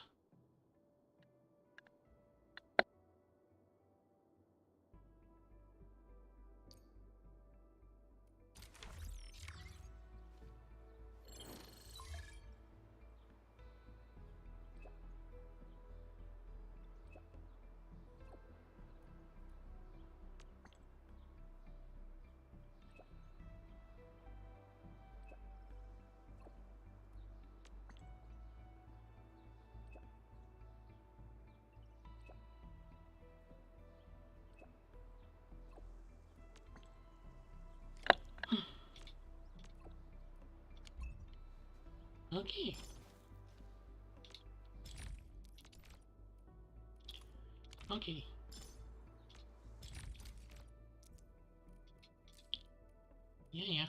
Okay. Okay. Yeah.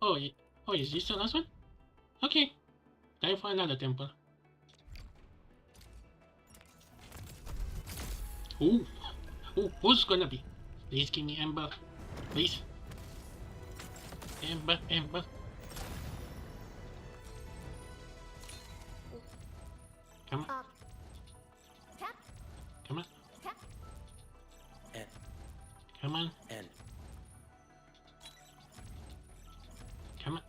Oh, oh, is this the last one? Okay, time for another temple. Ooh, ooh, who's gonna be? Please give me Ember, please. Ember, Ember. Come on. Tap. Come on. Tap. Come on. And Come on.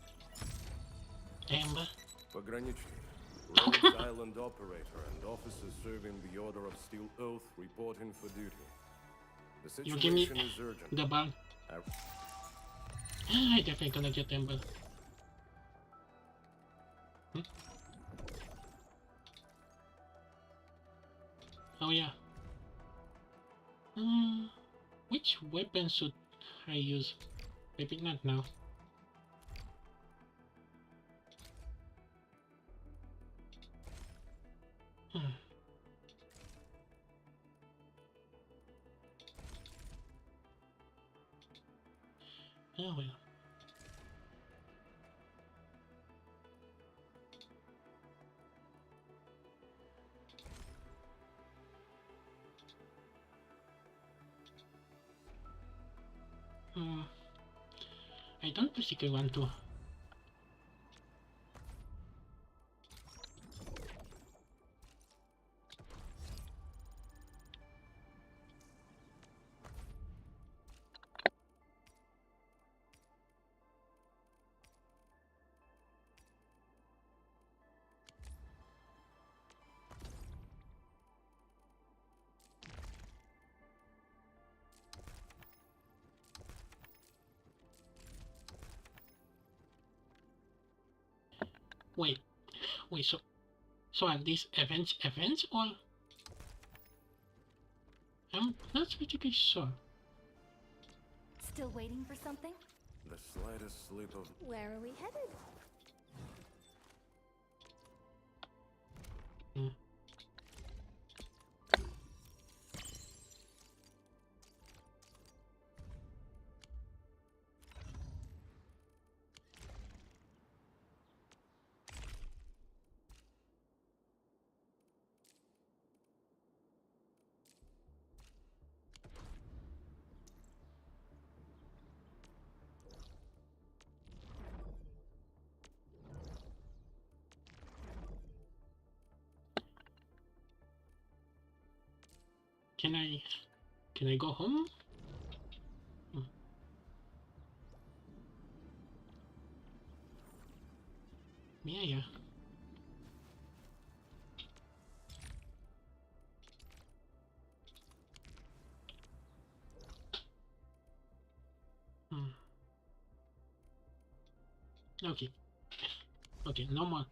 Ember. Pogranichnik, Rhodes Island operator and officers serving the Order of Steel Oath reporting for duty. The You give me situation is urgent. the bug. I definitely gonna get Ember. Hmm? Oh yeah. Which weapon should I use? Maybe not now. Oh well. I don't basically want to. Wait, so are these events or? I'm not specifically sure. Still waiting for something? The slightest slip of... Where are we headed? Can I go home? Yeah. Okay. Okay, no more.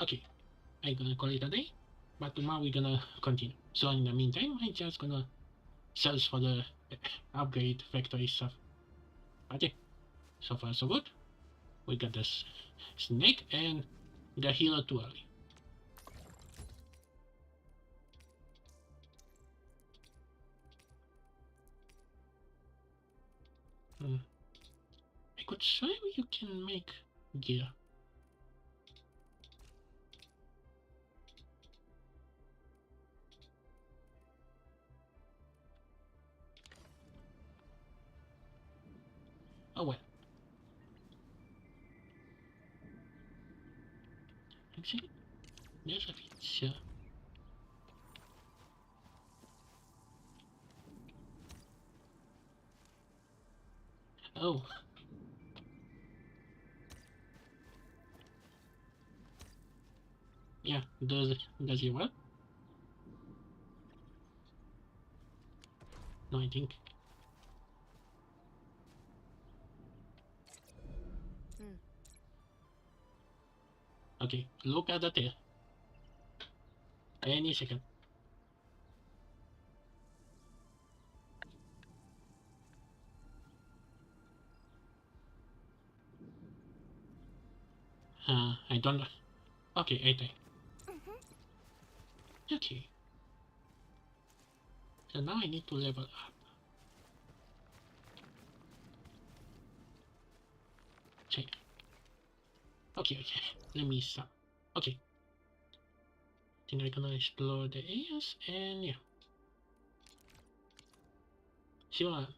Okay, I'm gonna call it a day, but tomorrow we're gonna continue. So in the meantime, I'm just gonna search for the upgrade factory stuff. Okay, so far so good. We got this snake and the healer too early. I could swear you can make gear. Oh well. Actually, there's a feature. Oh. Yeah, does it work? No, I think. Okay, look at the tail. Any second. I don't know. Okay, I think. Okay. So now I need to level up. Okay, okay. Let me stop. Okay. I think I'm gonna explore the areas and yeah. See what